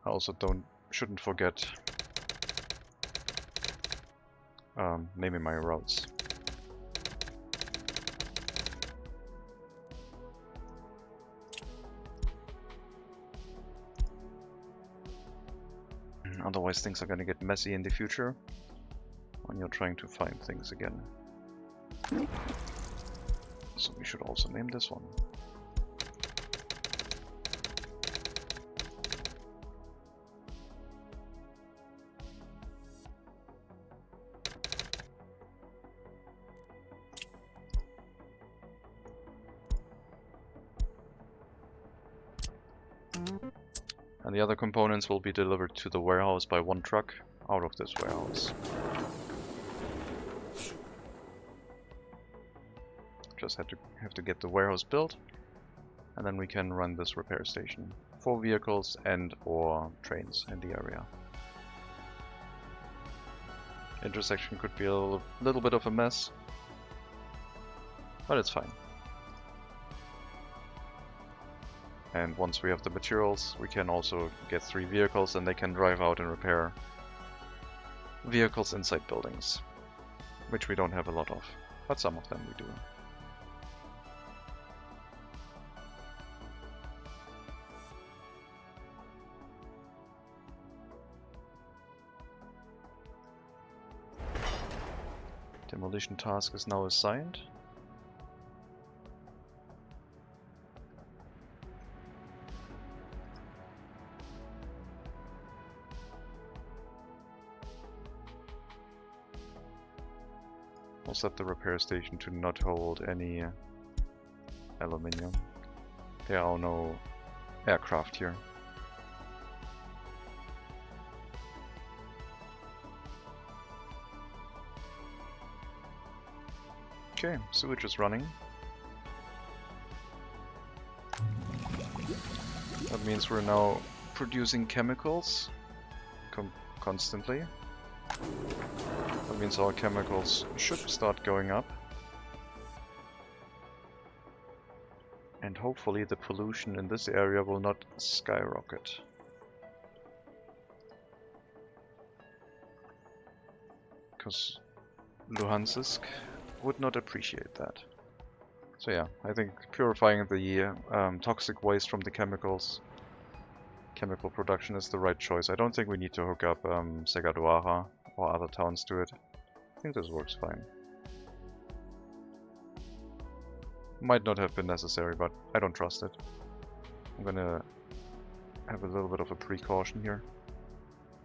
I also shouldn't forget naming my routes. Otherwise things are going to get messy in the future when you're trying to find things again. So we should also name this one. And the other components will be delivered to the warehouse by 1 truck out of this warehouse. Just have to get the warehouse built, and then we can run this repair station for vehicles and or trains in the area. Intersection could be a little bit of a mess, but it's fine. And once we have the materials, we can also get 3 vehicles and they can drive out and repair vehicles inside buildings, which we don't have a lot of, but some of them we do. Demolition task is now assigned. We'll set the repair station to not hold any aluminium. There are no aircraft here. Okay, sewage is running. That means we're now producing chemicals constantly. That means our chemicals should start going up. And hopefully the pollution in this area will not skyrocket. Because Luhansk would not appreciate that. So yeah, I think purifying the toxic waste from the chemical production is the right choice. I don't think we need to hook up Segaduara or other towns to it. I think this works fine. Might not have been necessary, but I don't trust it. I'm gonna have a little bit of a precaution here.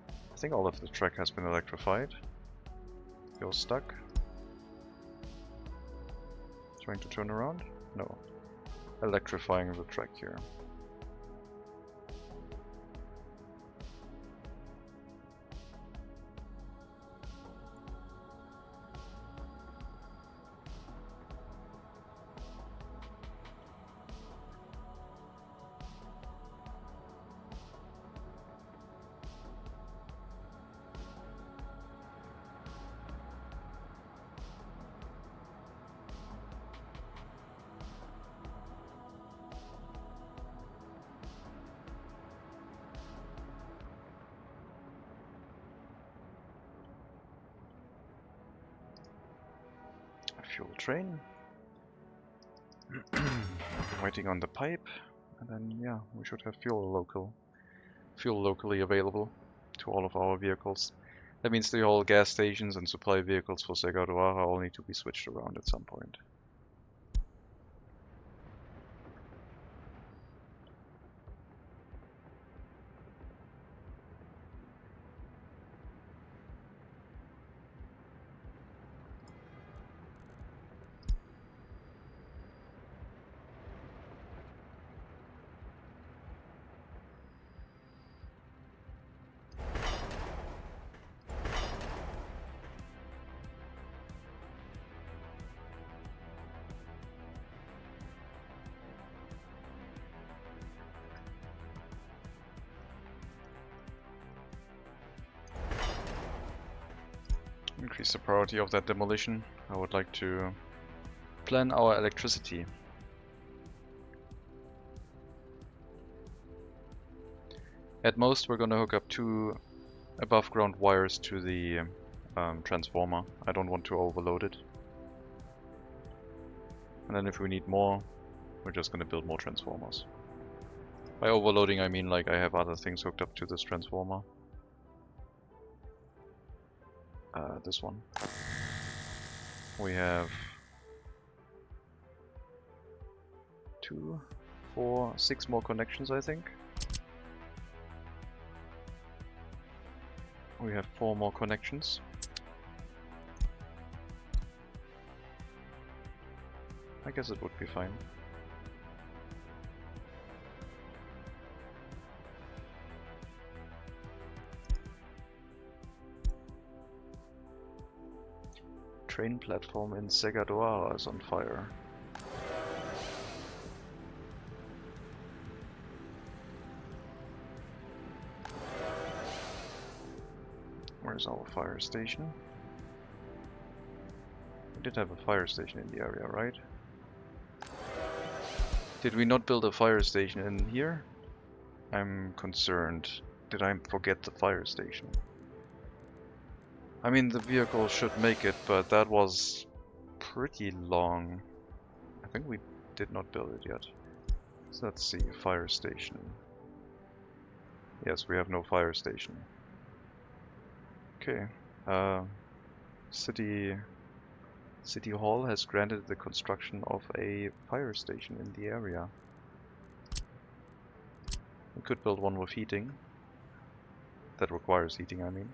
I think all of the track has been electrified. You're stuck. Trying to turn around? No. Electrifying the track here. Fuel train. Waiting on the pipe, and then yeah, we should have fuel locally available to all of our vehicles. That means the whole gas stations and supply vehicles for Segadoara all need to be switched around at some point. Increase the priority of that demolition. I would like to plan our electricity. At most, we're gonna hook up 2 above ground wires to the transformer. I don't want to overload it. And then if we need more, we're just gonna build more transformers. By overloading, I mean like I have other things hooked up to this transformer. This one. We have 2, 4, 6 more connections, I think. We have 4 more connections. I guess it would be fine. Train platform in Segadoara is on fire. Where's our fire station? We did have a fire station in the area, right? Did we not build a fire station in here? I'm concerned. Did I forget the fire station? I mean, the vehicle should make it, but that was pretty long. I think we did not build it yet. So let's see, fire station. Yes, we have no fire station. Okay. City Hall has granted the construction of a fire station in the area. We could build one with heating. That requires heating, I mean.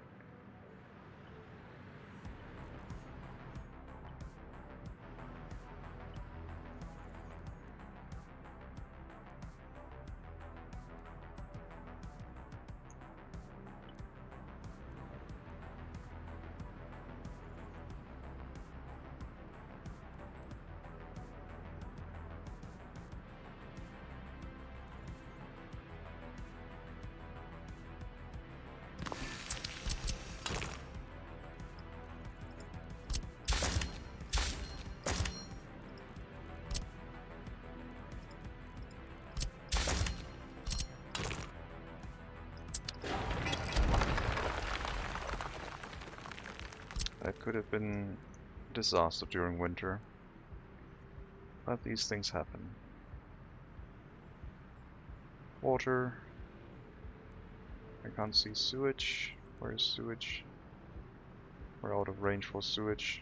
That could have been a disaster during winter. But these things happen. Water. I can't see sewage. Where's sewage? We're out of range for sewage.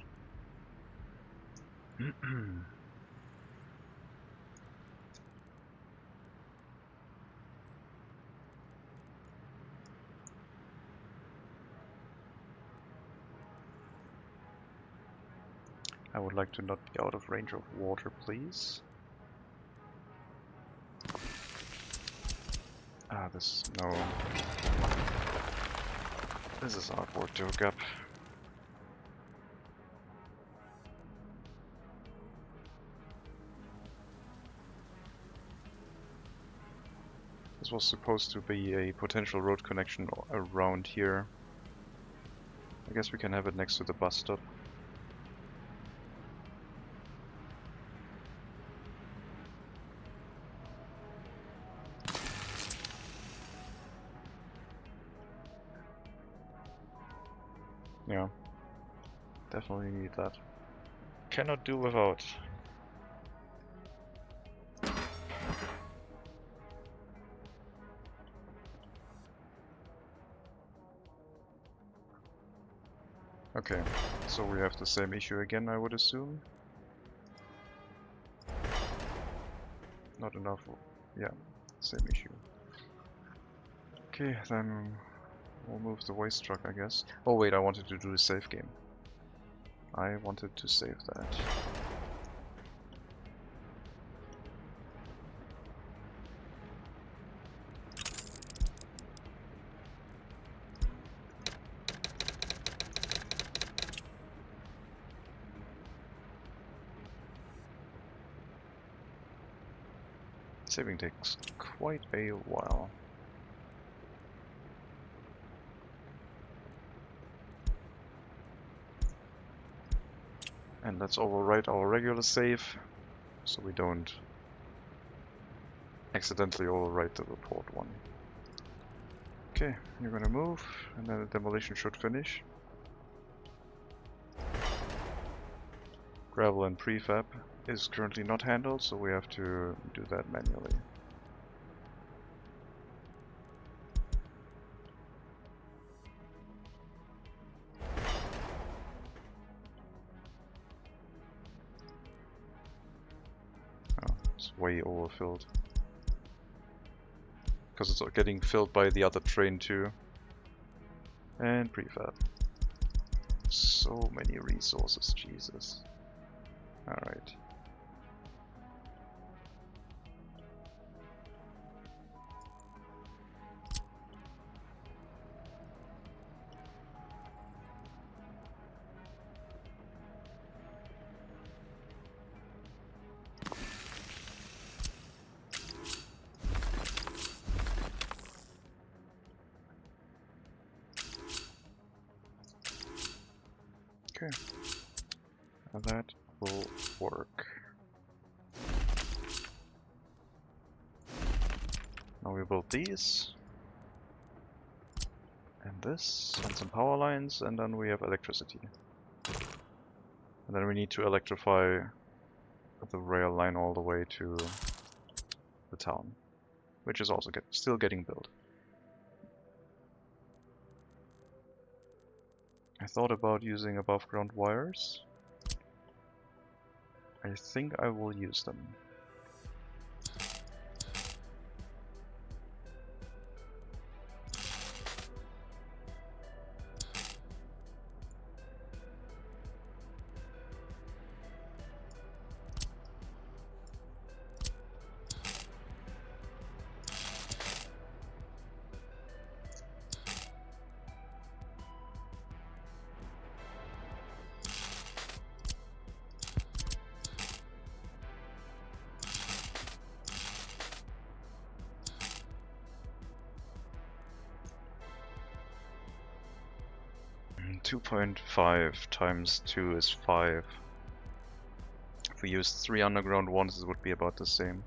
I would like to not be out of range of water, please. Ah, no. This is awkward to hook up. This was supposed to be a potential road connection around here. I guess we can have it next to the bus stop. Yeah, definitely need that. Cannot do without. Okay, so we have the same issue again, I would assume. Not enough. Yeah, same issue. Okay, then we'll move the waste truck, I guess. Oh wait, I wanted to do a save game. I wanted to save that. Saving takes quite a while. And let's overwrite our regular save, so we don't accidentally overwrite the report one. Okay, you're gonna move, and then the demolition should finish. Gravel and prefab is currently not handled, so we have to do that manually. Oh, it's way overfilled. Because it's getting filled by the other train too. And prefab. So many resources, Jesus. Alright. Okay. Now that will work. Now we build these. And this, and some power lines, and then we have electricity. And then we need to electrify the rail line all the way to the town, which is also still getting built. I thought about using above ground wires. I think I will use them. And 2.5 times 2 is 5. If we use 3 underground ones, it would be about the same.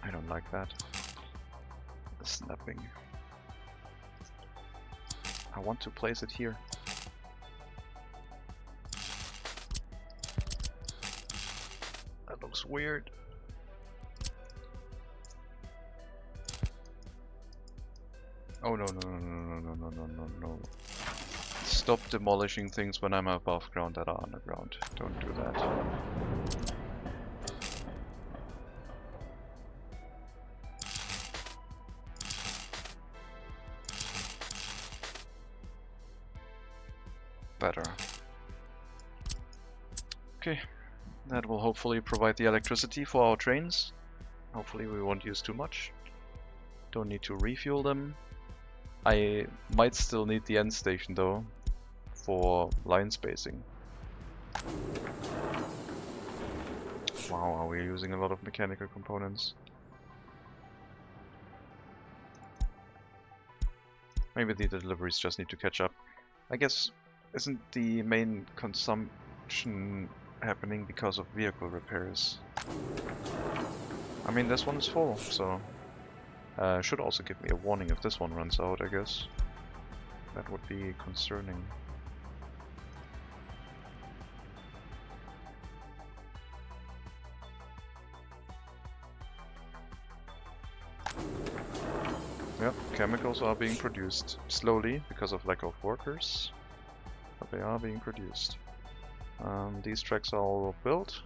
I don't like that. The snapping. I want to place it here. That looks weird. Oh no no no no no no no no no. Stop demolishing things when I'm above ground that are underground. Don't do that. Better. Okay, that will hopefully provide the electricity for our trains. Hopefully we won't use too much. Don't need to refuel them. I might still need the end station though, for line spacing. Wow, are we using a lot of mechanical components? Maybe the deliveries just need to catch up. I guess, isn't the main consumption happening because of vehicle repairs? I mean, this one is full, so should also give me a warning if this one runs out, I guess. That would be concerning. Yep, chemicals are being produced slowly because of lack of workers, but they are being produced. These tracks are all built.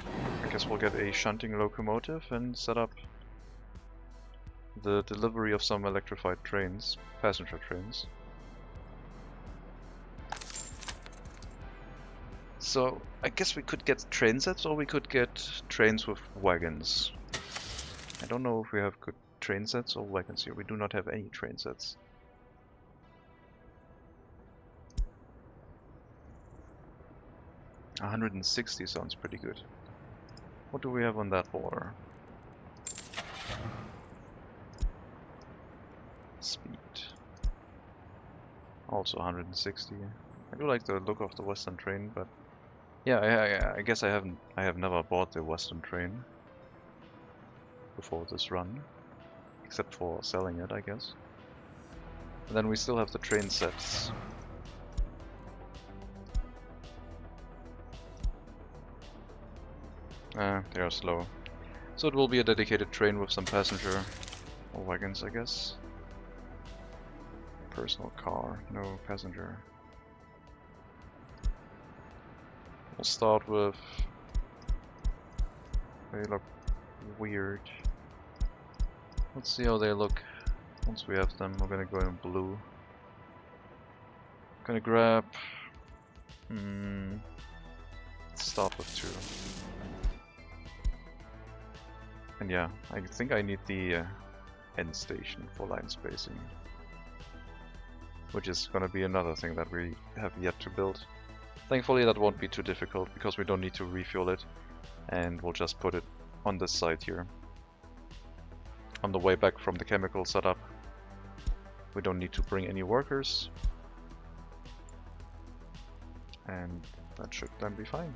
I guess we'll get a shunting locomotive and set up the delivery of some electrified trains, passenger trains. So I guess we could get train sets or we could get trains with wagons. I don't know if we have good train sets or wagons here. We do not have any train sets. $160 sounds pretty good. What do we have on that border? Speed. Also 160. I do like the look of the Western train, but yeah, I guess I have never bought the Western train before this run, except for selling it, I guess. And then we still have the train sets. They are slow. So it will be a dedicated train with some passenger or wagons, I guess. Personal car, no passenger. We'll start with... They look weird. Let's see how they look once we have them. We're gonna go in blue. Gonna grab... Let's start with 2. And yeah, I think I need the end station for line spacing. Which is gonna be another thing that we have yet to build. Thankfully that won't be too difficult because we don't need to refuel it. And we'll just put it on this side here. On the way back from the chemical setup. We don't need to bring any workers. And that should then be fine.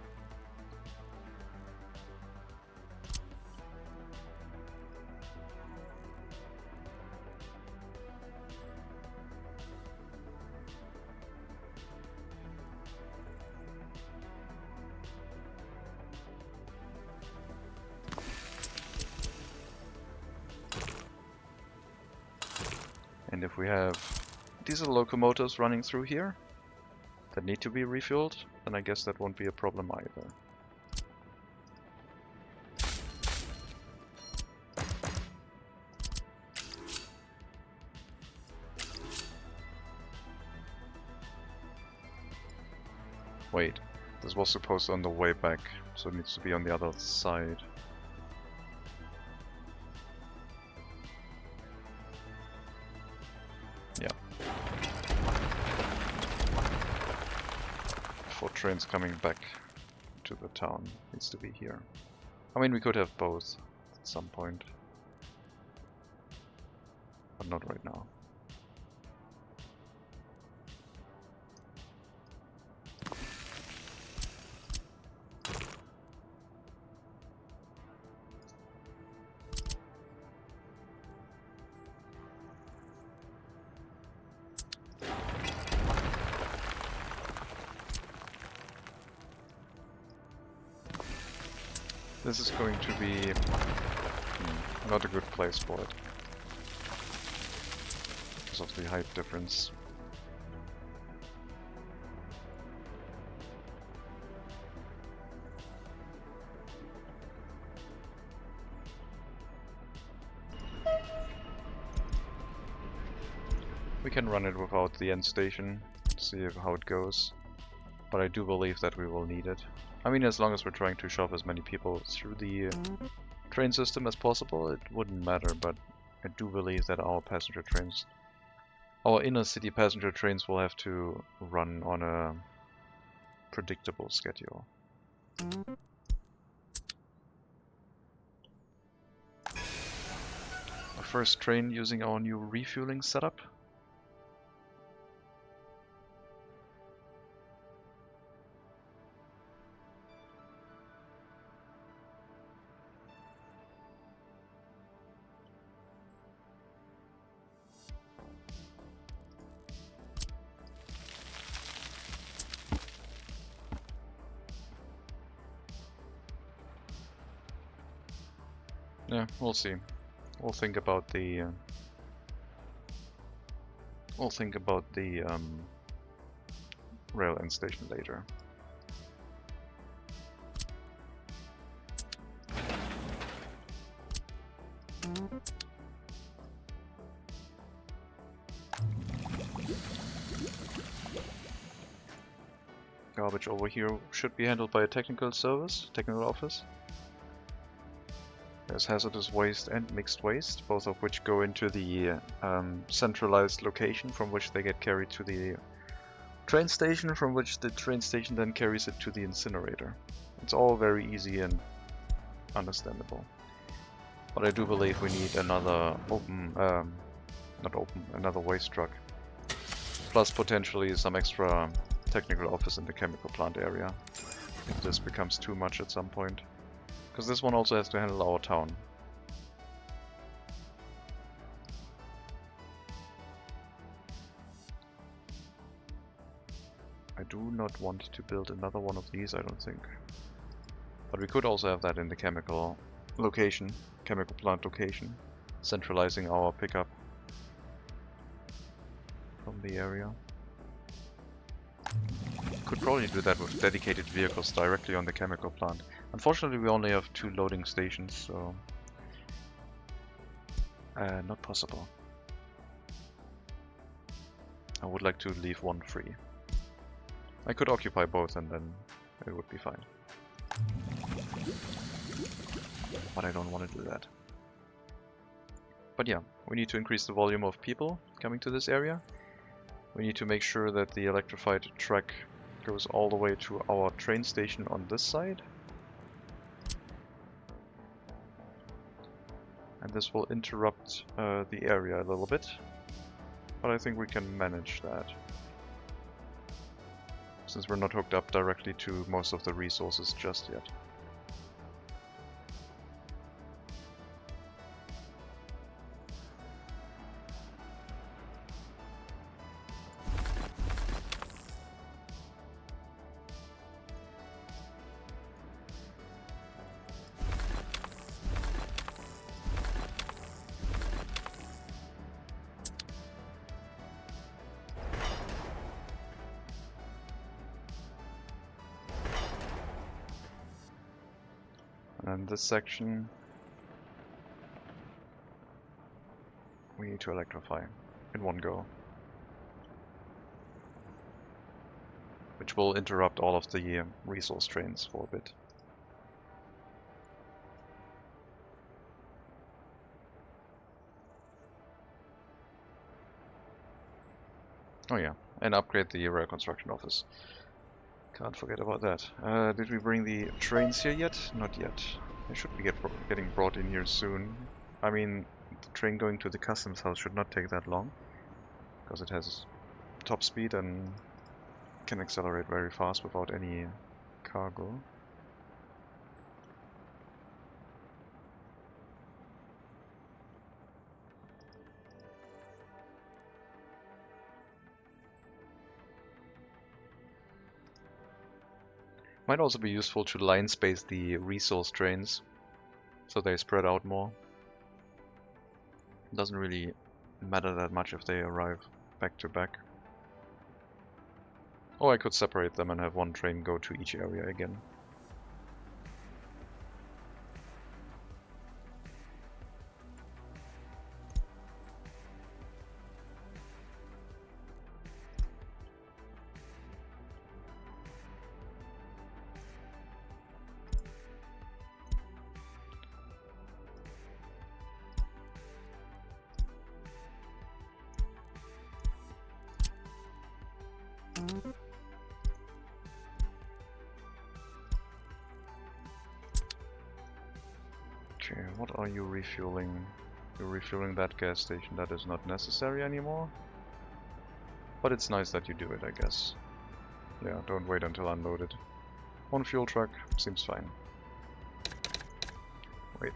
And if we have diesel locomotives running through here that need to be refueled, then I guess that won't be a problem either. Wait, this was supposed on the way back, so it needs to be on the other side. Yeah. For trains coming back to the town, needs to be here. I mean, we could have both at some point, but not right now. This is going to be not a good place for it. Because of the height difference. We can run it without the end station, see how it goes. But I do believe that we will need it. I mean, as long as we're trying to shove as many people through the train system as possible, it wouldn't matter, but I do believe that our passenger trains, our inner city passenger trains, will have to run on a predictable schedule. Our first train using our new refueling setup. Yeah, we'll see. We'll think about the rail end station later. Garbage over here should be handled by a technical office. There's hazardous waste and mixed waste, both of which go into the centralized location from which they get carried to the train station, from which the train station then carries it to the incinerator. It's all very easy and understandable. But I do believe we need another another waste truck. Plus potentially some extra technical office in the chemical plant area, if this becomes too much at some point. Because this one also has to handle our town. I do not want to build another one of these, I don't think. But we could also have that in the chemical plant location, centralizing our pickup from the area. Could probably do that with dedicated vehicles directly on the chemical plant. Unfortunately, we only have 2 loading stations, so not possible. I would like to leave one free. I could occupy both and then it would be fine. But I don't want to do that. But yeah, we need to increase the volume of people coming to this area. We need to make sure that the electrified track goes all the way to our train station on this side. And this will interrupt the area a little bit. But I think we can manage that, since we're not hooked up directly to most of the resources just yet. And this section we need to electrify in one go, which will interrupt all of the resource trains for a bit. Oh yeah, and upgrade the rail construction office. Can't forget about that. Did we bring the trains here yet? Not yet. They should be getting brought in here soon. I mean, the train going to the customs house should not take that long, because it has top speed and can accelerate very fast without any cargo. Might also be useful to line space the resource trains so they spread out more. Doesn't really matter that much if they arrive back to back. Or I could separate them and have one train go to each area again. Okay, what are you refueling? You're refueling that gas station. That is not necessary anymore. But it's nice that you do it, I guess. Yeah, don't wait until unloaded. One fuel truck seems fine. Wait.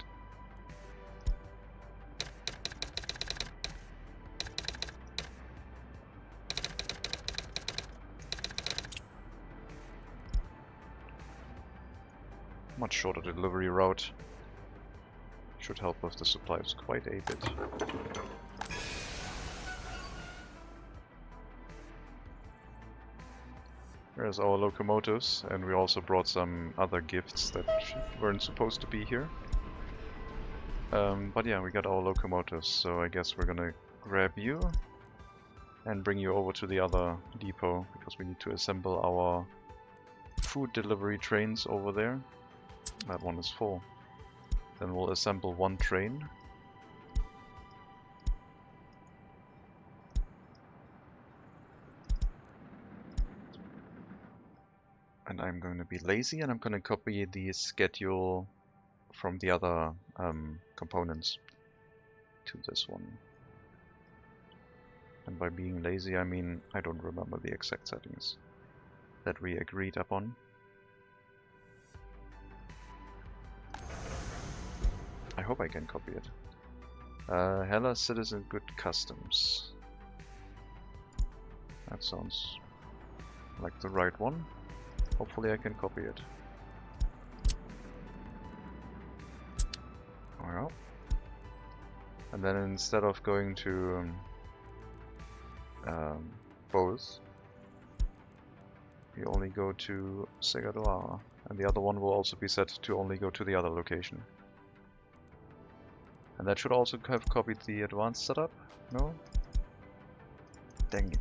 Much shorter delivery route. Should help with the supplies quite a bit. There's our locomotives, and we also brought some other gifts that weren't supposed to be here. But yeah, we got our locomotives, so I guess we're gonna grab you and bring you over to the other depot, because we need to assemble our food delivery trains over there. That one is full. Then we'll assemble one train. And I'm going to be lazy and I'm going to copy the schedule from the other components to this one. And by being lazy, I mean I don't remember the exact settings that we agreed upon. I hope I can copy it. Hella Citizen Good Customs. That sounds like the right one. Hopefully I can copy it. Well. And then instead of going to both, you only go to Segadoa. And the other one will also be set to only go to the other location. And that should also have copied the advanced setup? No? Dang it.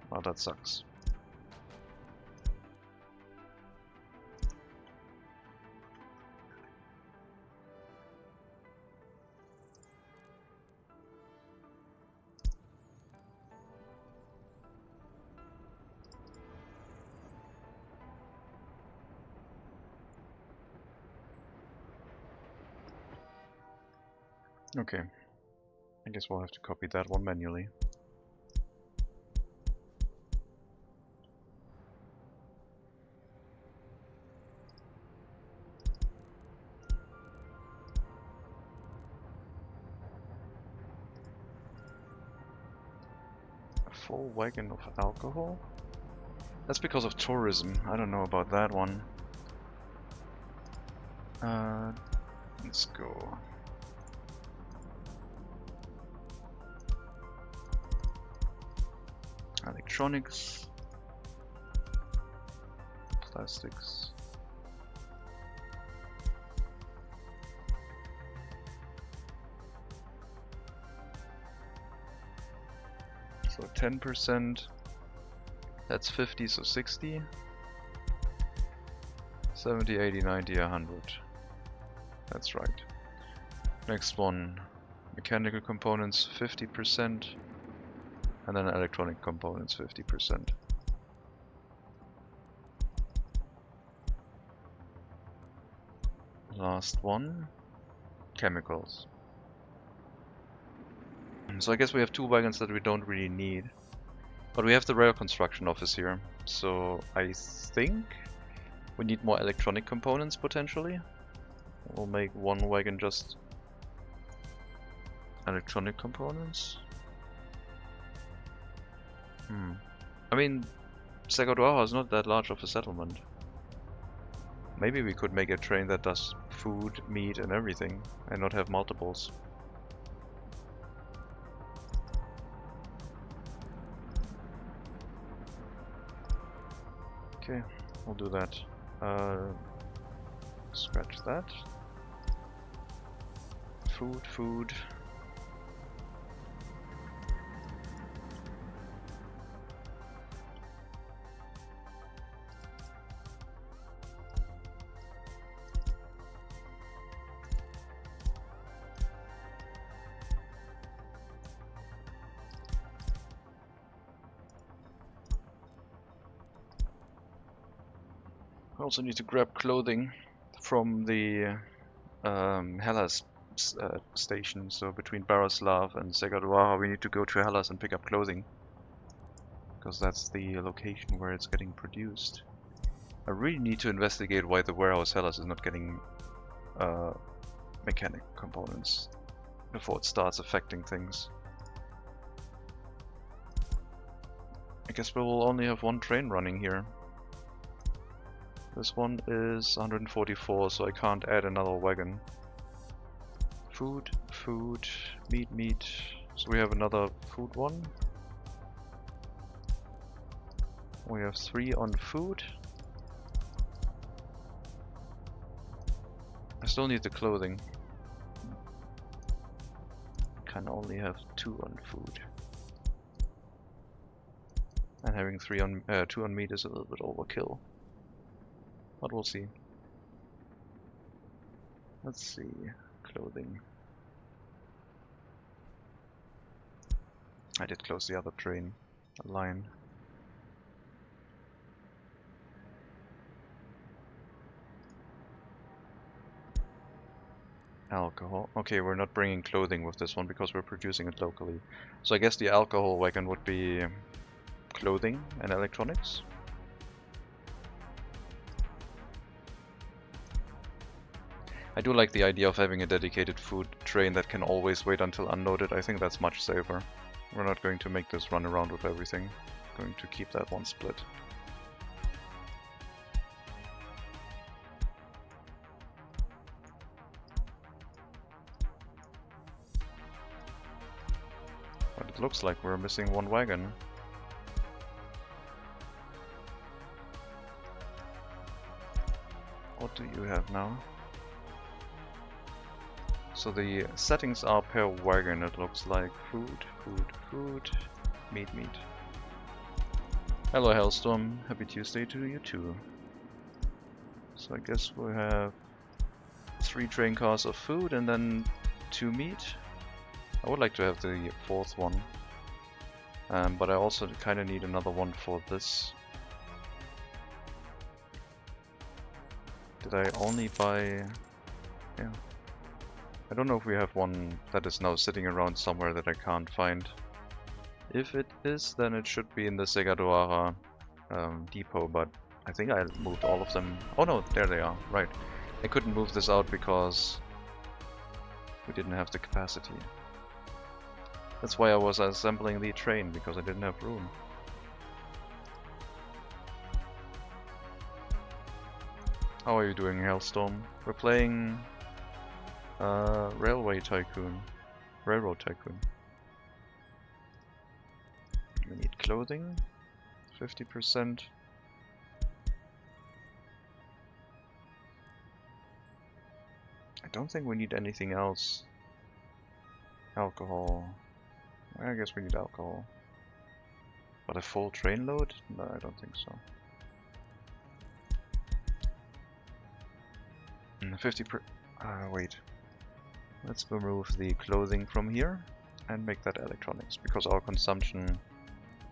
Well, that sucks. Okay, I guess we'll have to copy that one manually. A full wagon of alcohol? That's because of tourism. I don't know about that one. Let's go. Electronics, plastics, so 10%, that's 50, so 60, 70, 80, 90, 100, that's right. Next one, mechanical components 50%. And then electronic components 50%. Last one, chemicals. So I guess we have two wagons that we don't really need. But we have the rail construction office here. So I think we need more electronic components potentially. We'll make one wagon just electronic components. I mean, Segaduara is not that large of a settlement. Maybe we could make a train that does food, meat and everything, and not have multiples. Okay, we'll do that. Scratch that. Food. I also need to grab clothing from the Hellas station. So between Baraslav and Segaduara, we need to go to Hellas and pick up clothing, because that's the location where it's getting produced. I really need to investigate why the warehouse Hellas is not getting mechanic components before it starts affecting things. I guess we will only have one train running here. This one is 144, so I can't add another wagon. Food, meat. So we have another food one. We have 3 on food. I still need the clothing. Can only have 2 on food. And having 2 on meat is a little bit overkill. But we'll see. Let's see. Clothing. I did close the other train line. Alcohol. Okay, we're not bringing clothing with this one because we're producing it locally. So I guess the alcohol wagon would be clothing and electronics. I do like the idea of having a dedicated food train that can always wait until unloaded. I think that's much safer. We're not going to make this run around with everything. We're going to keep that one split. But it looks like we're missing one wagon. What do you have now? So the settings are per wagon, it looks like. Food, meat. Hello Hellstorm, happy Tuesday to you too. So I guess we have 3 train cars of food and then 2 meat. I would like to have the 4th one. But I also kind of need another one for this. Did I only buy... yeah. I don't know if we have one that is now sitting around somewhere that I can't find. If it is, then it should be in the Segaduara depot, but I think I moved all of them. Oh no, there they are, right. I couldn't move this out because we didn't have the capacity. That's why I was assembling the train, because I didn't have room. How are you doing, Hailstorm? We're playing Railroad Tycoon. We need clothing, 50%. I don't think we need anything else. Alcohol. I guess we need alcohol. But a full train load? No, I don't think so. 50%. Wait. Let's remove the clothing from here and make that electronics, because our consumption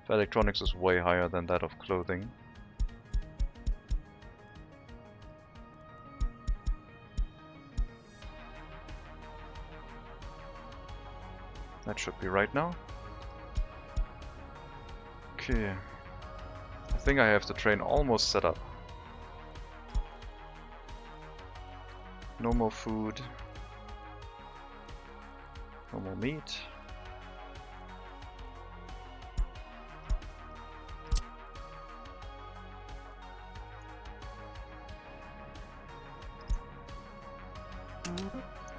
for electronics is way higher than that of clothing. That should be right now. Okay. I think I have the train almost set up. No more food. No more meat.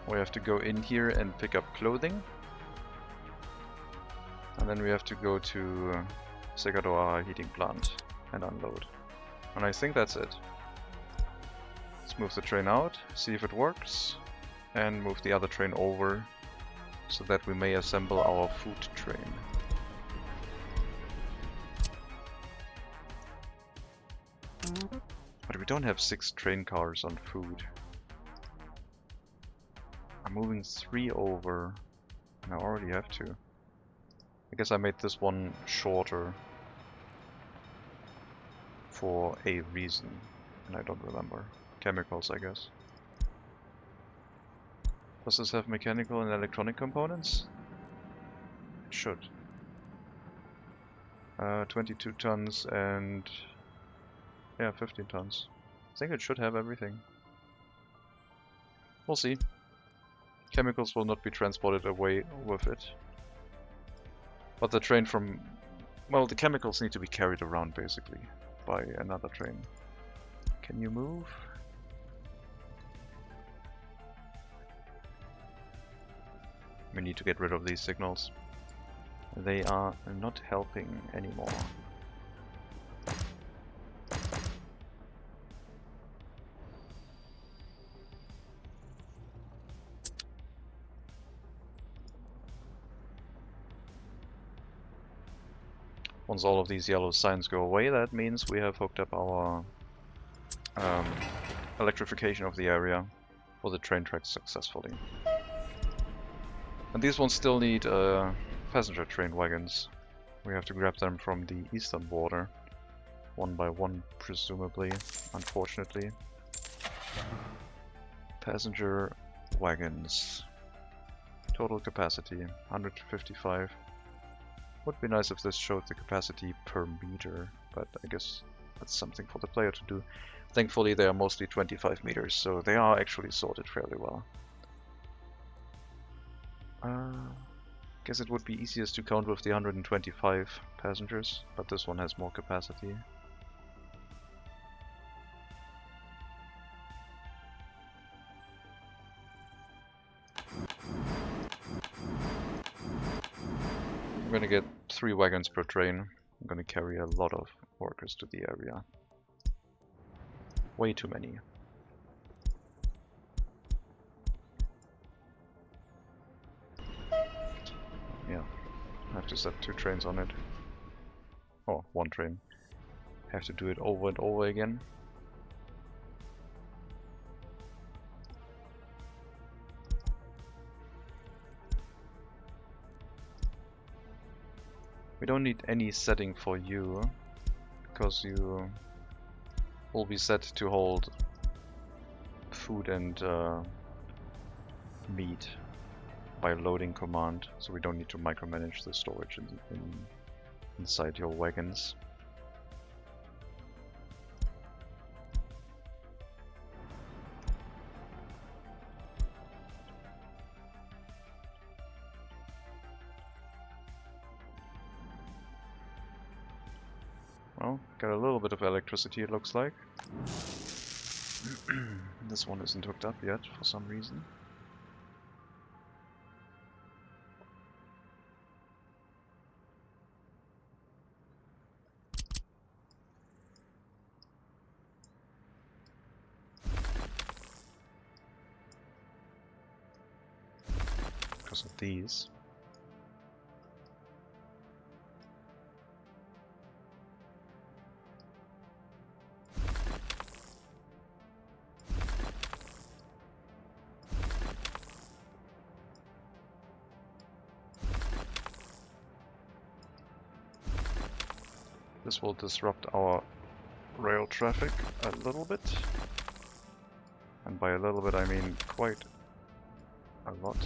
We have to go in here and pick up clothing. And then we have to go to Segadora heating plant and unload. And I think that's it. Let's move the train out, see if it works, and move the other train over so that we may assemble our food train. But we don't have 6 train cars on food. I'm moving 3 over, and I already have 2. I guess I made this one shorter for a reason, and I don't remember. Chemicals, I guess. Does this have mechanical and electronic components? It should. 22 tons and... yeah, 15 tons. I think it should have everything. We'll see. Chemicals will not be transported away with it. But the train from... well, the chemicals need to be carried around, basically, by another train. Can you move? We need to get rid of these signals. They are not helping anymore. Once all of these yellow signs go away, that means we have hooked up our electrification of the area for the train tracks successfully. And these ones still need passenger train wagons. We have to grab them from the eastern border, one by one, presumably, unfortunately. Passenger wagons. Total capacity, 155. Would be nice if this showed the capacity per meter, but I guess that's something for the player to do. Thankfully they are mostly 25 meters, so they are actually sorted fairly well. Guess it would be easiest to count with the 125 passengers, but this one has more capacity. I'm gonna get 3 wagons per train. I'm gonna carry a lot of workers to the area. Way too many. Yeah, I have to set 2 trains on it. Oh, 1 train. Have to do it over and over again. We don't need any setting for you, because you will be set to hold food and meat by loading command, so we don't need to micromanage the storage inside your wagons. Well, got a little bit of electricity, it looks like. This one isn't hooked up yet for some reason. Because of these. This will disrupt our rail traffic a little bit. And by a little bit I mean quite a lot.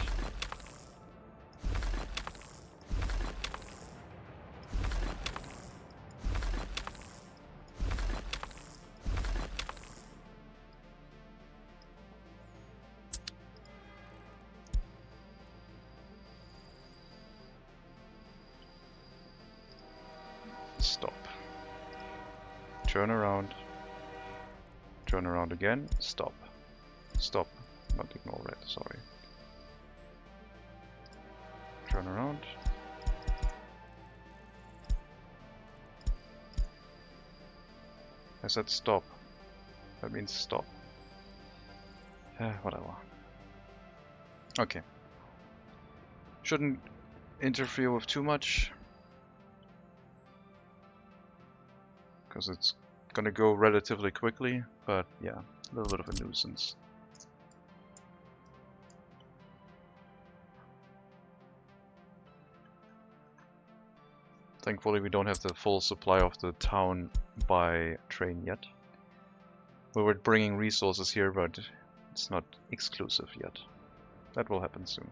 Stop. Turn around. Turn around again. Stop. Stop. Not ignore red, sorry. turn around. I said stop. That means stop. Whatever. Okay. Shouldn't interfere with too much, because it's gonna go relatively quickly, but yeah, a little bit of a nuisance. Thankfully we don't have the full supply of the town by train yet. We were bringing resources here, but it's not exclusive yet. That will happen soon.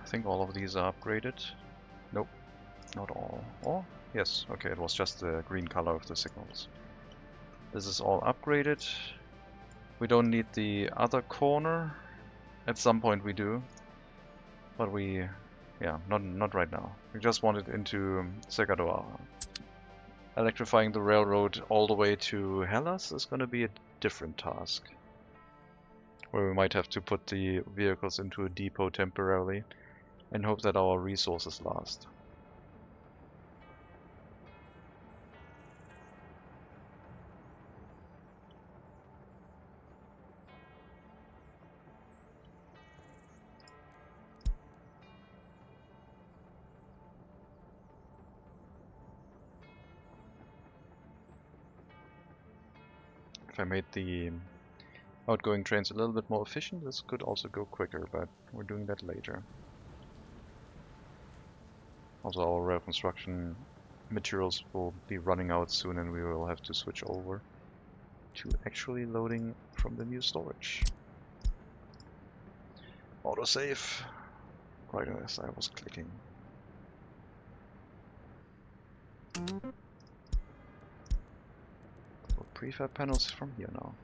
I think all of these are upgraded. Nope, not all. Oh, yes, okay, it was just the green color of the signals. This is all upgraded. We don't need the other corner. At some point we do. But we, yeah, not right now. We just want it into Segador. Electrifying the railroad all the way to Hellas is going to be a different task. Where we might have to put the vehicles into a depot temporarily and hope that our resources last. If I made the outgoing trains a little bit more efficient, this could also go quicker, but we're doing that later. Also, our rail construction materials will be running out soon and we will have to switch over to actually loading from the new storage. Autosave, right as I was clicking. So prefab panels from here now.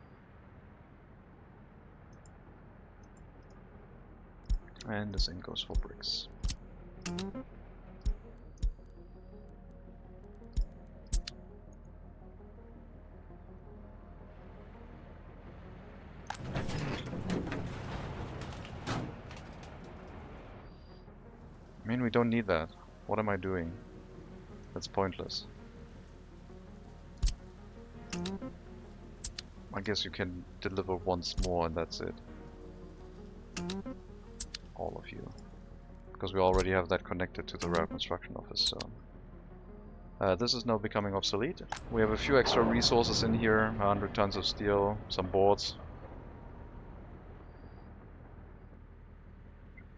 And the same goes for bricks. I mean, we don't need that. What am I doing? That's pointless. I guess you can deliver once more and that's it. All of you. Because we already have that connected to the rail construction office, so... this is now becoming obsolete. We have a few extra resources in here, 100 tons of steel, some boards.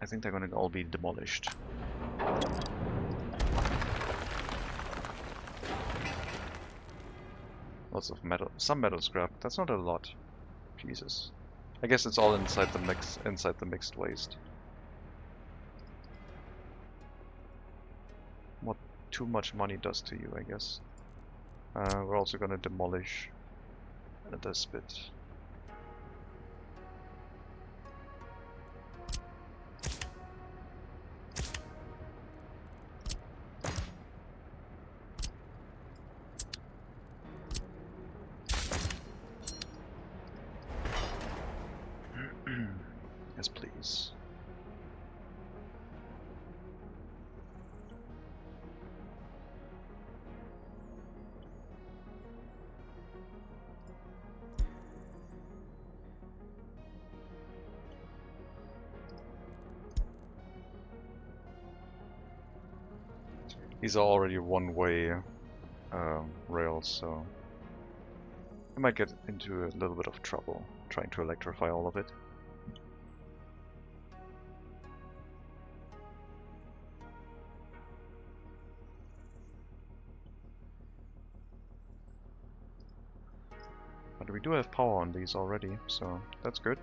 I think they're gonna all be demolished. Lots of metal, some metal scrap. That's not a lot. Jesus. I guess it's all inside the mixed waste. What too much money does to you, I guess. We're also gonna demolish this bit. Yes, please. These are already one-way rails, so I might get into a little bit of trouble trying to electrify all of it. But we do have power on these already, so that's good.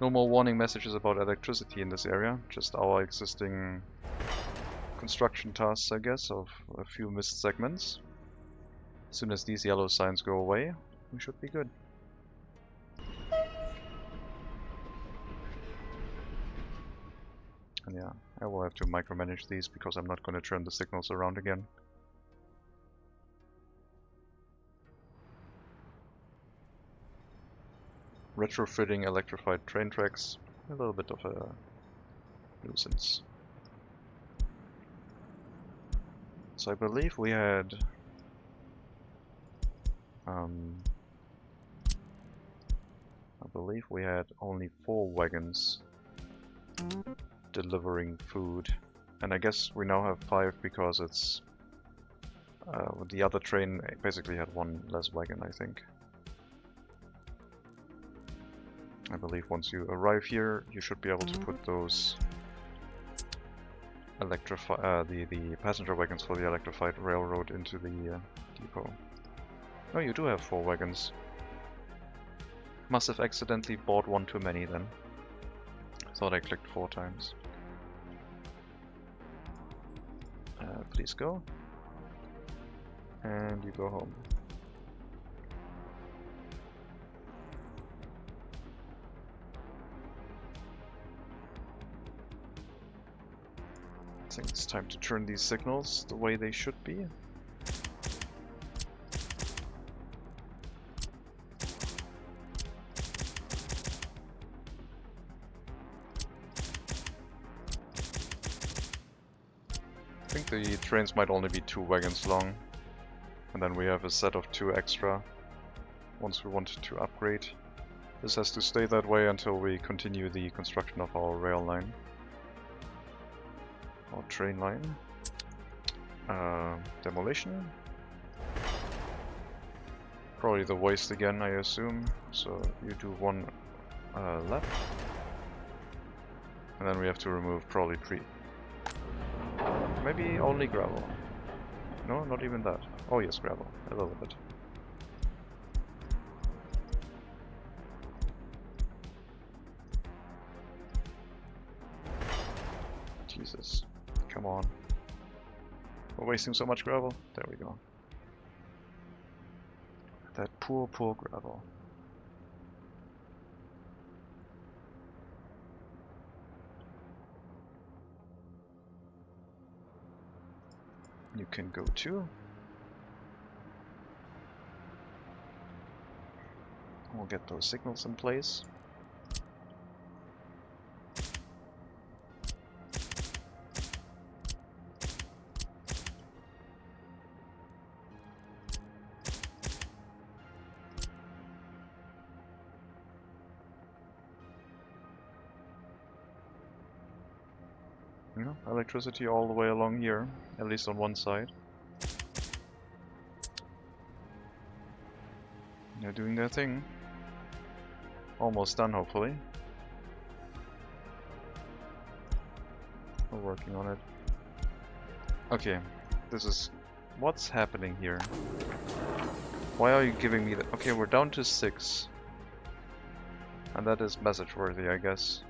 No more warning messages about electricity in this area, just our existing construction tasks, I guess, of a few missed segments. As soon as these yellow signs go away, we should be good. And yeah, I will have to micromanage these because I'm not going to turn the signals around again. Retrofitting electrified train tracks, a little bit of a nuisance. So I believe we had only 4 wagons delivering food, and I guess we now have 5 because it's the other train basically had 1 less wagon, I think. I believe once you arrive here, you should be able to put those the passenger wagons for the electrified railroad into the depot. Oh, you do have 4 wagons. Must have accidentally bought 1 too many then. Thought I clicked 4 times. Please go. And you go home. I think it's time to turn these signals the way they should be. I think the trains might only be 2 wagons long, and then we have a set of 2 extra once we want to upgrade. This has to stay that way until we continue the construction of our rail line. Or train line. Demolition. Probably the waste again, I assume. So you do 1 left. And then we have to remove probably 3. Maybe only gravel. No, not even that. Oh yes, gravel. A little bit. Jesus. Come on. We're wasting so much gravel. There we go. That poor, poor gravel. You can go too. We'll get those signals in place. You know, electricity all the way along here, at least on one side. They're doing their thing. Almost done, hopefully. We're working on it. Okay, this is... what's happening here? Why are you giving me that? Okay, we're down to 6. And that is message worthy, I guess.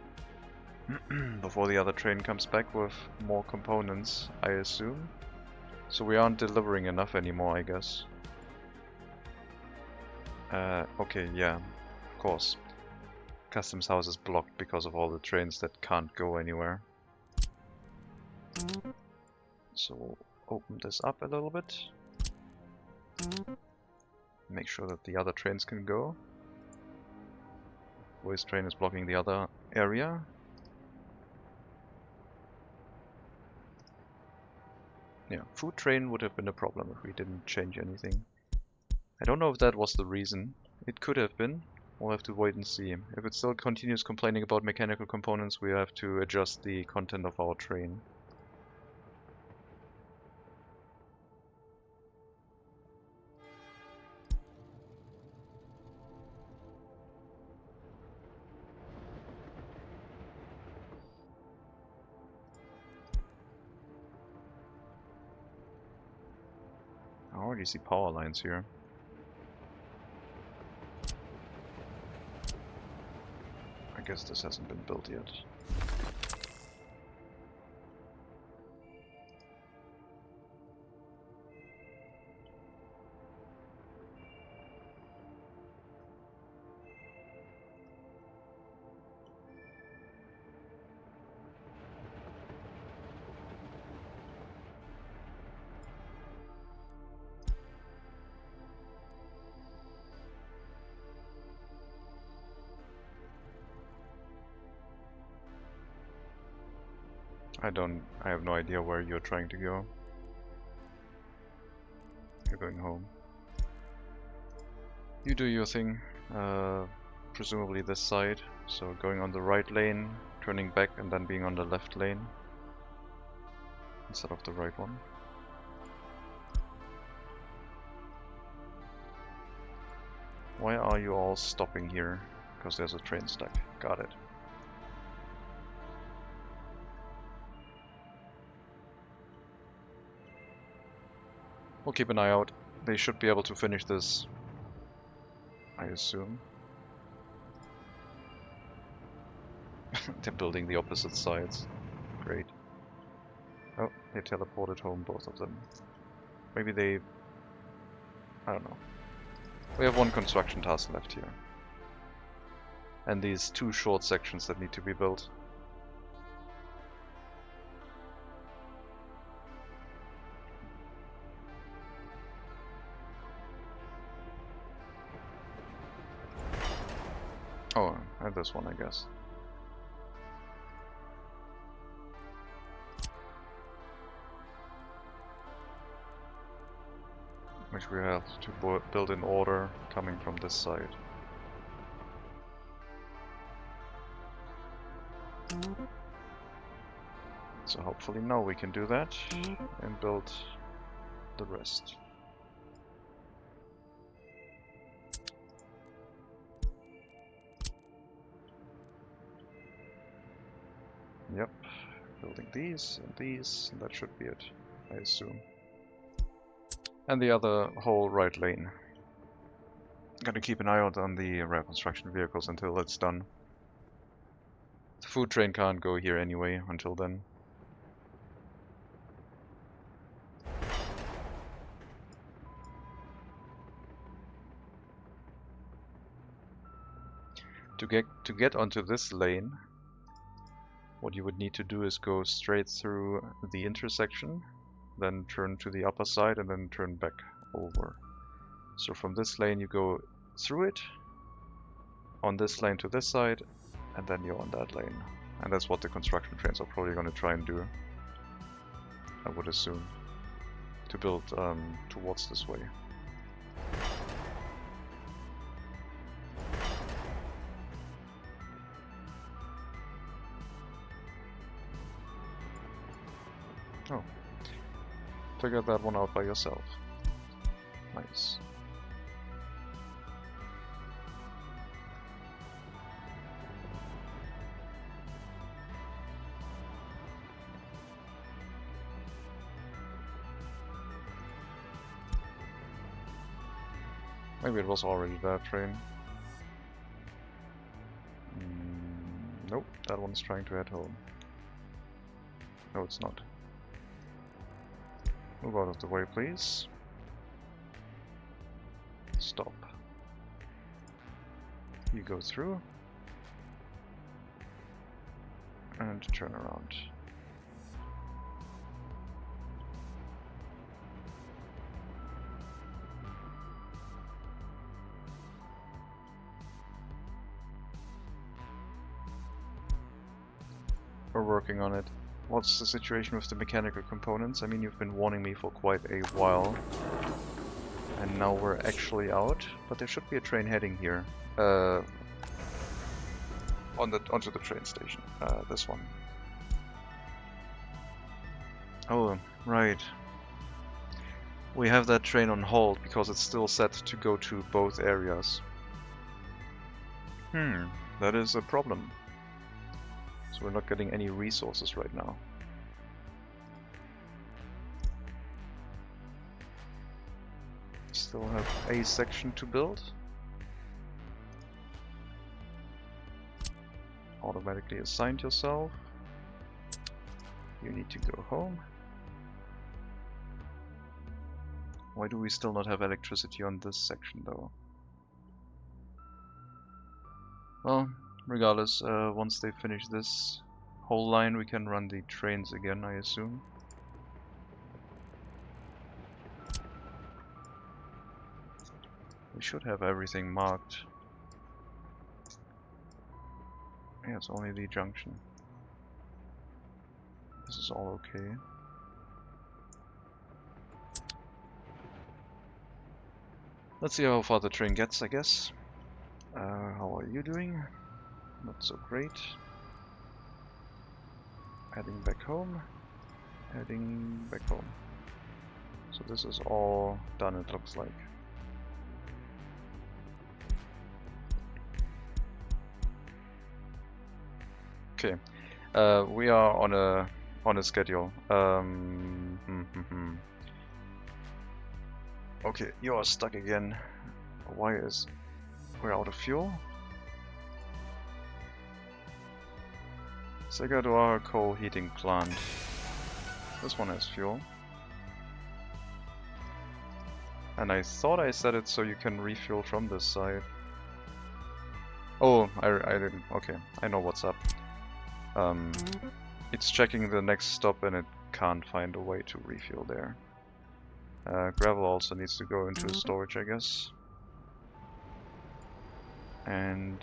Before the other train comes back with more components, I assume. So we aren't delivering enough anymore, I guess. Okay, yeah, of course. Customs house is blocked because of all the trains that can't go anywhere. So we'll open this up a little bit. Make sure that the other trains can go. Waste train is blocking the other area. Yeah, food train would have been a problem if we didn't change anything. I don't know if that was the reason. It could have been. We'll have to wait and see. If it still continues complaining about mechanical components, we have to adjust the content of our train. I already see power lines here. I guess this hasn't been built yet. I have no idea where you're trying to go. You're going home. You do your thing. Presumably this side. So going on the right lane, turning back, and then being on the left lane instead of the right one. Why are you all stopping here? Because there's a train stuck. Got it. We'll keep an eye out. They should be able to finish this, I assume. They're building the opposite sides. Great. Oh, they teleported home, both of them. Maybe they... I don't know. We have one construction task left here. And these two short sections that need to be built. Oh, and this one, I guess. Which we have to build in order, coming from this side. So hopefully now we can do that and build the rest. Yep, building these, and that should be it, I assume. And the other whole right lane. Gotta keep an eye out on the rail construction vehicles until it's done. The food train can't go here anyway until then. To get onto this lane, what you would need to do is go straight through the intersection, then turn to the upper side, and then turn back over. So from this lane you go through it, on this lane to this side, and then you're on that lane. And that's what the construction trains are probably going to try and do, I would assume, to build towards this way. Oh, figured that one out by yourself. Nice. Maybe it was already that train. Nope, that one's trying to head home. No, it's not. Move out of the way, please. Stop. You go through. And turn around. We're working on it. What's the situation with the mechanical components? I mean, you've been warning me for quite a while. And now we're actually out. But there should be a train heading here. Onto the train station. This one. Oh, right. We have that train on hold because it's still set to go to both areas. That is a problem. So we're not getting any resources right now. Still have a section to build. Automatically assigned yourself. You need to go home. Why do we still not have electricity on this section though? Well, regardless, once they finish this whole line we can run the trains again, I assume. We should have everything marked. Yeah, it's only the junction. This is all okay. Let's see how far the train gets, I guess. How are you doing? Not so great. Heading back home. Heading back home. So this is all done, it looks like. Okay. We are on a schedule. Okay, you are stuck again. Why is we're out of fuel? Segadora coal heating plant. This one has fuel. And I thought I set it so you can refuel from this side. Oh, I didn't. Okay, I know what's up. It's checking the next stop and it can't find a way to refuel there. Gravel also needs to go into storage, I guess. And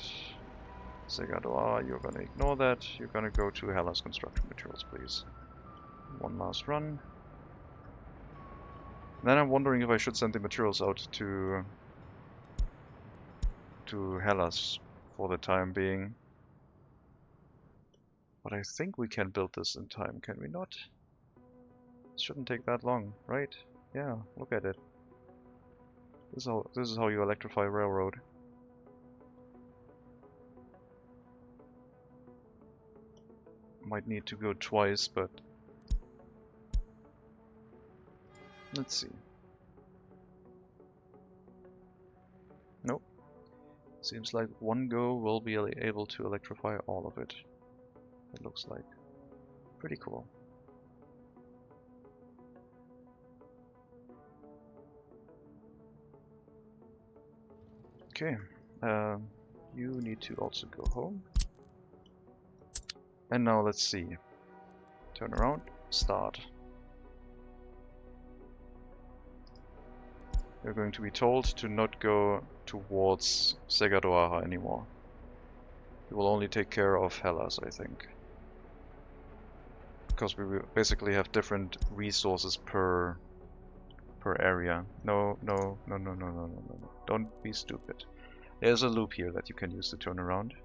Segadora, you're gonna ignore that. You're gonna go to Hellas Construction Materials, please. One last run. Then I'm wondering if I should send the materials out to Hellas for the time being. But I think we can build this in time, can we not? It shouldn't take that long, right? Yeah, look at it. This is how you electrify a railroad. Might need to go twice, but let's see. Nope. Seems like one go will be able to electrify all of it. It looks like. Pretty cool. Okay. You need to also go home. And now let's see. Turn around. Start. You're going to be told to not go towards Segadora anymore. You will only take care of Hellas, I think. Because we will basically have different resources per area. No. Don't be stupid. There's a loop here that you can use to turn around.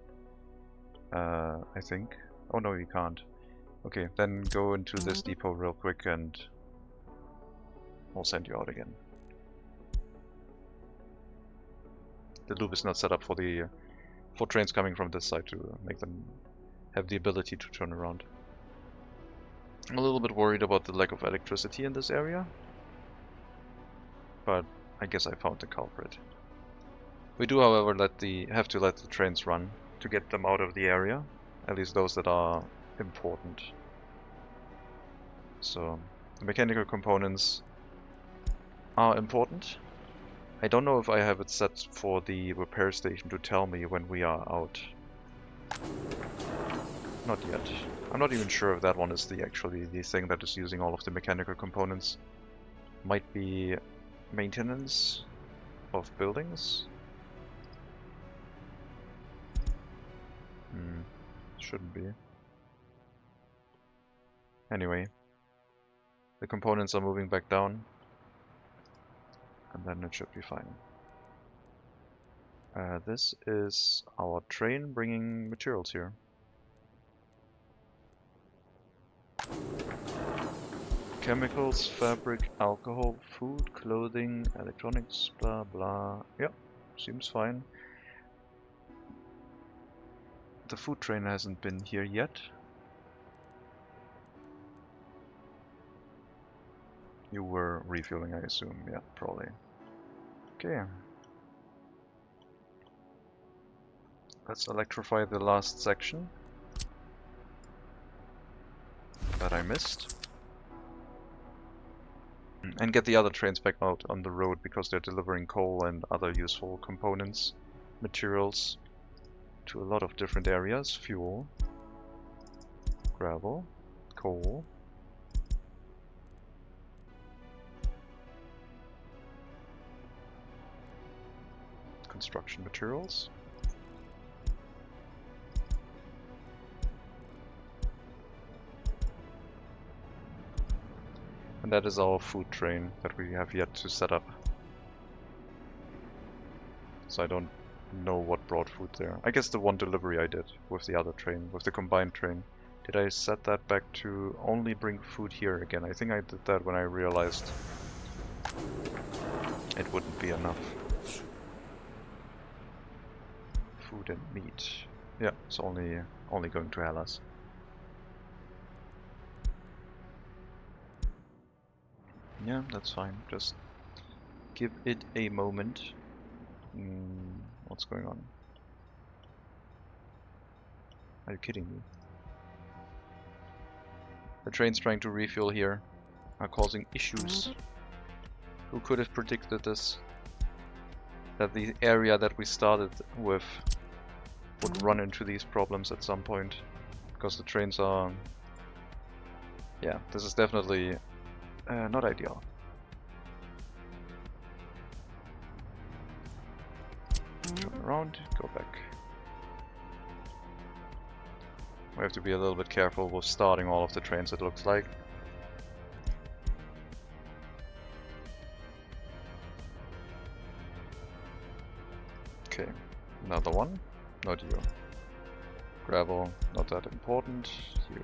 I think. Oh no, you can't. Okay, then go into this depot real quick and I'll send you out again. The loop is not set up for trains coming from this side to make them have the ability to turn around. I'm a little bit worried about the lack of electricity in this area, but I guess I found the culprit. We do, however, have to let the trains run to get them out of the area, at least those that are important. So the mechanical components are important. I don't know if I have it set for the repair station to tell me when we are out. Not yet. I'm not even sure if that one is actually the thing that is using all of the mechanical components. Might be maintenance of buildings? Shouldn't be. Anyway, the components are moving back down, and then it should be fine. This is our train bringing materials here. Chemicals, fabric, alcohol, food, clothing, electronics, blah blah. Yep, seems fine. The food train hasn't been here yet. You were refueling, I assume. Yeah, probably. Okay. Let's electrify the last section that I missed. And get the other trains back out on the road because they're delivering coal and other useful components, materials to a lot of different areas. Fuel, gravel, coal. Construction materials. And that is our food train that we have yet to set up. So I don't know what brought food there. I guess the one delivery I did with the other train, with the combined train. Did I set that back to only bring food here again? I think I did that when I realized it wouldn't be enough. Food and meat. Yeah, it's only going to Hellas. Yeah, that's fine. Just give it a moment. What's going on? Are you kidding me? The trains trying to refuel here are causing issues. Who could have predicted this? That the area that we started with would run into these problems at some point. Because the trains are... Yeah, this is definitely not ideal. Turn around, go back. We have to be a little bit careful with starting all of the trains, it looks like. Okay, another one. Not you. Gravel, not that important. You.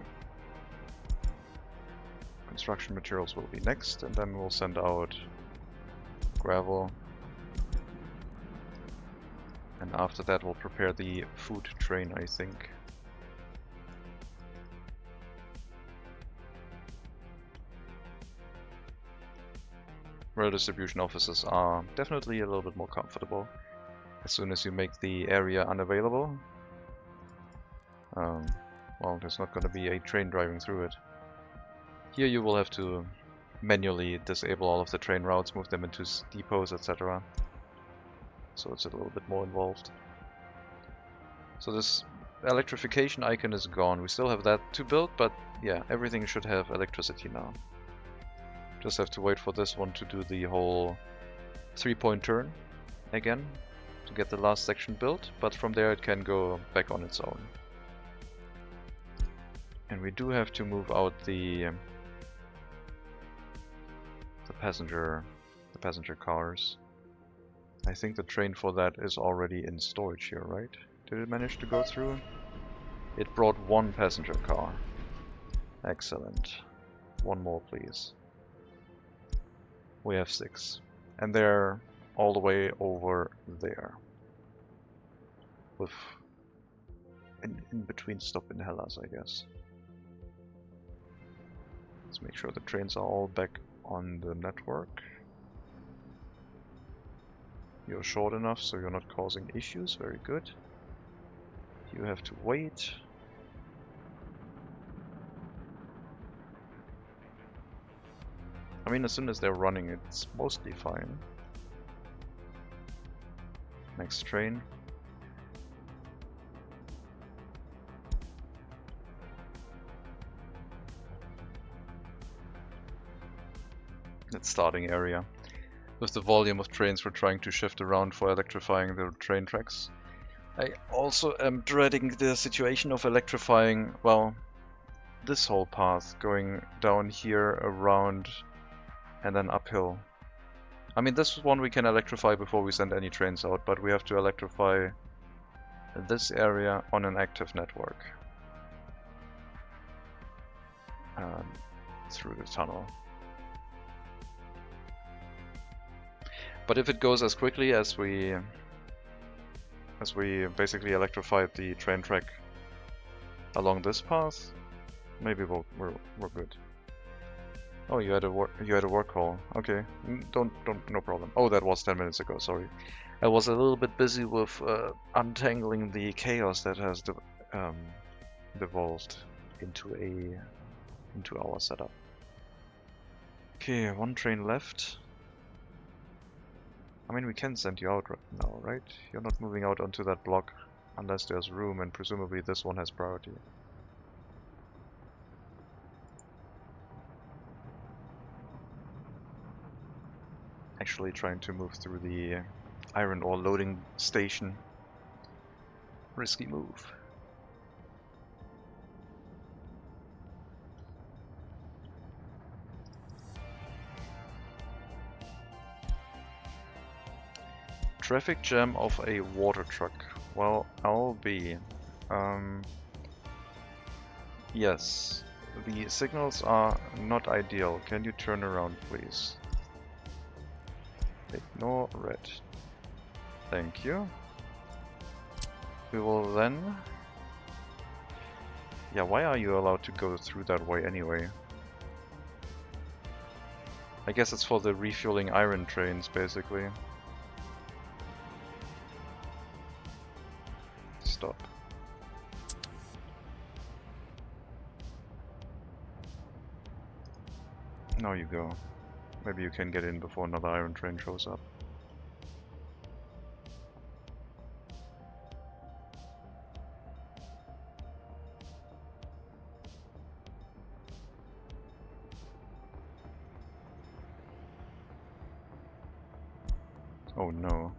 Construction materials will be next, and then we'll send out gravel. And after that we'll prepare the food train, I think. Rail distribution offices are definitely a little bit more comfortable as soon as you make the area unavailable. Well, there's not going to be a train driving through it. Here you will have to manually disable all of the train routes, move them into depots, etc. So it's a little bit more involved. So this electrification icon is gone. We still have that to build, but yeah, everything should have electricity now. Just have to wait for this one to do the whole 3-point turn again to get the last section built, but from there it can go back on its own. And we do have to move out the passenger cars. I think the train for that is already in storage here, right? Did it manage to go through? It brought one passenger car. Excellent. One more, please. We have 6. And they're all the way over there. With an in-between stop in Hellas, I guess. Let's make sure the trains are all back on the network. You're short enough so you're not causing issues, very good. You have to wait. I mean, as soon as they're running, it's mostly fine. Next train. That's starting area. With the volume of trains we're trying to shift around for electrifying the train tracks. I also am dreading the situation of electrifying, well, this whole path, going down here, around, and then uphill. I mean, this one we can electrify before we send any trains out, but we have to electrify this area on an active network. Through the tunnel. But if it goes as quickly as we basically electrified the train track along this path, maybe we're good. Oh, you had a work call. Okay, no problem. Oh, that was 10 minutes ago. Sorry, I was a little bit busy with untangling the chaos that has devolved into our setup. Okay, one train left. I mean, we can send you out right now, right? You're not moving out onto that block unless there's room, and presumably this one has priority. Actually trying to move through the iron ore loading station. Risky move. Traffic jam of a water truck. Well, I'll be. Yes, the signals are not ideal. Can you turn around, please? Ignore red. Thank you. We will then... Yeah, why are you allowed to go through that way anyway? I guess it's for the refueling iron trains, basically. Stop. Now you go. Maybe you can get in before another iron train shows up. Oh no.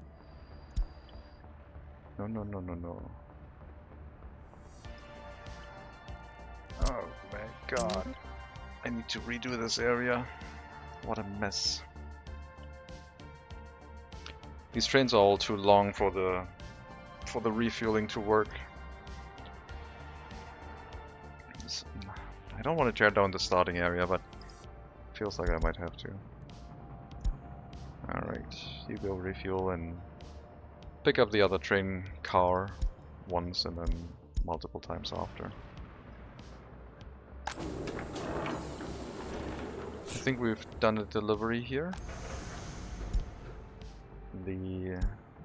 No, no, no, no, no. Oh my god. I need to redo this area. What a mess. These trains are all too long for the refueling to work. I don't want to tear down the starting area, but it feels like I might have to. Alright, you go refuel and pick up the other train car once and then multiple times after. I think we've done a delivery here.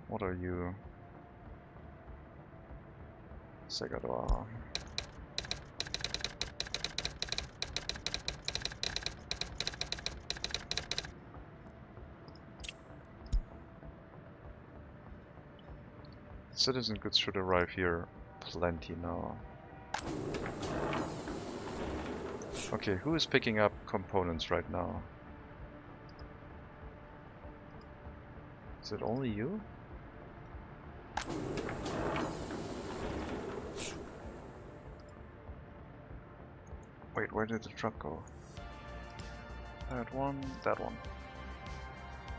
What are you? Segador. Citizen goods should arrive here plenty now. Okay, who is picking up components right now? Is it only you? Wait, where did the truck go? That one, that one.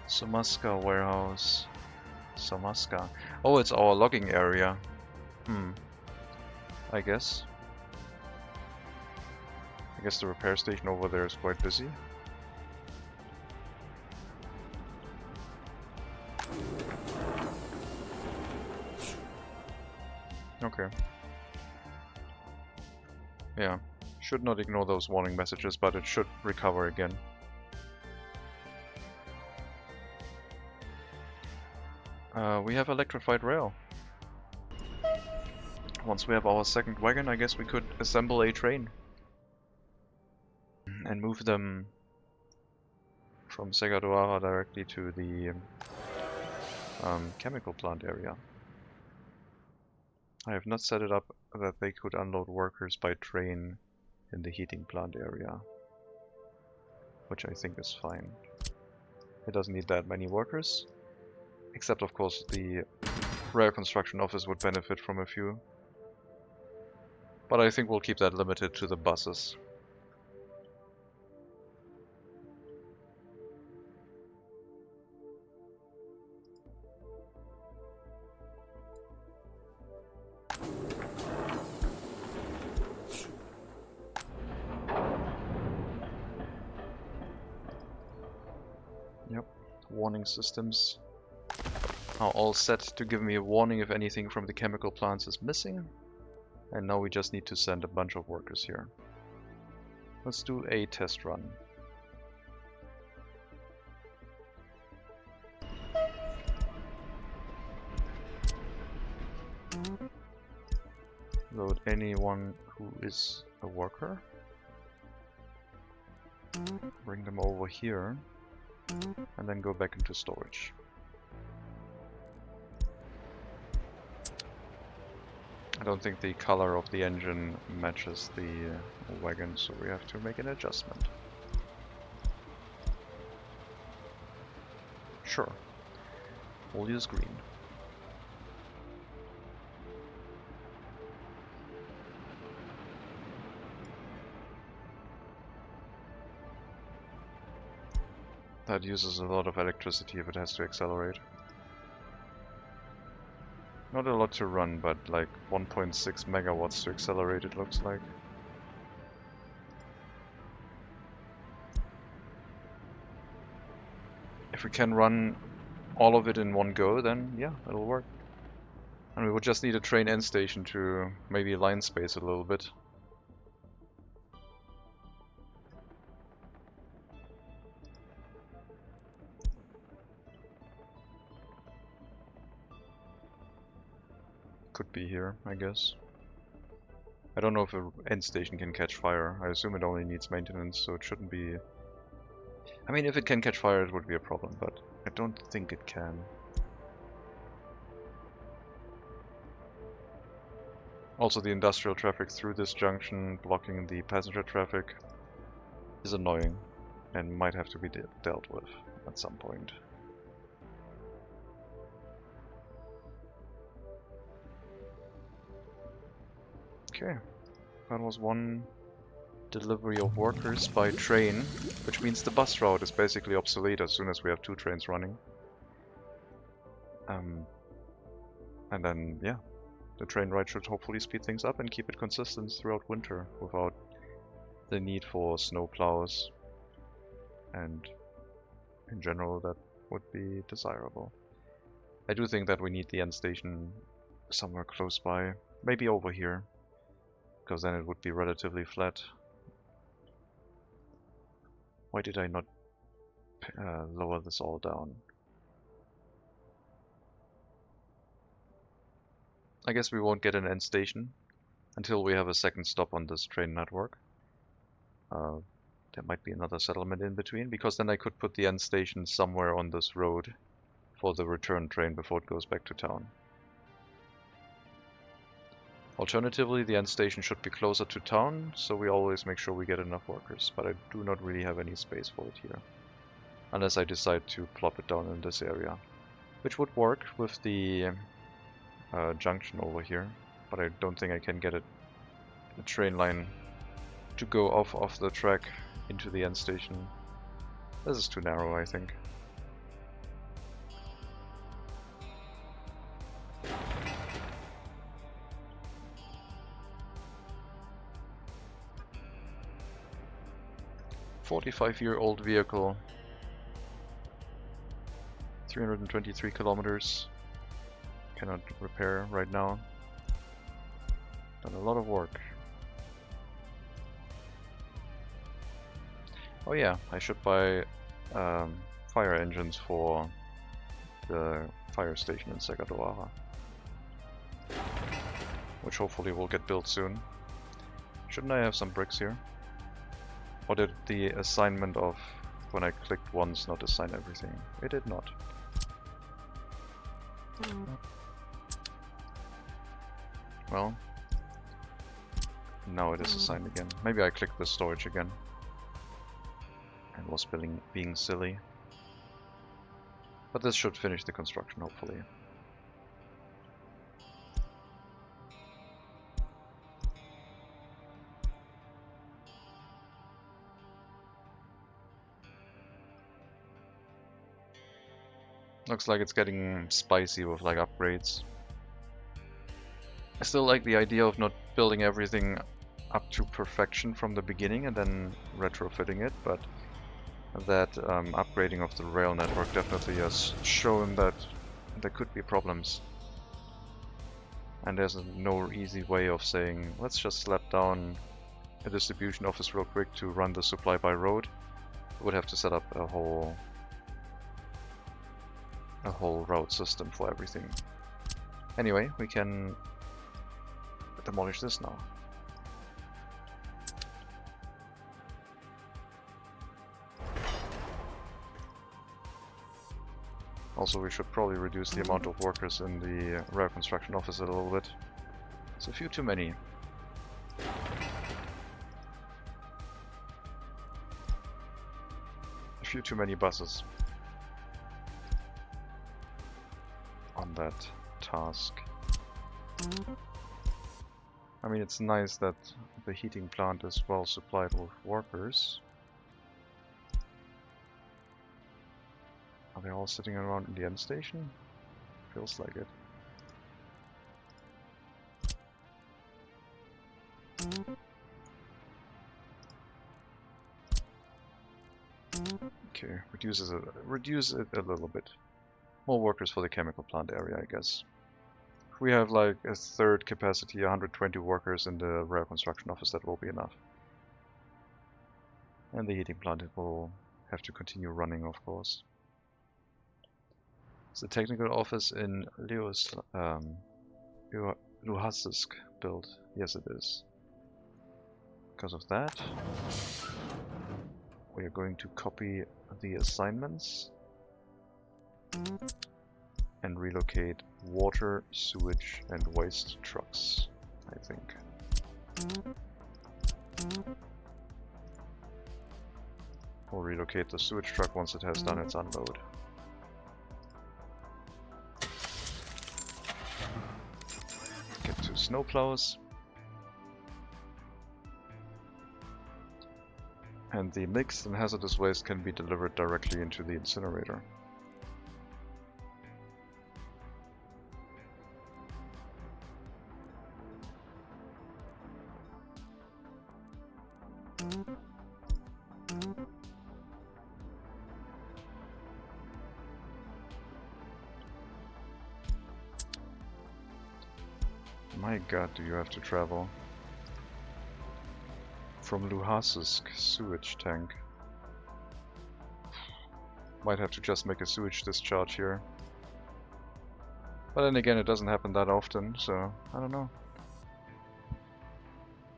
Somaska warehouse. Somaska. Oh, it's our logging area. I guess. I guess the repair station over there is quite busy. Okay. Yeah. Should not ignore those warning messages, but it should recover again. We have electrified rail. Once we have our second wagon, I guess we could assemble a train. And move them from Segadoara directly to the chemical plant area. I have not set it up that they could unload workers by train in the heating plant area, which I think is fine. It doesn't need that many workers, except of course the rail construction office would benefit from a few. But I think we'll keep that limited to the buses. Yep, warning systems are all set to give me a warning if anything from the chemical plants is missing. And now we just need to send a bunch of workers here. Let's do a test run. Load anyone who is a worker. Bring them over here. And then go back into storage. I don't think the color of the engine matches the wagon, so we have to make an adjustment. Sure. We'll use green. That uses a lot of electricity if it has to accelerate. Not a lot to run, but like 1.6 megawatts to accelerate, it looks like. If we can run all of it in one go, then yeah, it'll work. And we would just need a train end station to maybe line space a little bit. Could be here, I guess. I don't know if an end station can catch fire. I assume it only needs maintenance, so it shouldn't be... I mean, if it can catch fire, it would be a problem, but I don't think it can. Also, the industrial traffic through this junction blocking the passenger traffic is annoying and might have to be dealt with at some point. Okay, that was one delivery of workers by train, which means the bus route is basically obsolete as soon as we have 2 trains running. And then, yeah, the train ride should hopefully speed things up and keep it consistent throughout winter without the need for snow plows. And in general, that would be desirable. I do think that we need the end station somewhere close by, maybe over here, because then it would be relatively flat. Why did I not lower this all down? I guess we won't get an end station until we have a second stop on this train network. There might be another settlement in between, because then I could put the end station somewhere on this road for the return train before it goes back to town. Alternatively, the end station should be closer to town, so we always make sure we get enough workers, but I do not really have any space for it here. Unless I decide to plop it down in this area. Which would work with the junction over here, but I don't think I can get a train line to go off the track into the end station. This is too narrow, I think. "45-year-old vehicle, 323 kilometers. Cannot repair right now. Done a lot of work. Oh yeah, I should buy fire engines for the fire station in Segadawara, which hopefully will get built soon. Shouldn't I have some bricks here? Or did the assignment of when I clicked once not assign everything? It did not. Well, now it is assigned again. Maybe I clicked the storage again and was being silly. But this should finish the construction, hopefully. Looks like it's getting spicy with like upgrades. I still like the idea of not building everything up to perfection from the beginning and then retrofitting it, but that upgrading of the rail network definitely has shown that there could be problems. And there's no easy way of saying, let's just slap down a distribution office real quick to run the supply by road. We would have to set up a whole route system for everything. Anyway, we can demolish this now. Also, we should probably reduce the amount of workers in the rail construction office a little bit. It's a few too many. A few too many buses on that task. I mean, it's nice that the heating plant is well supplied with workers. Are they all sitting around in the end station? Feels like it. Okay, reduce it a little bit. More workers for the chemical plant area, I guess. If we have like a third capacity, 120 workers in the rail construction office, that will be enough. And the heating plant, it will have to continue running, of course. Is the technical office in Luhansk built? Yes, it is. Because of that, we are going to copy the assignments and relocate water, sewage, and waste trucks, I think. We'll relocate the sewage truck once it has done its unload. Get 2 snowplows. And the mixed and hazardous waste can be delivered directly into the incinerator. My god, do you have to travel? From Luhansk sewage tank. Might have to just make a sewage discharge here. But then again, it doesn't happen that often, so I don't know.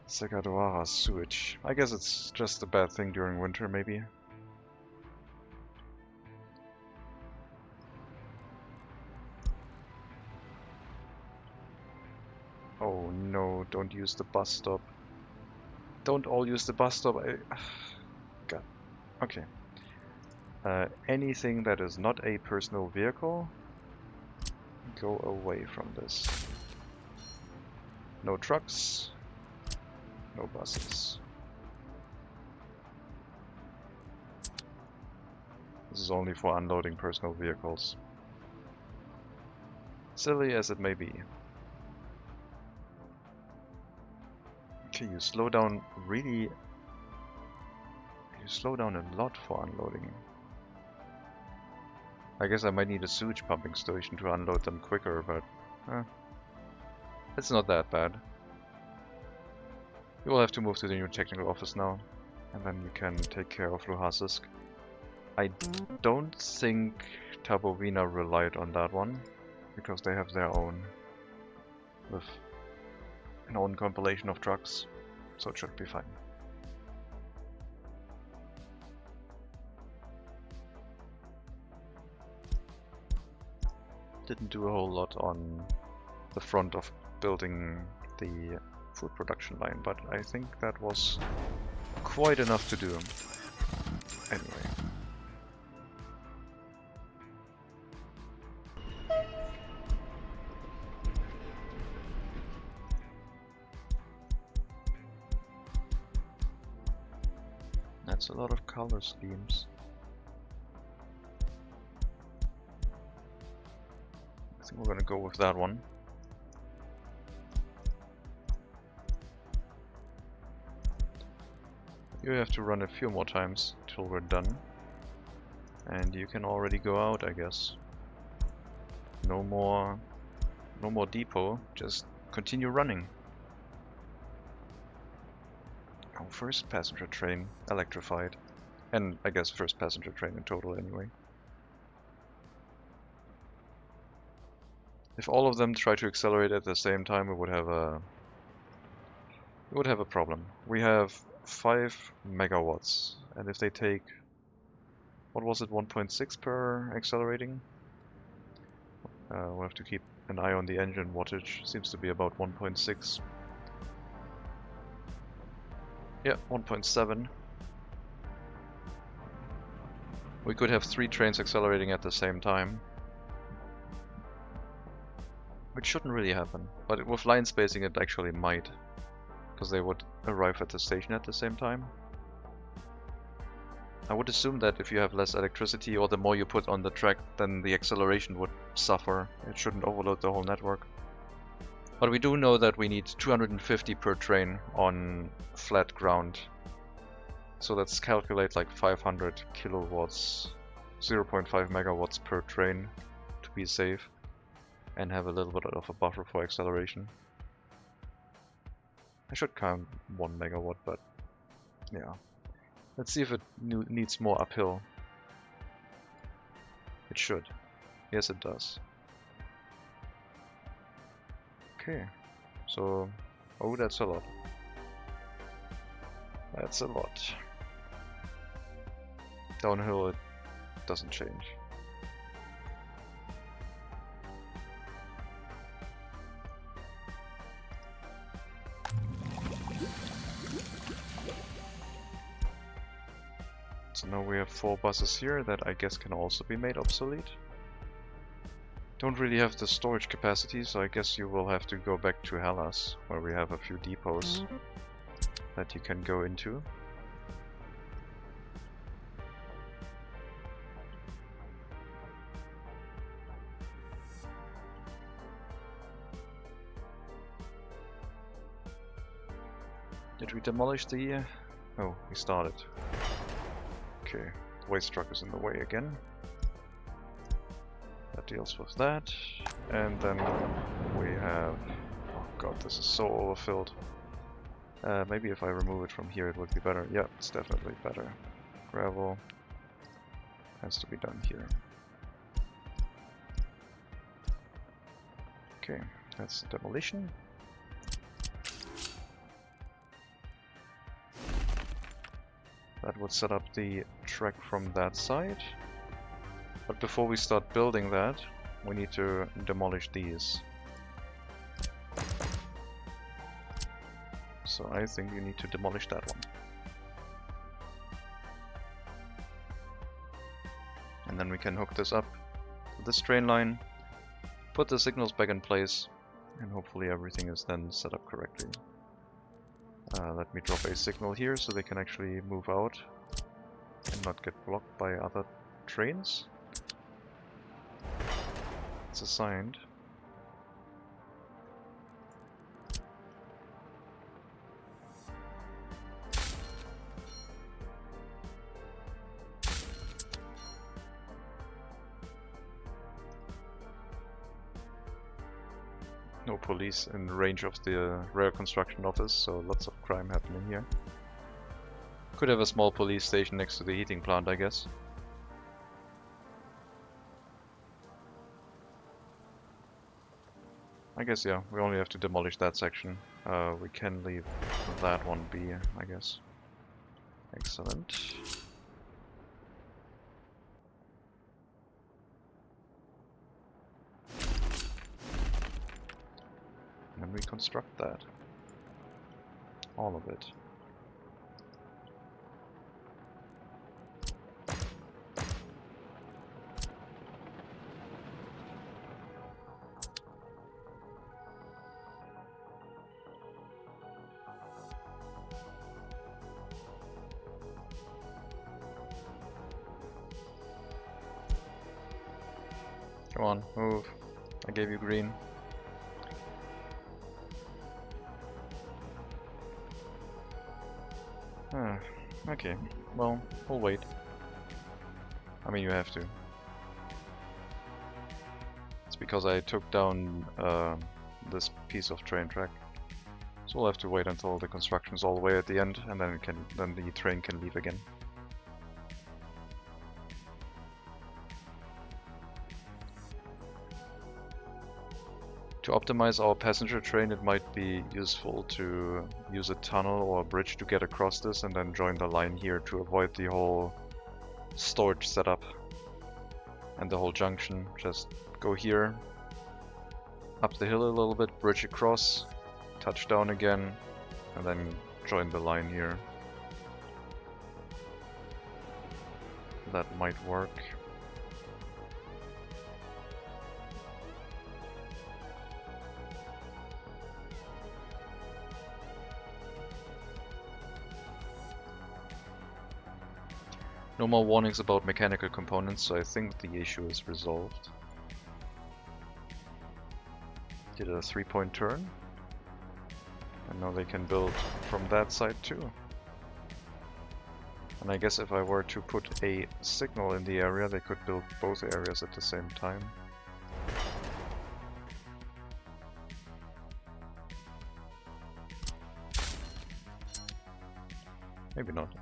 Segadawara sewage. I guess it's just a bad thing during winter, maybe. Oh no, don't use the bus stop. Don't all use the bus stop. God. Okay. Anything that is not a personal vehicle, go away from this. No trucks, no buses. This is only for unloading personal vehicles. Silly as it may be. Okay, you slow down really... You slow down a lot for unloading. I guess I might need a sewage pumping station to unload them quicker, but... it's not that bad. You will have to move to the new technical office now, and then you can take care of Luhansk. I don't think Tabovina relied on that one, because they have their own, with an own compilation of trucks, so it should be fine. Didn't do a whole lot on the front of building the food production line, but I think that was quite enough to do. Anyway. That's a lot of color schemes. I think we're gonna go with that one. You have to run a few more times till we're done. And you can already go out, I guess. No more depot, just continue running. Oh, first passenger train electrified. And I guess first passenger train in total anyway. If all of them try to accelerate at the same time, we would have a problem. We have 5 megawatts, and if they take, what was it, 1.6 per accelerating? We'll have to keep an eye on the engine wattage. Seems to be about 1.6. Yeah, 1.7. We could have 3 trains accelerating at the same time, which shouldn't really happen, but with line spacing it actually might, because they would arrive at the station at the same time. I would assume that if you have less electricity, or the more you put on the track, then the acceleration would suffer. It shouldn't overload the whole network. But we do know that we need 250 per train on flat ground. So let's calculate like 500 kilowatts, 0.5 megawatts per train to be safe and have a little bit of a buffer for acceleration. I should count 1 megawatt, but yeah. Let's see if it needs more uphill. It should. Yes, it does. Okay, so, oh, that's a lot. That's a lot. Downhill, it doesn't change. So now we have 4 buses here that I guess can also be made obsolete. Don't really have the storage capacity, so I guess you will have to go back to Hellas, where we have a few depots that you can go into. Did we demolish the... Oh, we started. Okay, waste truck is in the way again. That deals with that. And then we have... Oh god, this is so overfilled. Maybe if I remove it from here it would be better. Yeah, it's definitely better. Gravel has to be done here. Okay, that's demolition. That would set up the track from that side. But before we start building that, we need to demolish these. So I think you need to demolish that one. And then we can hook this up to this train line, put the signals back in place, and hopefully everything is then set up correctly. Let me drop a signal here so they can actually move out and not get blocked by other trains. It's assigned. No police in range of the rail construction office, so lots of crime happening here. Could have a small police station next to the heating plant, I guess. I guess, yeah, we only have to demolish that section. We can leave that one be, I guess. Excellent. And reconstruct that. All of it. Come on, move. I gave you green. Okay, well, we'll wait. I mean, you have to. It's because I took down this piece of train track. So we'll have to wait until the construction's all the way at the end, and then the train can leave again. To optimize our passenger train, it might be useful to use a tunnel or a bridge to get across this and then join the line here to avoid the whole storage setup and the whole junction. Just go here, up the hill a little bit, bridge across, touch down again, and then join the line here. That might work. No more warnings about mechanical components, so I think the issue is resolved. Did a 3-point turn. And now they can build from that side too. And I guess if I were to put a signal in the area, they could build both areas at the same time. Maybe not.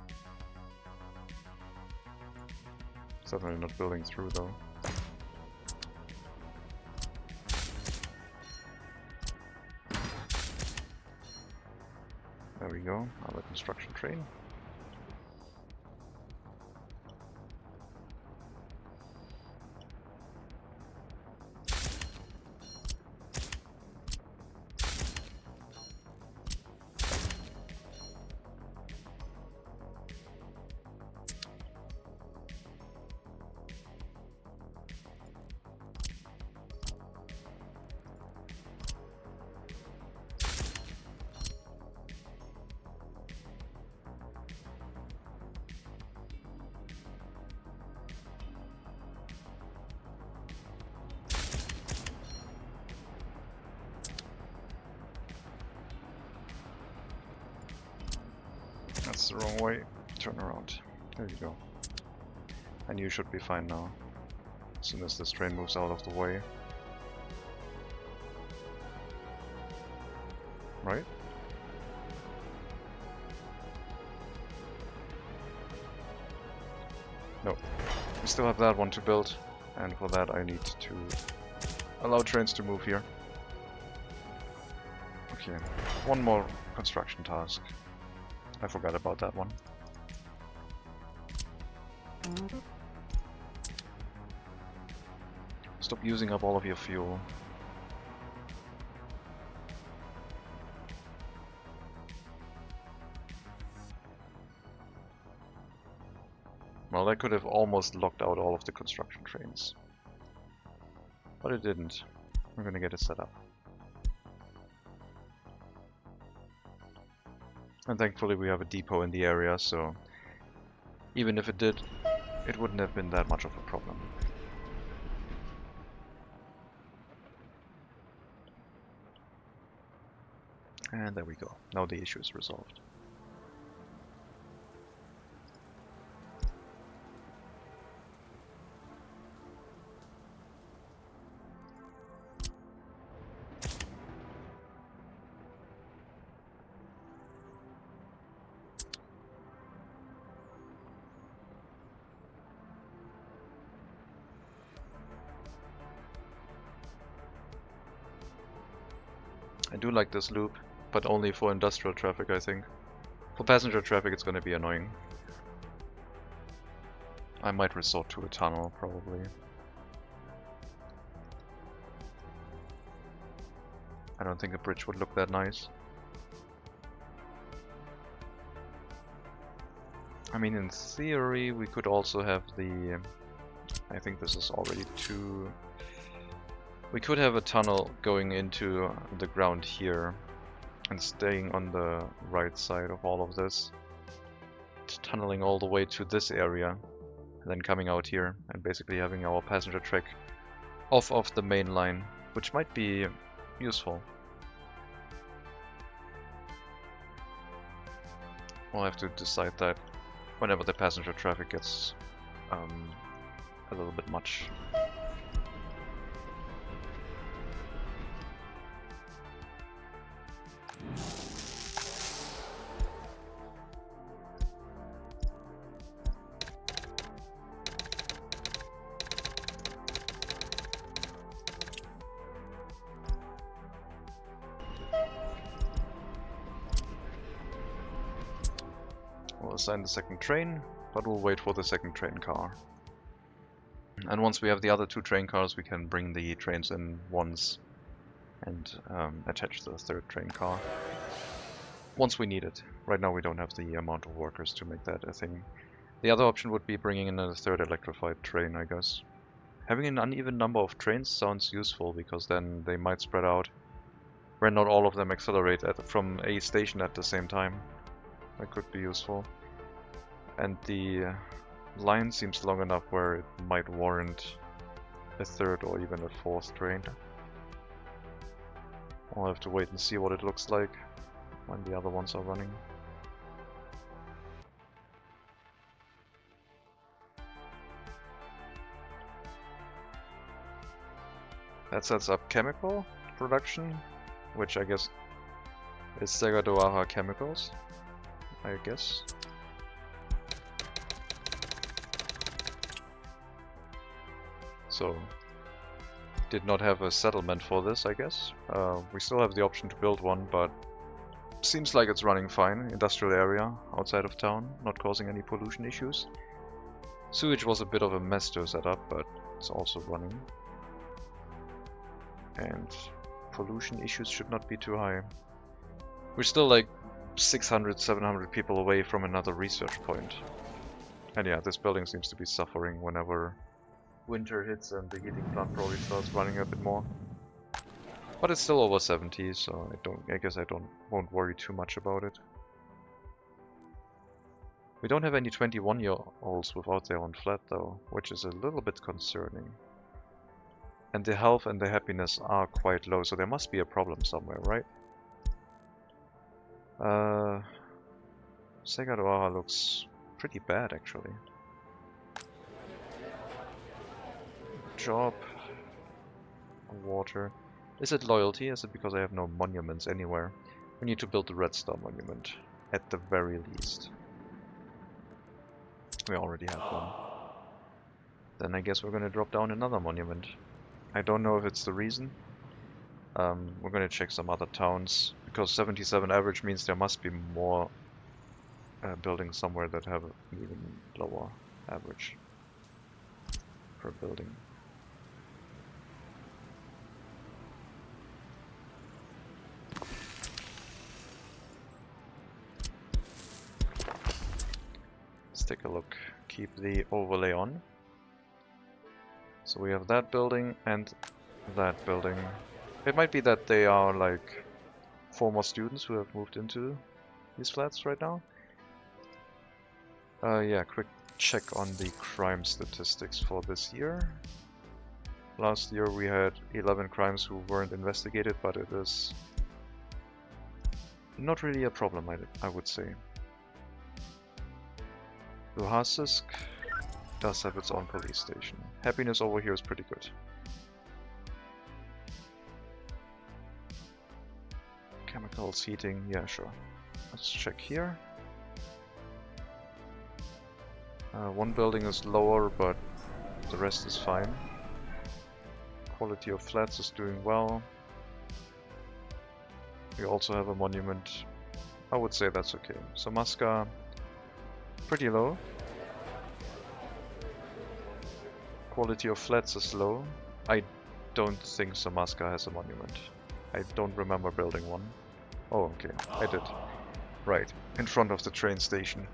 Certainly not building through though. There we go, another construction train. That's the wrong way. Turn around. There you go. And you should be fine now. As soon as this train moves out of the way. Right? No. We still have that one to build. And for that I need to allow trains to move here. Okay. One more construction task. I forgot about that one. Stop using up all of your fuel. Well, that could have almost locked out all of the construction trains. But it didn't. We're gonna get it set up. And thankfully we have a depot in the area, so even if it did, it wouldn't have been that much of a problem. And there we go. Now the issue is resolved. I do like this loop, but only for industrial traffic, I think. For passenger traffic it's gonna be annoying. I might resort to a tunnel, probably. I don't think a bridge would look that nice. I mean, in theory we could also have the... I think this is already too... We could have a tunnel going into the ground here and staying on the right side of all of this, tunneling all the way to this area and then coming out here and basically having our passenger track off of the main line, which might be useful. We'll have to decide that whenever the passenger traffic gets a little bit much. We'll assign the second train, but we'll wait for the second train car. And once we have the other two train cars, we can bring the trains in once and attach the third train car. Once we need it. Right now we don't have the amount of workers to make that a thing. The other option would be bringing in a third electrified train, I guess. Having an uneven number of trains sounds useful, because then they might spread out where not all of them accelerate from a station at the same time. That could be useful. And the line seems long enough where it might warrant a third or even a fourth train. I'll have to wait and see what it looks like when the other ones are running. That sets up chemical production, which I guess is Segadoaha Chemicals, I guess. So, did not have a settlement for this, I guess. We still have the option to build one, but seems like it's running fine. Industrial area outside of town, not causing any pollution issues. Sewage was a bit of a mess to set up, but it's also running. And pollution issues should not be too high. We're still like 600, 700 people away from another research point. And yeah, this building seems to be suffering whenever winter hits and the heating plant probably starts running a bit more. But it's still over 70, so I guess I won't worry too much about it. We don't have any 21-year-olds without their own flat though, which is a little bit concerning. And the health and the happiness are quite low, so there must be a problem somewhere, right? Segadoaha looks pretty bad actually. Job, water. Is it loyalty? Is it because I have no monuments anywhere? We need to build the Red Star monument, at the very least. We already have one. Then I guess we're gonna drop down another monument. I don't know if it's the reason. We're gonna check some other towns, because 77 average means there must be more buildings somewhere that have an even lower average per building. Let's take a look. Keep the overlay on. So we have that building and that building. It might be that they are like former students who have moved into these flats right now. Yeah, quick check on the crime statistics for this year. Last year we had 11 crimes who weren't investigated, but it is not really a problem, I would say. Luhasisk does have its own police station. Happiness over here is pretty good. Chemicals, heating, yeah, sure. Let's check here. One building is lower, but the rest is fine. Quality of flats is doing well. We also have a monument. I would say that's okay. Samaska, pretty low. Quality of flats is low. I don't think Samaska has a monument. I don't remember building one. Oh, okay, I did. Right, in front of the train station.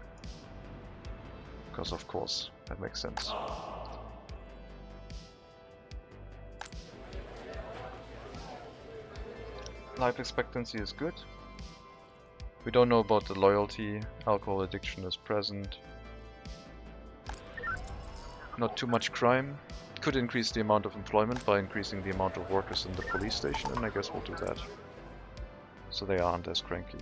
Because of course, that makes sense. Life expectancy is good. We don't know about the loyalty. Alcohol addiction is present. Not too much crime. Could increase the amount of employment by increasing the amount of workers in the police station, and I guess we'll do that. So they aren't as cranky.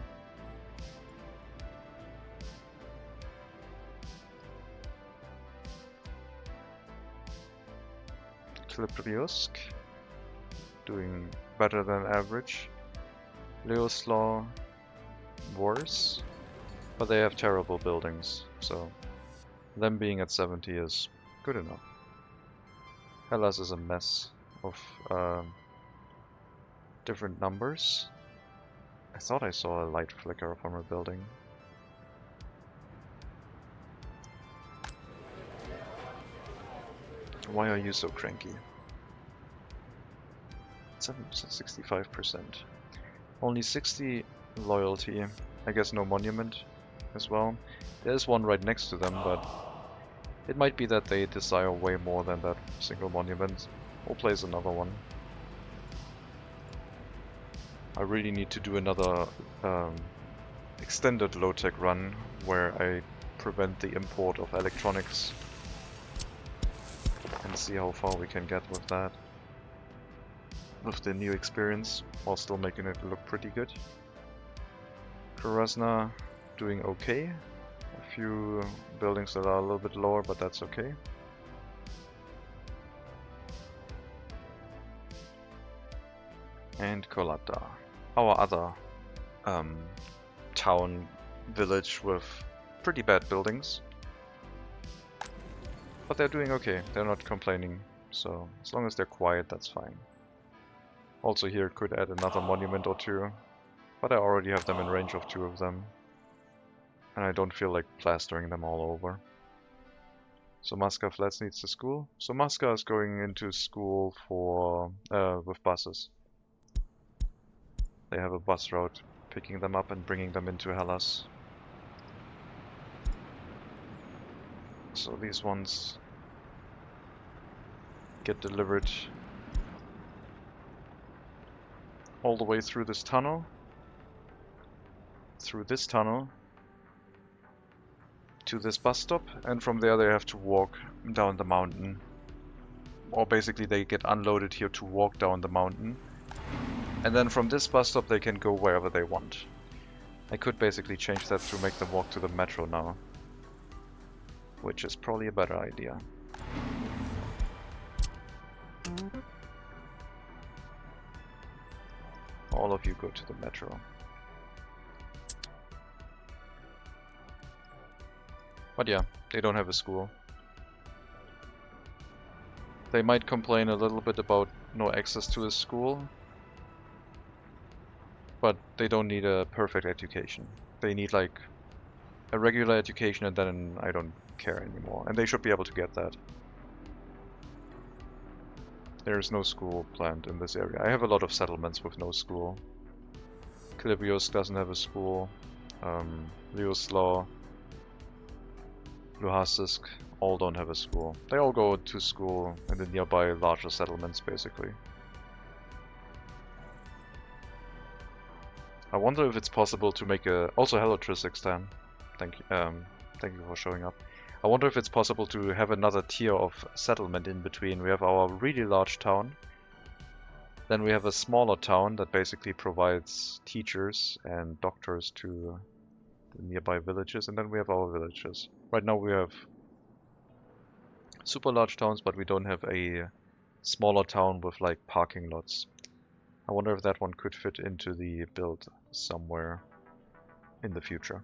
Klipriusk, doing better than average. Leoslaw, worse, but they have terrible buildings, so them being at 70 is good enough. Hellas is a mess of different numbers. I thought I saw a light flicker from a building. Why are you so cranky? 65%. Only 60 loyalty. I guess no monument as well. There's one right next to them, but it might be that they desire way more than that single monument. We'll place another one. I really need to do another extended low-tech run where I prevent the import of electronics and see how far we can get with that. with the new experience, while still making it look pretty good. Krasna doing okay. A few buildings that are a little bit lower, but that's okay. And Kolata, our other town village with pretty bad buildings. But they're doing okay, they're not complaining, so as long as they're quiet, that's fine. Also here could add another monument or two, but I already have them in range of 2 of them. And I don't feel like plastering them all over. So Maska Flats needs a school. So Maska is going into school for with buses. They have a bus route picking them up and bringing them into Hellas. So these ones get delivered all the way through this tunnel. Through this tunnel to this bus stop, and from there they have to walk down the mountain. Or basically they get unloaded here to walk down the mountain. And then from this bus stop they can go wherever they want. I could basically change that to make them walk to the metro now, which is probably a better idea. All of you go to the metro. But yeah, they don't have a school. They might complain a little bit about no access to a school, but they don't need a perfect education. They need like a regular education, and then I don't care anymore. And they should be able to get that. There is no school planned in this area. I have a lot of settlements with no school. Kilibios doesn't have a school. Lioslaw, Luhasisk all don't have a school. They all go to school in the nearby larger settlements, basically. I wonder if it's possible to make a... Also, hello Trisextan. Thank you for showing up. I wonder if it's possible to have another tier of settlement in between. We have our really large town. Then we have a smaller town that basically provides teachers and doctors to the nearby villages. And then we have our villages. Right now we have super large towns, but we don't have a smaller town with like parking lots. I wonder if that one could fit into the build somewhere in the future.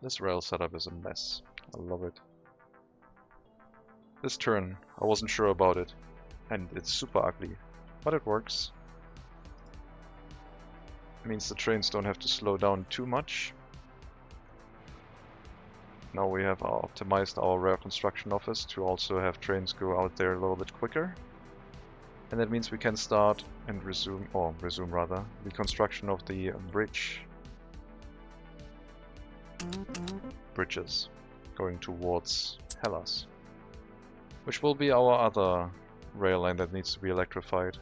This rail setup is a mess. I love it. This turn, I wasn't sure about it, and it's super ugly, but it works. It means the trains don't have to slow down too much. Now we have optimized our rail construction office to also have trains go out there a little bit quicker. And that means we can start and resume rather, the construction of the bridges going towards Hellas, which will be our other rail line that needs to be electrified.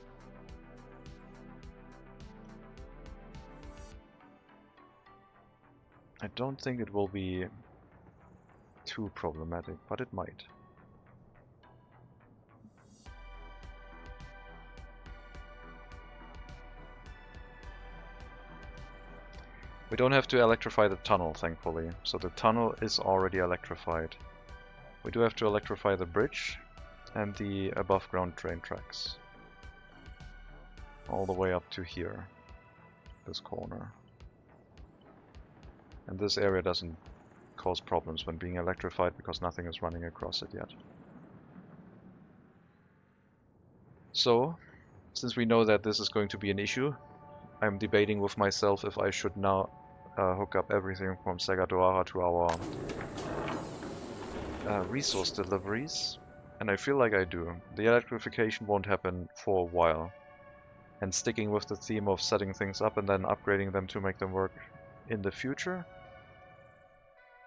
I don't think it will be too problematic, but it might. We don't have to electrify the tunnel, thankfully, so the tunnel is already electrified. We do have to electrify the bridge and the above ground train tracks. All the way up to here, this corner. And this area doesn't cause problems when being electrified because nothing is running across it yet. So, since we know that this is going to be an issue, I'm debating with myself if I should now hook up everything from Segadoara to our resource deliveries, and I feel like I do. The electrification won't happen for a while, and sticking with the theme of setting things up and then upgrading them to make them work in the future,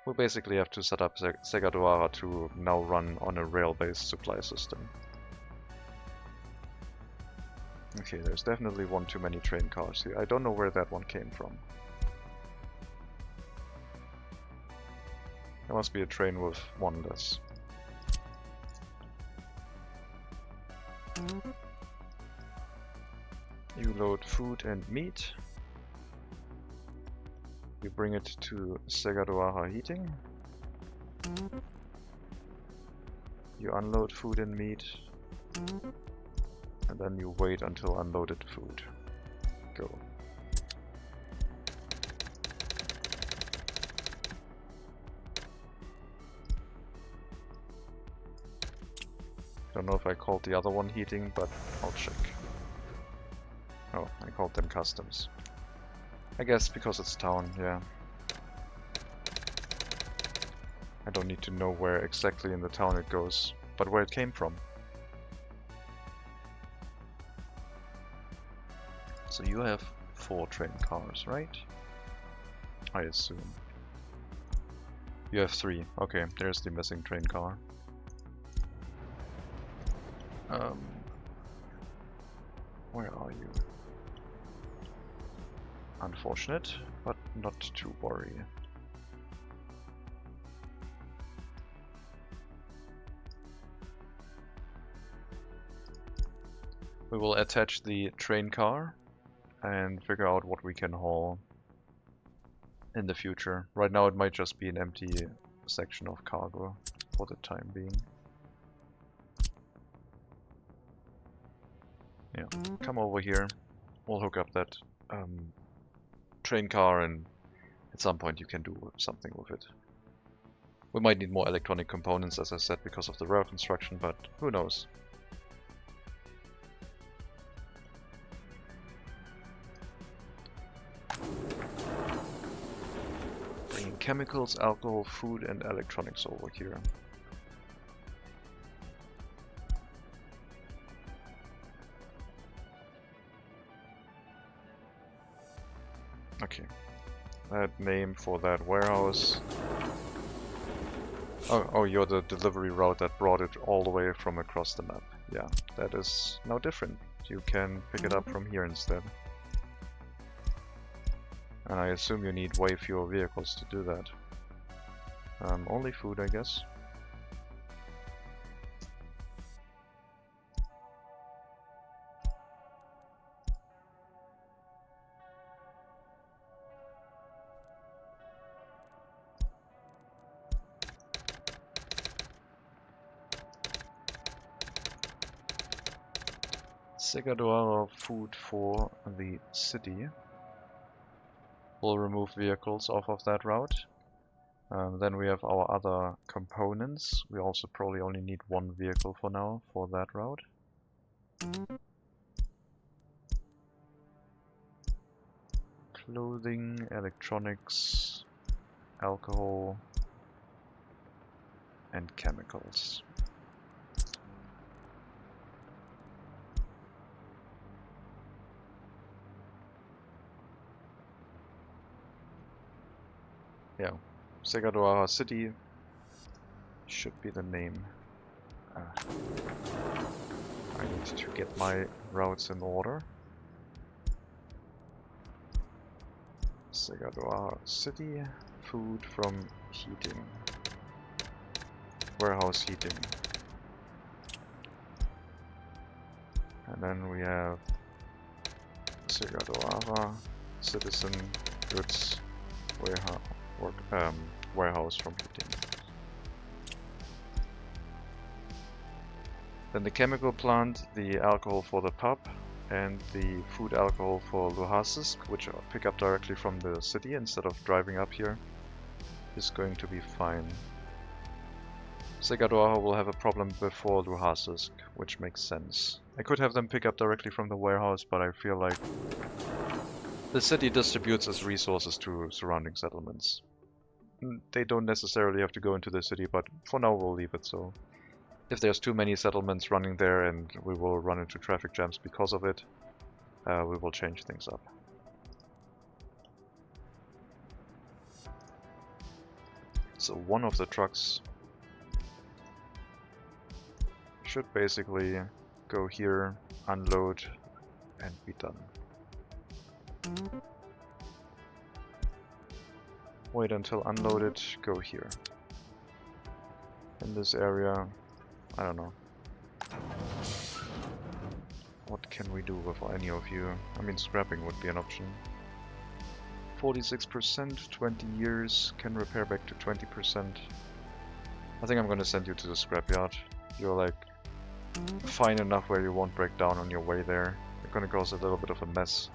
we'll basically have to set up Segadoara to now run on a rail-based supply system. Okay, there's definitely one too many train cars here. I don't know where that one came from. There must be a train with one less. You load food and meat. You bring it to Segadoaha heating. You unload food and meat. And then you wait until unloaded food. Go. Don't know if I called the other one heating, but I'll check. Oh, I called them customs. I guess because it's town, yeah. I don't need to know where exactly in the town it goes, but where it came from. So you have 4 train cars, right? I assume. You have 3. Okay, there's the missing train car. Where are you? Unfortunate, but not to worry. We will attach the train car and figure out what we can haul in the future. Right now it might just be an empty section of cargo for the time being. Yeah, come over here. We'll hook up that train car and at some point you can do something with it. We might need more electronic components, as I said, because of the rail construction, but who knows. Bringing chemicals, alcohol, food and electronics over here. Okay, that name for that warehouse. Oh, you're the delivery route that brought it all the way from across the map. Yeah, that is now different. You can pick it up from here instead. And I assume you need way fewer vehicles to do that. Only food, I guess. Segadoaha food for the city. We'll remove vehicles off of that route. Then we have our other components. We also probably only need 1 vehicle for now for that route. Clothing, electronics, alcohol, and chemicals. Yeah, Segadoaha City should be the name. I need to get my routes in order. Segadoaha City, food from heating. Warehouse heating. And then we have Segadoaha citizen goods warehouse from heating. Then the chemical plant, the alcohol for the pub, and the food alcohol for Luhasisk, which I'll pick up directly from the city instead of driving up here, is going to be fine. Segadoaha will have a problem before Luhasisk, which makes sense. I could have them pick up directly from the warehouse, but I feel like the city distributes its resources to surrounding settlements. They don't necessarily have to go into the city, but for now we'll leave it so. If there's too many settlements running there and we will run into traffic jams because of it, we will change things up. So one of the trucks should basically go here, unload, and be done. Wait until unloaded, go here. in this area. I don't know. What can we do with any of you? I mean, scrapping would be an option. 46%, 20 years, can repair back to 20%. I think I'm gonna send you to the scrapyard. You're like fine enough where you won't break down on your way there. You're gonna cause a little bit of a mess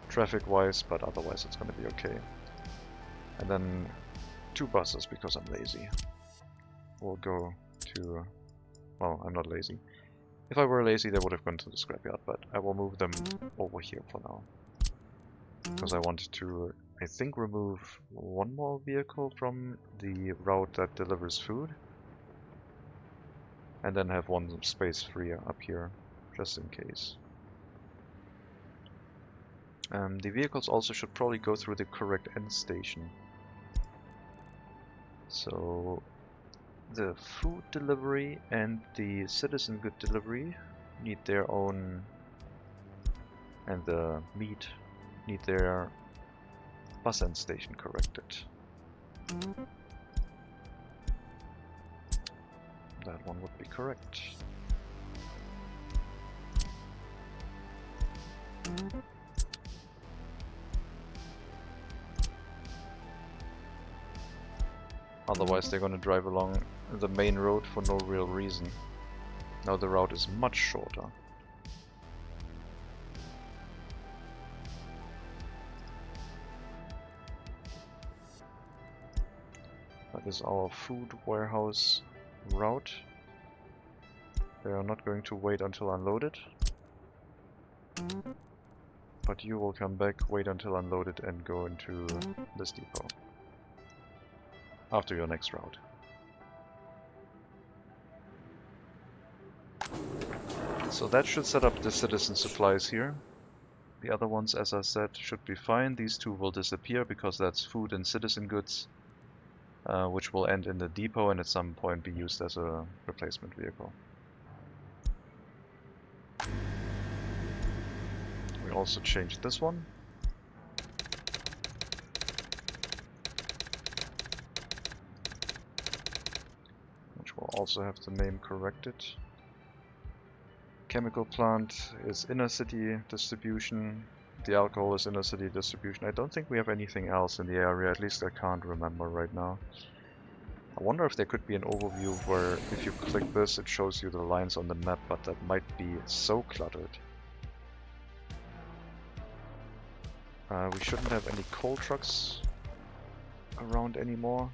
traffic-wise, but otherwise it's gonna be okay. And then 2 buses because I'm lazy. We'll go to... well, I'm not lazy. If I were lazy, they would have gone to the scrapyard, but I will move them over here for now. Because I want to, I think, remove 1 more vehicle from the route that delivers food. And then have 1 space free up here, just in case. The vehicles also should probably go through the correct end station. So the food delivery and the citizen good delivery need their own, and the meat need their bus end station corrected. That one would be correct. Otherwise they're gonna drive along the main road for no real reason. Now the route is much shorter. That is our food warehouse route. They are not going to wait until unloaded. But you will come back, wait until unloaded, and go into this depot. After your next route. So that should set up the citizen supplies here. The other ones, as I said, should be fine. These 2 will disappear because that's food and citizen goods, which will end in the depot and at some point be used as a replacement vehicle. We also changed this one. We'll also have the name corrected. Chemical plant is inner city distribution. The alcohol is inner city distribution. I don't think we have anything else in the area, at least I can't remember right now. I wonder if there could be an overview where if you click this it shows you the lines on the map, but that might be so cluttered. We shouldn't have any coal trucks around anymore.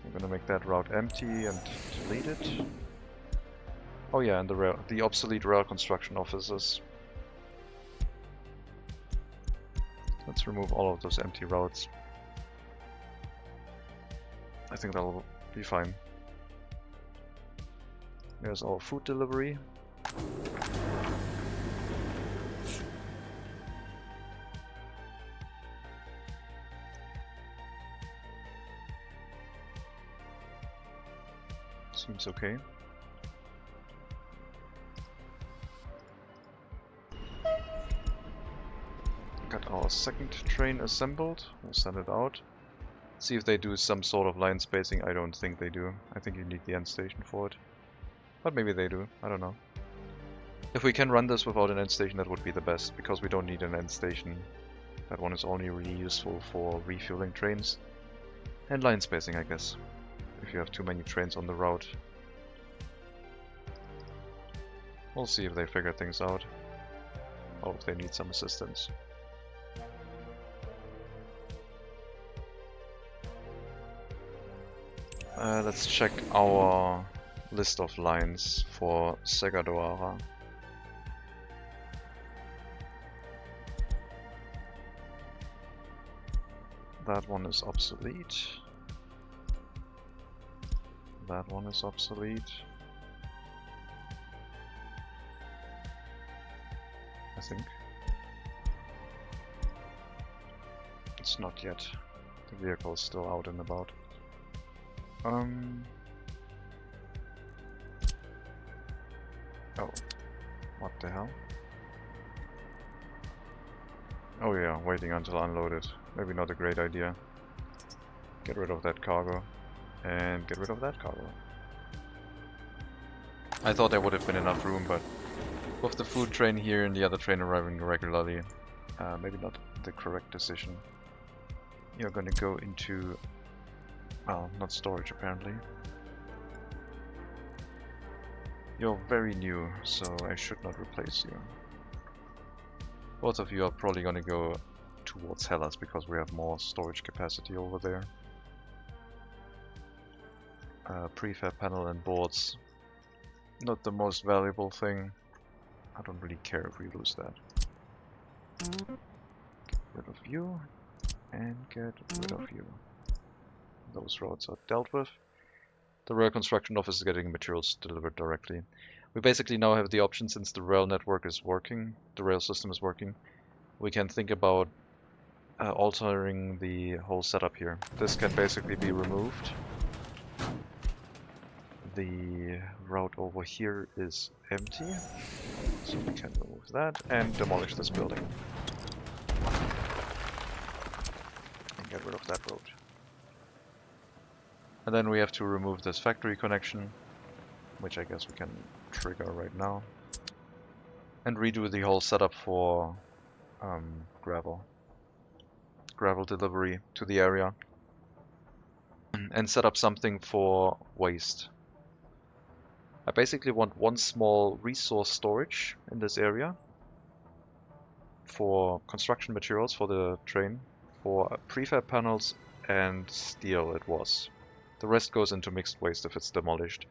I'm gonna make that route empty and delete it. Oh yeah, and the obsolete rail construction offices. Let's remove all of those empty routes. I think that'll be fine. Here's our food delivery. Seems okay. Got our second train assembled. We'll send it out. See if they do some sort of line spacing. I don't think they do. I think you need the end station for it. But maybe they do. I don't know. If we can run this without an end station, that would be the best, because we don't need an end station. That one is only really useful for refueling trains. And line spacing, I guess. If you have too many trains on the route. We'll see if they figure things out. Or if they need some assistance. Let's check our list of lines for Segadoara. That one is obsolete. That one is obsolete. I think. It's not yet. The vehicle is still out and about. Oh, what the hell? Oh yeah, waiting until unloaded. Maybe not a great idea. Get rid of that cargo. And get rid of that cargo. I thought there would have been enough room, but with the food train here and the other train arriving regularly, maybe not the correct decision. You're gonna go into... well, not storage apparently. You're very new, so I should not replace you. Both of you are probably gonna go towards Hellas because we have more storage capacity over there. Prefab panel and boards. Not the most valuable thing. I don't really care if we lose that. Get rid of you. And get rid of you. Those roads are dealt with. The rail construction office is getting materials delivered directly. We basically now have the option, since the rail network is working, the rail system is working, we can think about altering the whole setup here. This can basically be removed. The route over here is empty, so we can remove that and demolish this building. And get rid of that road. And then we have to remove this factory connection, which I guess we can trigger right now. And redo the whole setup for gravel delivery to the area. And set up something for waste. I basically want one small resource storage in this area for construction materials for the train, for prefab panels and steel it was. The rest goes into mixed waste if it's demolished.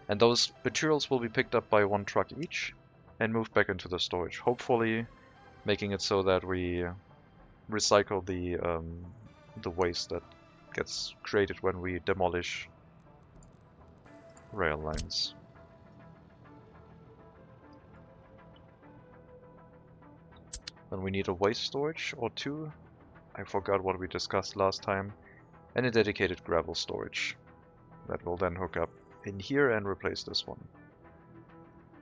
And those materials will be picked up by one truck each and moved back into the storage, hopefully making it so that we recycle the waste that gets created when we demolish rail lines. Then we need a waste storage or two. I forgot what we discussed last time. And a dedicated gravel storage that will then hook up in here and replace this one.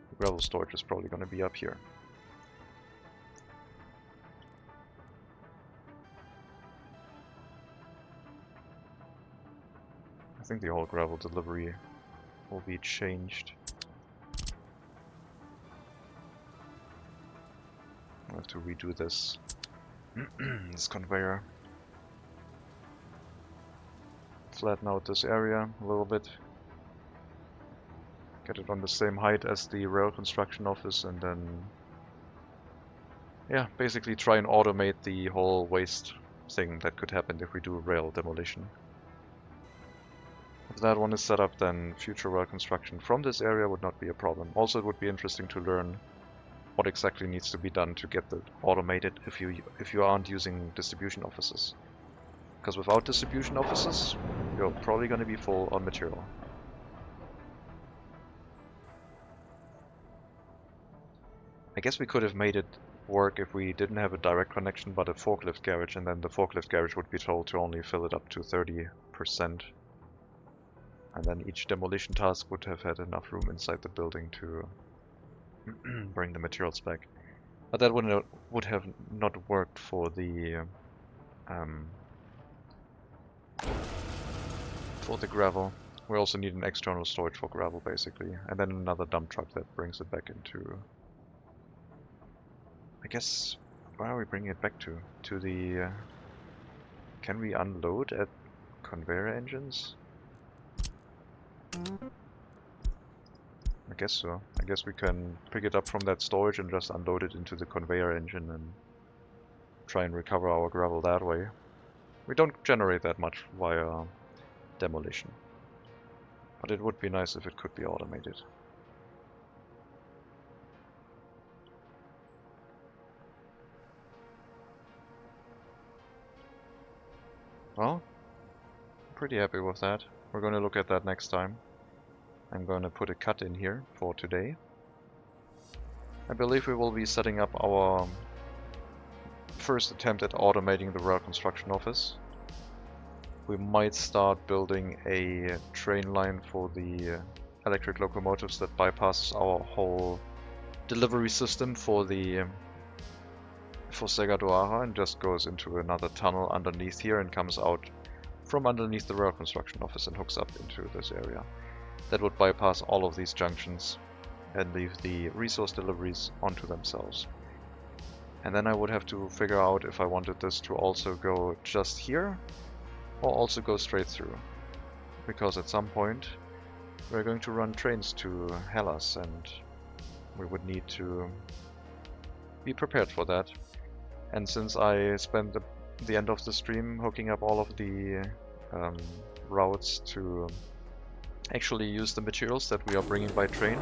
The gravel storage is probably going to be up here. I think the whole gravel delivery will be changed. I have to redo this this conveyor. Flatten out this area a little bit. Get it on the same height as the rail construction office, and then yeah, basically try and automate the whole waste thing that could happen if we do rail demolition. If that one is set up, then future rail construction from this area would not be a problem. Also, it would be interesting to learn what exactly needs to be done to get that automated if you aren't using distribution offices. Because without distribution offices, you're probably going to be full on material. I guess we could have made it work if we didn't have a direct connection but a forklift garage, and then the forklift garage would be told to only fill it up to 30%. And then each demolition task would have had enough room inside the building to bring the materials back. But that would have not worked for the gravel. We also need an external storage for gravel basically, and then another dump truck that brings it back into... I guess, where are we bringing it back to? To the... Can we unload at conveyor engines? I guess so. I guess we can pick it up from that storage and just unload it into the conveyor engine and try and recover our gravel that way. We don't generate that much via demolition, but it would be nice if it could be automated. Well, I'm pretty happy with that. We're going to look at that next time. I'm going to put a cut in here for today. I believe we will be setting up our first attempt at automating the rail construction office. We might start building a train line for the electric locomotives that bypasses our whole delivery system for the for Segadoara and just goes into another tunnel underneath here and comes out from underneath the rail construction office and hooks up into this area. That would bypass all of these junctions and leave the resource deliveries onto themselves. And then I would have to figure out if I wanted this to also go just here or also go straight through. Because at some point we're going to run trains to Hellas and we would need to be prepared for that. And since I spent the end of the stream hooking up all of the routes to actually use the materials that we are bringing by train,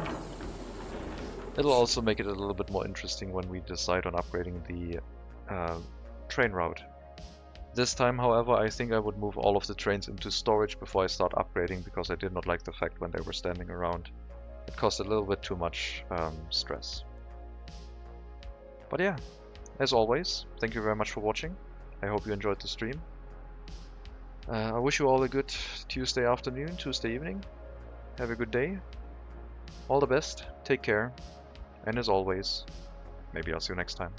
it'll also make it a little bit more interesting when we decide on upgrading the train route. This time, however, I think I would move all of the trains into storage before I start upgrading, because I did not like the fact when they were standing around. It caused a little bit too much stress. But yeah, as always, thank you very much for watching. I hope you enjoyed the stream. I wish you all a good Tuesday afternoon, Tuesday evening. Have a good day. All the best, take care, and as always, maybe I'll see you next time.